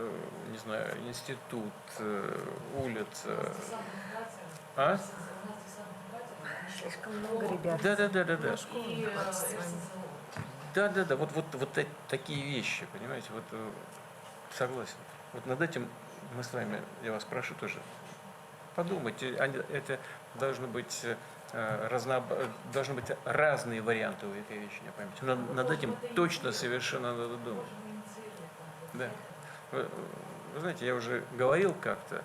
[SPEAKER 1] не знаю, институт, улица. А?
[SPEAKER 11] Слишком много ребят.
[SPEAKER 1] Да. Вот такие вещи, понимаете, вот согласен. Вот над этим мы с вами, я вас прошу тоже, подумайте, это должны быть разные варианты увековечения памяти. Над этим точно совершенно надо думать. Да. Вы знаете, я уже говорил как-то,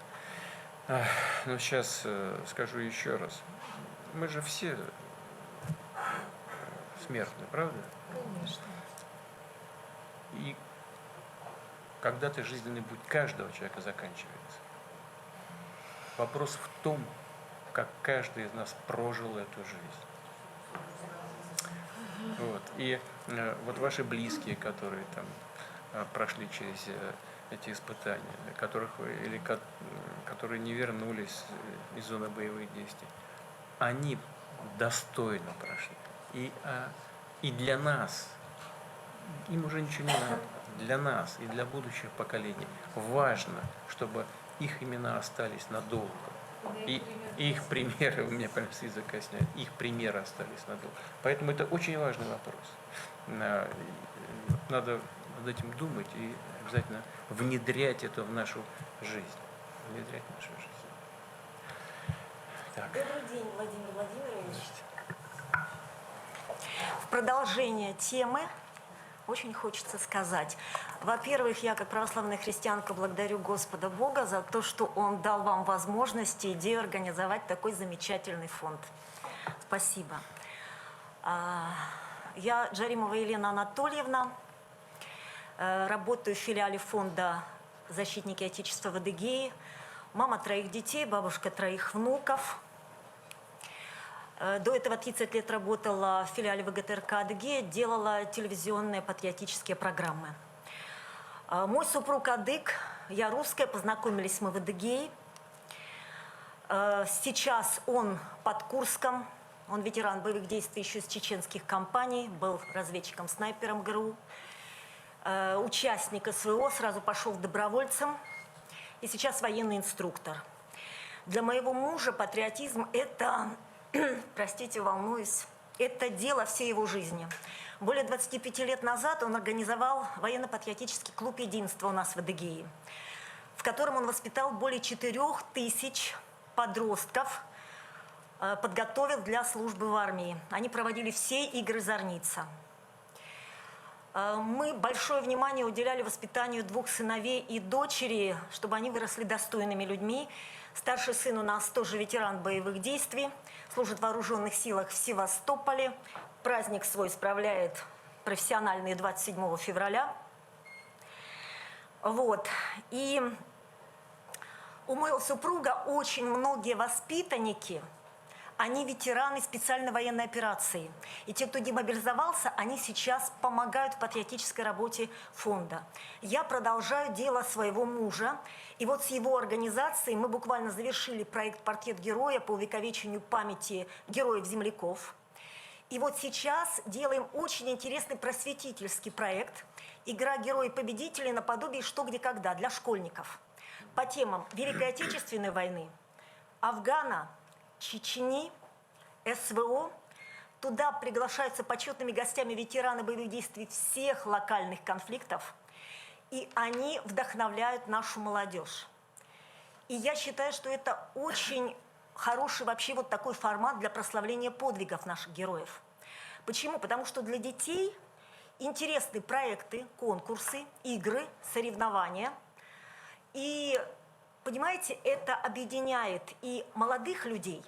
[SPEAKER 1] но сейчас скажу еще раз. Мы же все смертны, правда?
[SPEAKER 11] Конечно.
[SPEAKER 1] И когда-то жизненный путь каждого человека заканчивается. Вопрос в том, как каждый из нас прожил эту жизнь. Вот. И вот ваши близкие, которые там прошли через эти испытания, которые не вернулись из зоны боевых действий, они достойно прошли. И для нас, им уже ничего не надо, для нас и для будущих поколений важно, чтобы их имена остались надолго. И их примеры, у меня прям с языка сняли, их примеры остались надолго. Поэтому это очень важный вопрос. Надо над этим думать и обязательно внедрять это в нашу жизнь. Внедрять в нашу жизнь. Так.
[SPEAKER 16] Добрый день, Владимир Владимирович. В продолжение темы очень хочется сказать. Во-первых, я как православная христианка благодарю Господа Бога за то, что Он дал вам возможность и идею организовать такой замечательный фонд. Спасибо. Я Джаримова Елена Анатольевна, работаю в филиале фонда «Защитники Отечества» в Адыгее. Мама 3 детей, бабушка 3 внуков. До этого 30 лет работала в филиале ВГТРК Адыгея, делала телевизионные патриотические программы. Мой супруг адык, я русская, познакомились мы в Адыгее. Сейчас он под Курском, он ветеран боевых действий еще из чеченских кампаний, был разведчиком-снайпером ГРУ. Участник СВО, сразу пошел добровольцем и сейчас военный инструктор. Для моего мужа патриотизм – это, простите, волнуюсь, это дело всей его жизни. Более 25 лет назад он организовал военно-патриотический клуб «Единство» у нас в Адыгее, в котором он воспитал более 4000 подростков, подготовил для службы в армии. Они проводили все игры Зорница. Мы большое внимание уделяли воспитанию 2 сыновей и дочери, чтобы они выросли достойными людьми. Старший сын у нас тоже ветеран боевых действий, служит в вооруженных силах в Севастополе. Праздник свой справляет профессиональный 27 февраля. Вот. И у моего супруга очень многие воспитанники, они ветераны специальной военной операции. И те, кто демобилизовался, они сейчас помогают в патриотической работе фонда. Я продолжаю дело своего мужа. И вот с его организацией мы буквально завершили проект «Портрет героя» по увековечению памяти героев-земляков. И вот сейчас делаем очень интересный просветительский проект «Игра герои-победителей» наподобие «Что, где, когда» для школьников. По темам Великой Отечественной войны, Афгана, Чечни, СВО. Туда приглашаются почетными гостями ветераны боевых действий всех локальных конфликтов. И они вдохновляют нашу молодежь. И я считаю, что это очень хороший вообще вот такой формат для прославления подвигов наших героев. Почему? Потому что для детей интересны проекты, конкурсы, игры, соревнования. И, понимаете, это объединяет и молодых людей,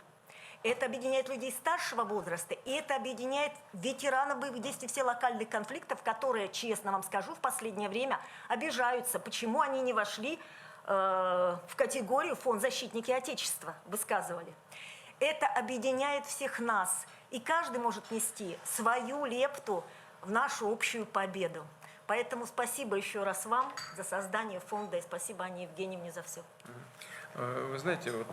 [SPEAKER 16] это объединяет людей старшего возраста, и это объединяет ветеранов боевых действий всех локальных конфликтов, которые, честно вам скажу, в последнее время обижаются, почему они не вошли в категорию «Фонд защитники Отечества», высказывали. Это объединяет всех нас, и каждый может нести свою лепту в нашу общую победу. Поэтому спасибо еще раз вам за создание фонда, и спасибо Анне Евгеньевне за все.
[SPEAKER 1] Вы знаете, вот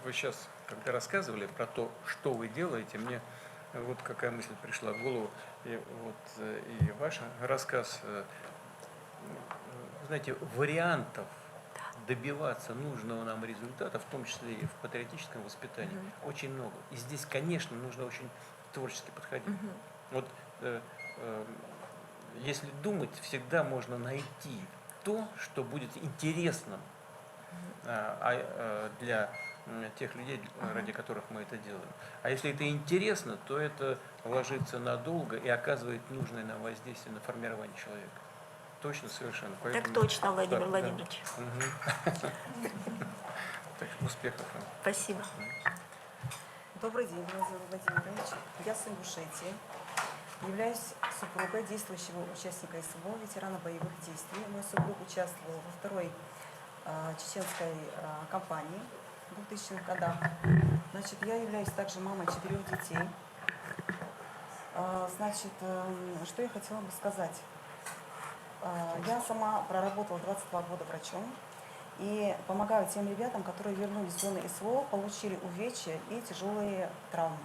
[SPEAKER 1] вы сейчас, когда рассказывали про то, что вы делаете, мне вот какая мысль пришла в голову. И ваш рассказ, знаете, вариантов добиваться нужного нам результата, в том числе и в патриотическом воспитании, очень много. И здесь, конечно, нужно очень творчески подходить. Вот если думать, всегда можно найти то, что будет интересным для тех людей, ради которых мы это делаем. А если это интересно, то это ложится надолго и оказывает нужное нам воздействие на формирование человека. Точно, совершенно.
[SPEAKER 16] Поэтому, так точно, Владимир Владимирович.
[SPEAKER 1] Так, успехов вам.
[SPEAKER 16] Спасибо.
[SPEAKER 17] Добрый день, Владимир Владимирович. Я с Ингушетии. Являюсь супругой действующего участника СВО, ветерана боевых действий. Мой супруг участвовал во второй чеченской кампании в 2000-х годах. Значит, я являюсь также мамой 4 детей. Значит, что я хотела бы сказать. Я сама проработала 22 года врачом и помогаю тем ребятам, которые вернулись в зоны СВО, получили увечья и тяжелые травмы.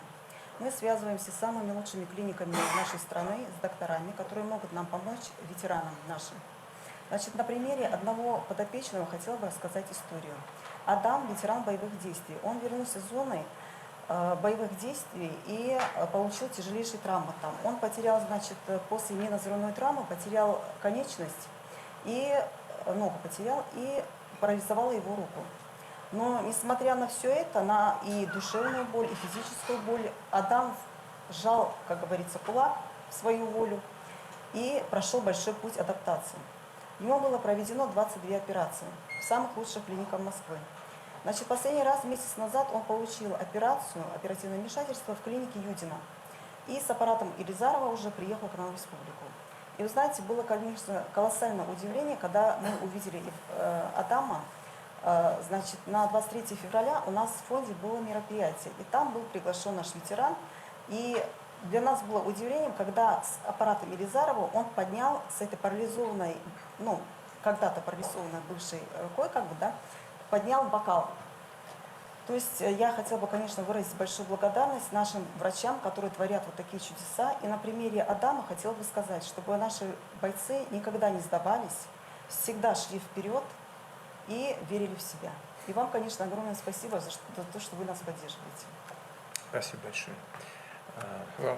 [SPEAKER 17] Мы связываемся с самыми лучшими клиниками нашей страны, с докторами, которые могут нам помочь, ветеранам нашим. Значит, на примере одного подопечного хотела бы рассказать историю. Адам, ветеран боевых действий, он вернулся из зоны боевых действий и получил тяжелейшие травмы там. Он потерял, значит, после минно-взрывной травмы, потерял конечность, и ногу потерял, и парализовала его руку. Но несмотря на все это, на и душевную боль, и физическую боль, Адам сжал, как говорится, кулак в свою волю и прошел большой путь адаптации. Ему было проведено 22 операции в самых лучших клиниках Москвы. Значит, последний раз, месяц назад, он получил оперативное вмешательство в клинике Юдина. И с аппаратом Елизарова уже приехал к нам в республику. И вы знаете, было, конечно, колоссальное удивление, когда мы увидели Адама. Значит, на 23 февраля у нас в фонде было мероприятие, и там был приглашен наш ветеран. И для нас было удивлением, когда с аппаратом Елизарова он поднял с этой парализованной, ну, когда-то парализованной бывшей рукой, как бы, да, поднял бокал. То есть я хотела бы, конечно, выразить большую благодарность нашим врачам, которые творят вот такие чудеса. И на примере Адама хотела бы сказать, чтобы наши бойцы никогда не сдавались, всегда шли вперед и верили в себя. И вам, конечно, огромное спасибо за то, что вы нас поддерживаете.
[SPEAKER 1] Спасибо большое.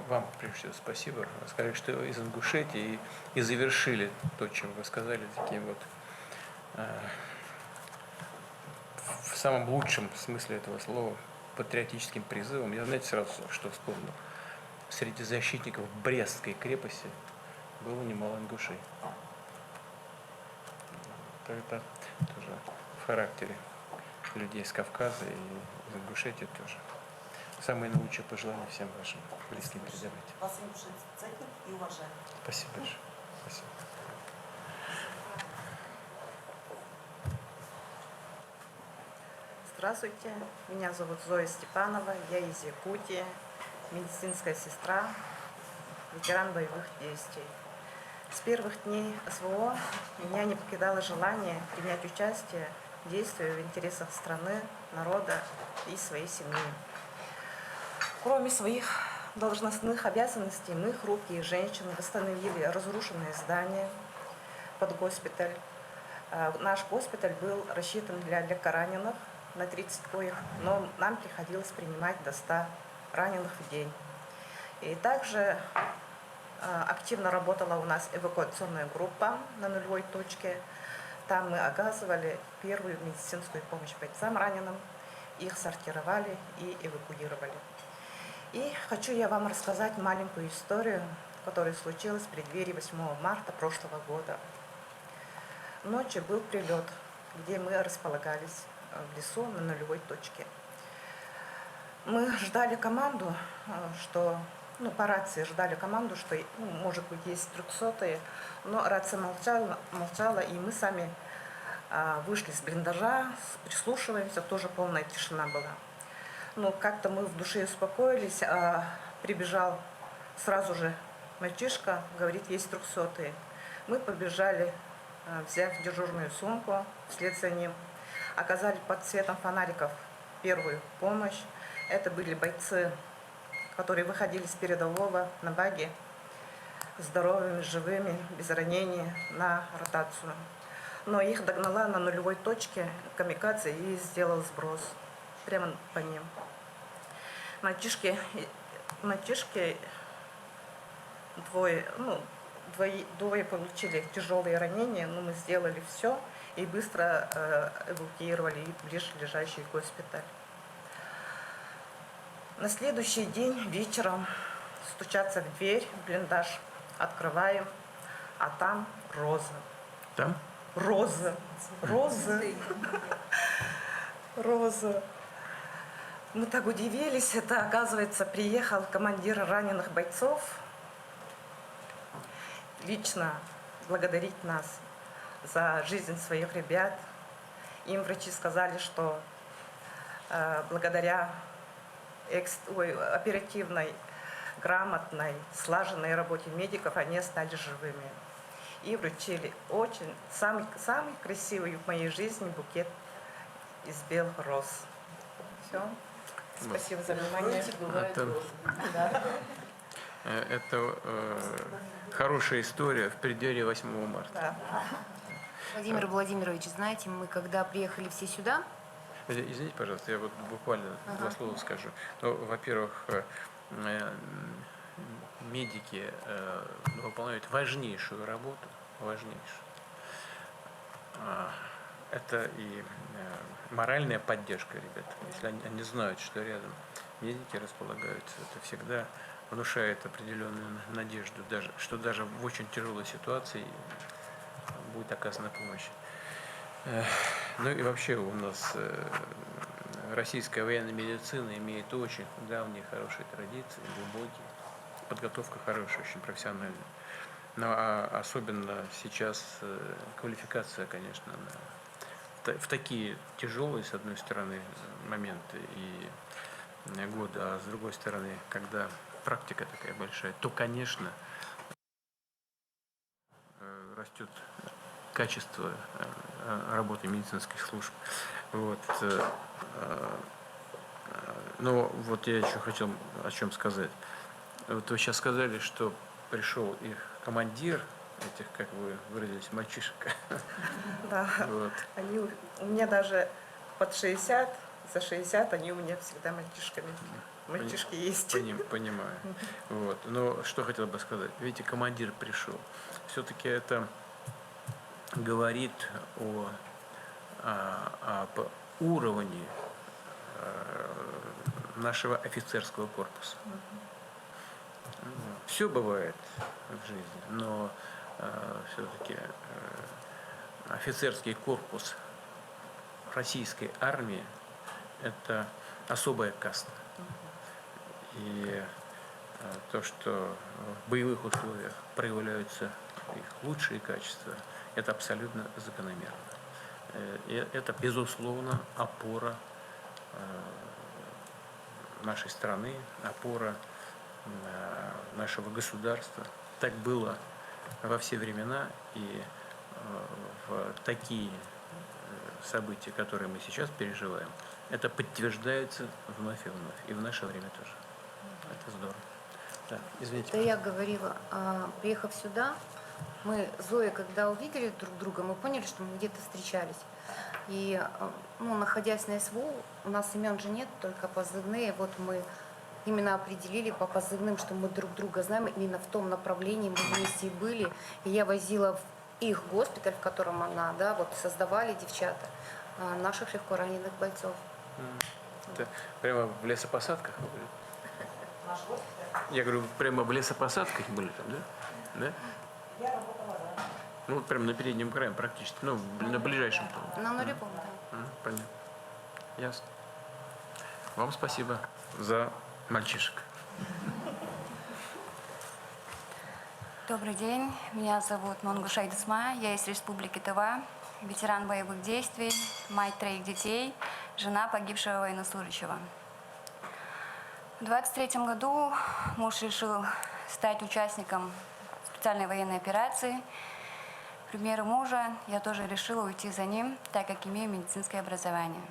[SPEAKER 1] Вам, прежде всего, спасибо. Сказали, что из Ингушетии и завершили то, чем вы сказали, таким вот в самом лучшем смысле этого слова патриотическим призывом. Я, знаете, сразу что вспомнил. Среди защитников Брестской крепости было немало ингушей. Это тоже в характере людей с Кавказа и из Ингушетии тоже. Самые наилучшие пожелания всем вашим близким передавайте.
[SPEAKER 17] Вас ингуши ценят и уважают.
[SPEAKER 1] Спасибо большое. Спасибо.
[SPEAKER 18] Здравствуйте, меня зовут Зоя Степанова, я из Якутии, медицинская сестра, ветеран боевых действий. С первых дней СВО меня не покидало желание принять участие в действии в интересах страны, народа и своей семьи. Кроме своих должностных обязанностей, мы, хрупкие женщины, восстановили разрушенные здания под госпиталь. Наш госпиталь был рассчитан для раненых на 30 коек, но нам приходилось принимать до 100 раненых в день. И также активно работала у нас эвакуационная группа на нулевой точке. Там мы оказывали первую медицинскую помощь бойцам раненым, их сортировали и эвакуировали. И хочу я вам рассказать маленькую историю, которая случилась в преддверии 8 марта прошлого года. Ночью был прилет, где мы располагались в лесу на нулевой точке. Мы ждали команду, что, по рации ждали команду, что, может быть, есть 300-е, но рация молчала, и мы сами вышли с блиндажа, прислушиваемся, тоже полная тишина была. Но как-то мы в душе успокоились, прибежал сразу же мальчишка, говорит, есть 300-е. Мы побежали, взяв дежурную сумку вслед за ним, оказали под светом фонариков первую помощь. Это были бойцы, которые выходили с передового на баги, здоровыми, живыми, без ранений, на ротацию. Но их догнала на нулевой точке камикадзе и сделал сброс прямо по ним. Мальчишки двое получили тяжелые ранения, но мы сделали все и быстро эвакуировали в ближайший госпиталь. На следующий день вечером стучатся в дверь, в блиндаж, открываем, а там розы.
[SPEAKER 1] Там?
[SPEAKER 18] Розы. Розы. Розы. Мы так удивились, это, оказывается, приехал командир раненых бойцов лично благодарить нас за жизнь своих ребят. Им врачи сказали, что благодаря оперативной, грамотной, слаженной работе медиков они стали живыми. И вручили самый красивый в моей жизни букет из белых роз. Все. Спасибо за внимание.
[SPEAKER 1] Это хорошая история в преддверии 8 марта.
[SPEAKER 18] Да.
[SPEAKER 6] Владимир Владимирович, знаете, мы когда приехали все сюда...
[SPEAKER 1] Извините, пожалуйста, я вот буквально два слова скажу. Ну, во-первых, медики выполняют важнейшую работу, важнейшую. Это и моральная поддержка, ребят. Если они знают, что рядом медики располагаются, это всегда внушает определенную надежду, что даже в очень тяжелой ситуации будет оказана помощь. Ну и вообще у нас российская военная медицина имеет очень давние хорошие традиции, глубокие, подготовка хорошая, очень профессиональная. Но особенно сейчас квалификация, конечно, в такие тяжелые, с одной стороны, моменты и годы, а с другой стороны, когда практика такая большая, то, конечно, растет качество работы медицинских служб. Вот. Но вот я еще хотел о чем сказать. Вот вы сейчас сказали, что пришел их командир, этих, как вы выразились, мальчишек.
[SPEAKER 18] Да,
[SPEAKER 1] вот.
[SPEAKER 18] Они у меня даже под 60, за 60 они у меня всегда мальчишками. Мальчишки есть.
[SPEAKER 1] Понимаю. Вот. Но что хотел бы сказать. Видите, командир пришел. Все-таки это говорит об уровне нашего офицерского корпуса. Все бывает в жизни, но все-таки офицерский корпус российской армии – это особая каста. И то, что в боевых условиях проявляются их лучшие качества, это абсолютно закономерно. И это, безусловно, опора нашей страны, опора нашего государства. Так было во все времена, и в такие события, которые мы сейчас переживаем, это подтверждается вновь и вновь, и в наше время тоже. Это здорово. Да, извините.
[SPEAKER 6] Да, я говорила, приехав сюда, мы с Зоей, когда увидели друг друга, мы поняли, что мы где-то встречались. И, ну, находясь на СВО, у нас имен же нет, только позывные. Вот мы именно определили по позывным, что мы друг друга знаем, именно в том направлении мы вместе и были. И я возила в их госпиталь, в котором она, да, вот создавали девчата, наших легко раненых бойцов.
[SPEAKER 1] Это прямо в лесопосадках вы были? Я говорю, прямо в лесопосадках были там, да? Да?
[SPEAKER 6] Я работала, да.
[SPEAKER 1] Ну, вот прямо на переднем крае практически, ну, на ближайшем.
[SPEAKER 6] На Нурипом, да.
[SPEAKER 1] Понятно. Ясно. Вам спасибо за мальчишек.
[SPEAKER 19] Добрый день, меня зовут Монгушай Дысма, я из Республики Тыва, ветеран боевых действий, мать 3 детей, жена погибшего военнослужащего. В 23 году муж решил стать участником специальной военной операции. К примеру мужа, я тоже решила уйти за ним, так как имею медицинское образование.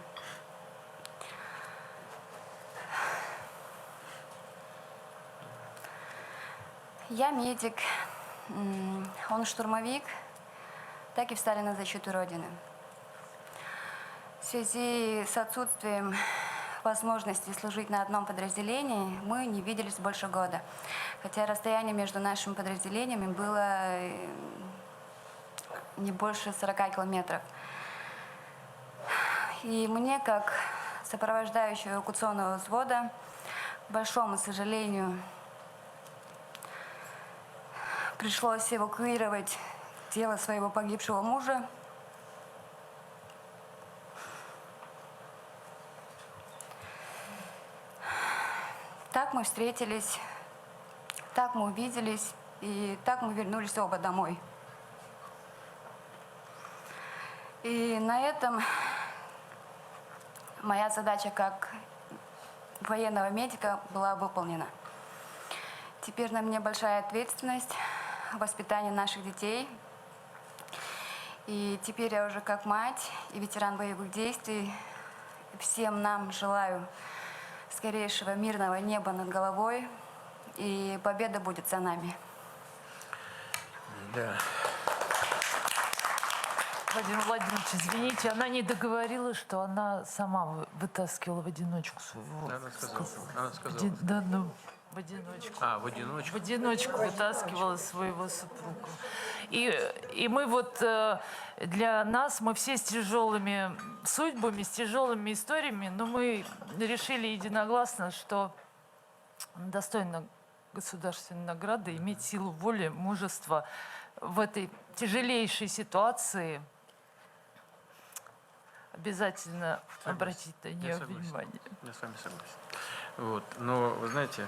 [SPEAKER 19] Я медик, он штурмовик, так и встали на защиту Родины. В связи с отсутствием возможности служить на одном подразделении, мы не виделись больше года. Хотя расстояние между нашими подразделениями было не больше 40 километров. И мне, как сопровождающего эвакуационного взвода, к большому сожалению, пришлось эвакуировать тело своего погибшего мужа. Так мы встретились, так мы увиделись, и так мы вернулись оба домой. И на этом моя задача как военного медика была выполнена. Теперь на мне большая ответственность в воспитании наших детей. И теперь я уже как мать и ветеран боевых действий всем нам желаю скорейшего мирного неба над головой, и победа будет за нами.
[SPEAKER 1] Да.
[SPEAKER 8] Владимир Владимирович, извините, она не договорила, что она сама вытаскивала в одиночку своего...
[SPEAKER 1] Она сказала. Она сказала.
[SPEAKER 8] Да, ну, в одиночку.
[SPEAKER 1] А, в одиночку?
[SPEAKER 8] В одиночку вытаскивала своего супруга. И мы вот, для нас, мы все с тяжелыми судьбами, с тяжелыми историями, но мы решили единогласно, что достойно государственной награды иметь силу воли, мужества в этой тяжелейшей ситуации. Обязательно обратить на нее внимание.
[SPEAKER 1] Я с вами согласен. Вот. Но, вы знаете,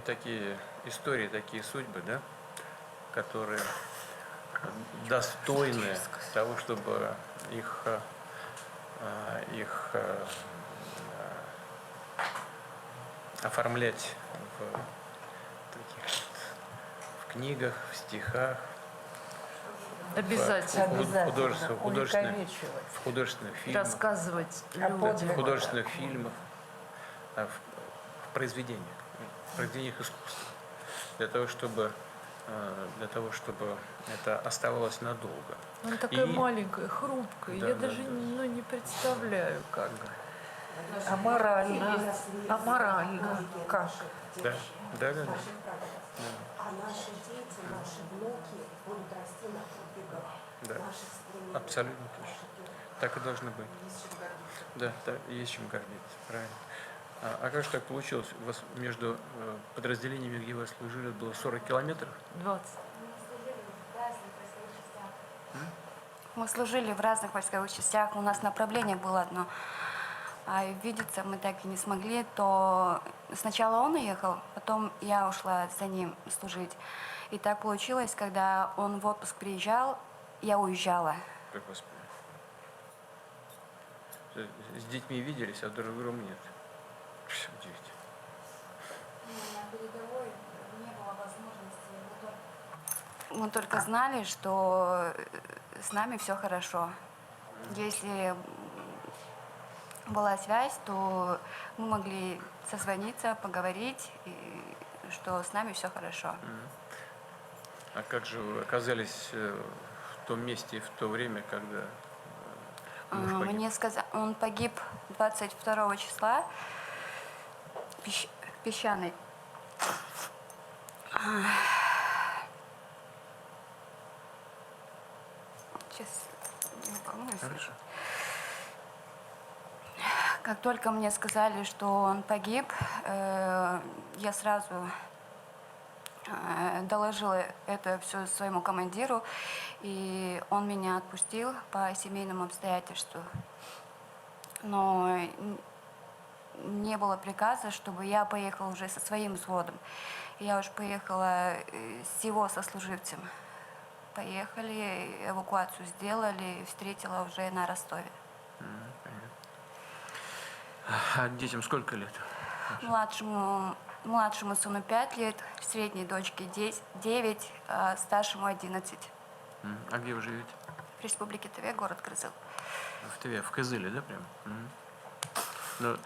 [SPEAKER 1] такие истории, такие судьбы, да, которые достойны того, чтобы их оформлять в книгах, в стихах,
[SPEAKER 8] Обязательно.
[SPEAKER 1] в художественных фильмах,
[SPEAKER 8] рассказывать
[SPEAKER 1] в художественных фильмах, в произведениях искусства, для того, чтобы это оставалось надолго.
[SPEAKER 8] Она такая маленькая, хрупкая, я даже не представляю, как.
[SPEAKER 16] Аморально. Как?
[SPEAKER 1] Да.
[SPEAKER 4] А наши дети, наши внуки будут расти на подвигах наших стран.
[SPEAKER 1] Абсолютно точно. Так и должно быть. Да, есть чем гордиться, правильно. А как же так получилось? У вас между подразделениями, где вы служили, было 40 километров?
[SPEAKER 8] 20.
[SPEAKER 19] Мы служили в разных войсковых частях, у нас направление было одно. а видеться мы так и не смогли, то сначала он уехал, потом я ушла за ним служить. И так получилось, когда он в отпуск приезжал, я уезжала.
[SPEAKER 1] Как вас понял? С детьми виделись, а друг другом нет. Удивительно.
[SPEAKER 19] На передовой не было возможности. Мы только знали, что с нами все хорошо. Если была связь, то мы могли созвониться, поговорить, и что с нами все хорошо.
[SPEAKER 1] А как же вы оказались в том месте в то время, когда муж погиб?
[SPEAKER 19] Мне сказали, он погиб 22 числа в Песчаной. Сейчас не волнуюсь.
[SPEAKER 1] Хорошо.
[SPEAKER 19] Как только мне сказали, что он погиб, я сразу доложила это все своему командиру, и он меня отпустил по семейным обстоятельствам. Но не было приказа, чтобы я поехала уже со своим взводом. Я уже поехала с его сослуживцем. Поехали, эвакуацию сделали, встретила уже на Ростове.
[SPEAKER 1] А детям сколько лет?
[SPEAKER 19] Младшему сыну 5 лет, средней дочке 9, а старшему 11.
[SPEAKER 1] А где вы живете?
[SPEAKER 19] В Республике Тыве, город Кызыл.
[SPEAKER 1] В Тыве, в Кызыле, да, прям? Но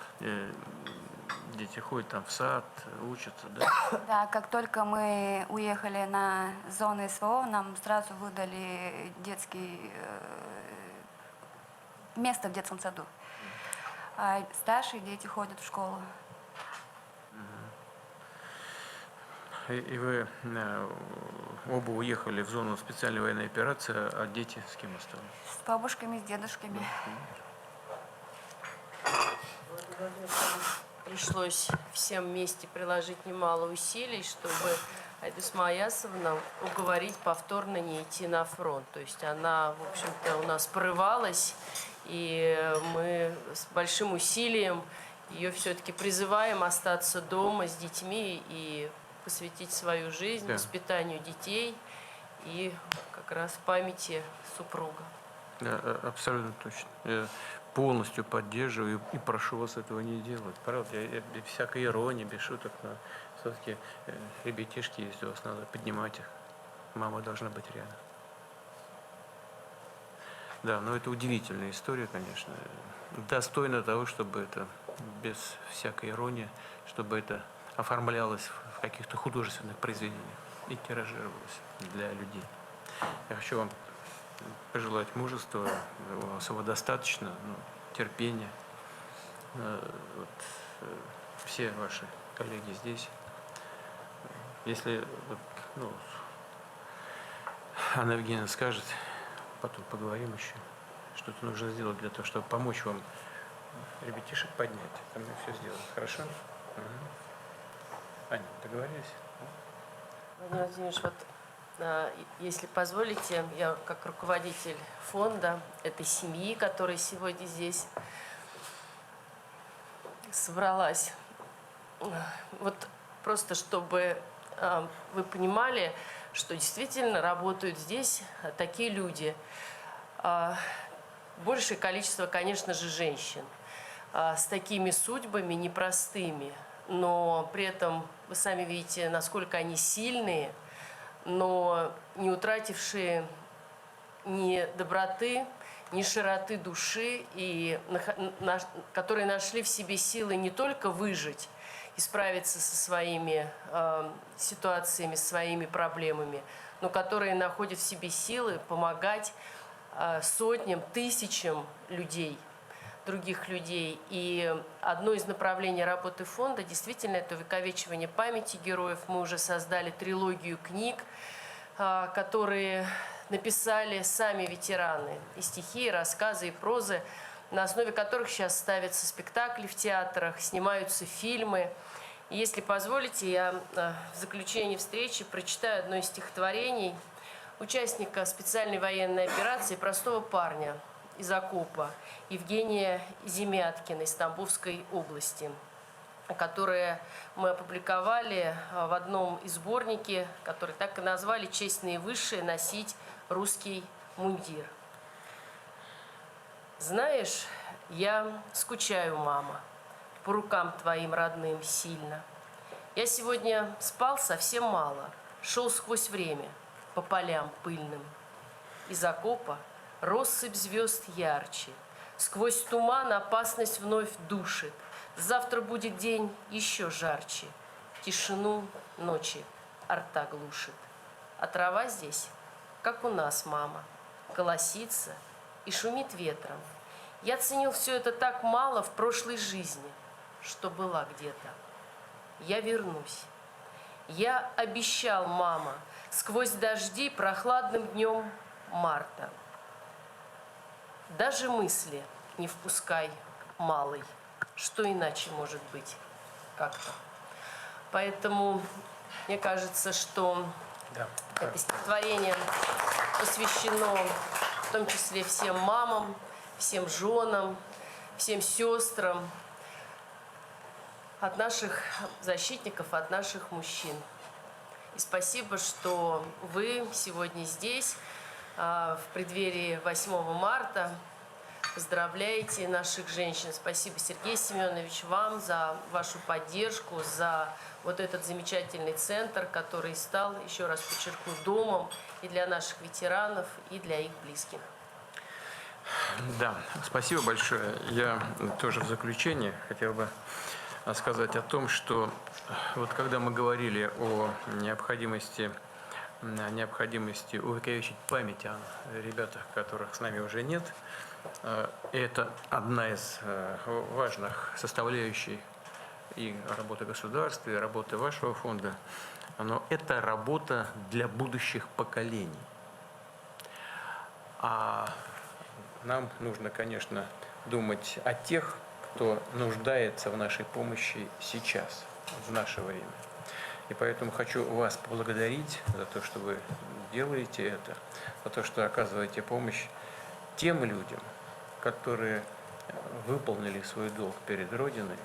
[SPEAKER 1] дети ходят там в сад, учатся, да?
[SPEAKER 19] Да, как только мы уехали на зону СВО, нам сразу выдали место в детском саду. А старшие дети ходят в школу.
[SPEAKER 1] И вы оба уехали в зону специальной военной операции, а дети с кем остались?
[SPEAKER 19] С бабушками, с дедушками.
[SPEAKER 2] Пришлось всем вместе приложить немало усилий, чтобы Айдыс Маясовна уговорить повторно не идти на фронт. То есть она, в общем-то, у нас порывалась, и мы с большим усилием ее все-таки призываем остаться дома с детьми и посвятить свою жизнь воспитанию детей и как раз памяти супруга.
[SPEAKER 1] Да, абсолютно точно. Я полностью поддерживаю и прошу вас этого не делать. Правда, я без всякой иронии, без шуток, но все-таки ребятишки, если у вас надо, поднимать их. Мама должна быть рядом. Да, но это удивительная история, конечно. Достойно того, чтобы это без всякой иронии, чтобы это оформлялось в каких-то художественных произведениях и тиражировалось для людей. Я хочу вам пожелать мужества, у вас его достаточно, терпения. Все ваши коллеги здесь. Если Анна Евгеньевна скажет, потом поговорим еще, что-то нужно сделать для того, чтобы помочь вам ребятишек поднять. Мы все сделаем. Хорошо? Аня, договорились?
[SPEAKER 2] Владимир Владимирович, вот если позволите, я как руководитель фонда этой семьи, которая сегодня здесь собралась, вот просто чтобы вы понимали, что действительно работают здесь такие люди. Большее количество, конечно же, женщин с такими судьбами непростыми, но при этом вы сами видите, насколько они сильные, но не утратившие ни доброты, ни широты души, и которые нашли в себе силы не только выжить и справиться со своими ситуациями, своими проблемами, но которые находят в себе силы помогать сотням, тысячам людей, других людей. И одно из направлений работы фонда действительно это увековечивание памяти героев. Мы уже создали трилогию книг, которые написали сами ветераны. И стихи, и рассказы, и прозы, на основе которых сейчас ставятся спектакли в театрах, снимаются фильмы. И если позволите, я в заключении встречи прочитаю одно из стихотворений участника специальной военной операции, простого парня из окопа Евгения Земяткина из Тамбовской области, которые мы опубликовали в одном из сборников, который так и назвали «Честные высшие носить русский мундир». Знаешь, я скучаю, мама, по рукам твоим родным сильно. Я сегодня спал совсем мало, шел сквозь время по полям пыльным. Из окопа россыпь звезд ярче, сквозь туман опасность вновь душит. Завтра будет день еще жарче, тишину ночи орта глушит. А трава здесь, как у нас, мама, колосится и шумит ветром. Я ценил все это так мало в прошлой жизни, что была где-то. Я вернусь. Я обещал, мама, сквозь дожди прохладным днем марта. Даже мысли не впускай, малый, что иначе может быть как-то. Поэтому мне кажется, что это стихотворение посвящено в том числе всем мамам, всем женам, всем сестрам, от наших защитников, от наших мужчин. И спасибо, что вы сегодня здесь, в преддверии 8 марта, поздравляете наших женщин. Спасибо, Сергей Семенович, вам за вашу поддержку, за вот этот замечательный центр, который стал, еще раз подчеркну, домом и для наших ветеранов, и для их близких.
[SPEAKER 1] Да, спасибо большое. Я тоже в заключение хотел бы сказать о том, что вот когда мы говорили о необходимости увековечить память о ребятах, которых с нами уже нет, это одна из важных составляющих и работы государства, и работы вашего фонда, но это работа для будущих поколений. А нам нужно, конечно, думать о тех, кто нуждается в нашей помощи сейчас, в наше время. И поэтому хочу вас поблагодарить за то, что вы делаете это, за то, что оказываете помощь тем людям, которые выполнили свой долг перед Родиной,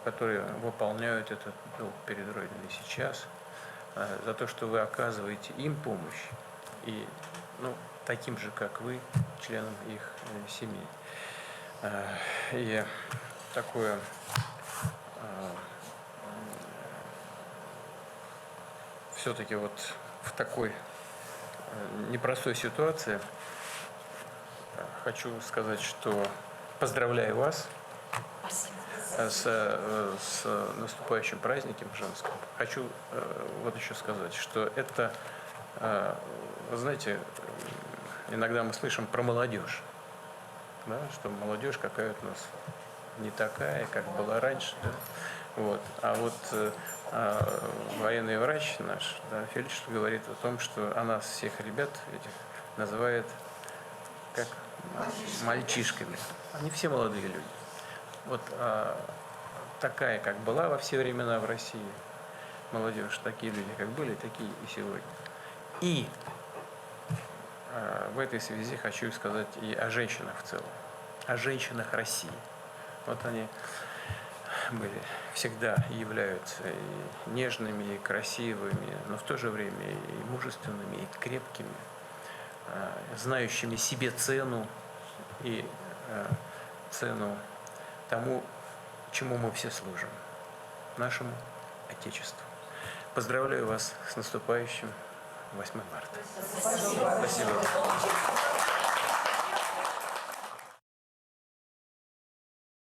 [SPEAKER 1] которые выполняют этот долг перед Родиной сейчас, за то, что вы оказываете им помощь и таким же, как вы, членам их семей. И такое все-таки вот в такой непростой ситуации хочу сказать, что поздравляю вас с наступающим праздником женским. Хочу вот еще сказать, что это, вы знаете, иногда мы слышим про молодежь, да, что молодежь какая у нас не такая, как была раньше. Да? Вот. А вот военный врач наш, да, фельдшер, говорит о том, что она всех ребят этих называет как мальчишками. Они все молодые люди. Вот такая, как была во все времена в России молодежь, такие люди, как были, такие и сегодня. И в этой связи хочу сказать и о женщинах в целом, о женщинах России. Вот они были, всегда являются и нежными, и красивыми, но в то же время и мужественными, и крепкими, знающими себе цену и цену тому, чему мы все служим, нашему Отечеству. Поздравляю вас с наступающим 8 марта. Спасибо.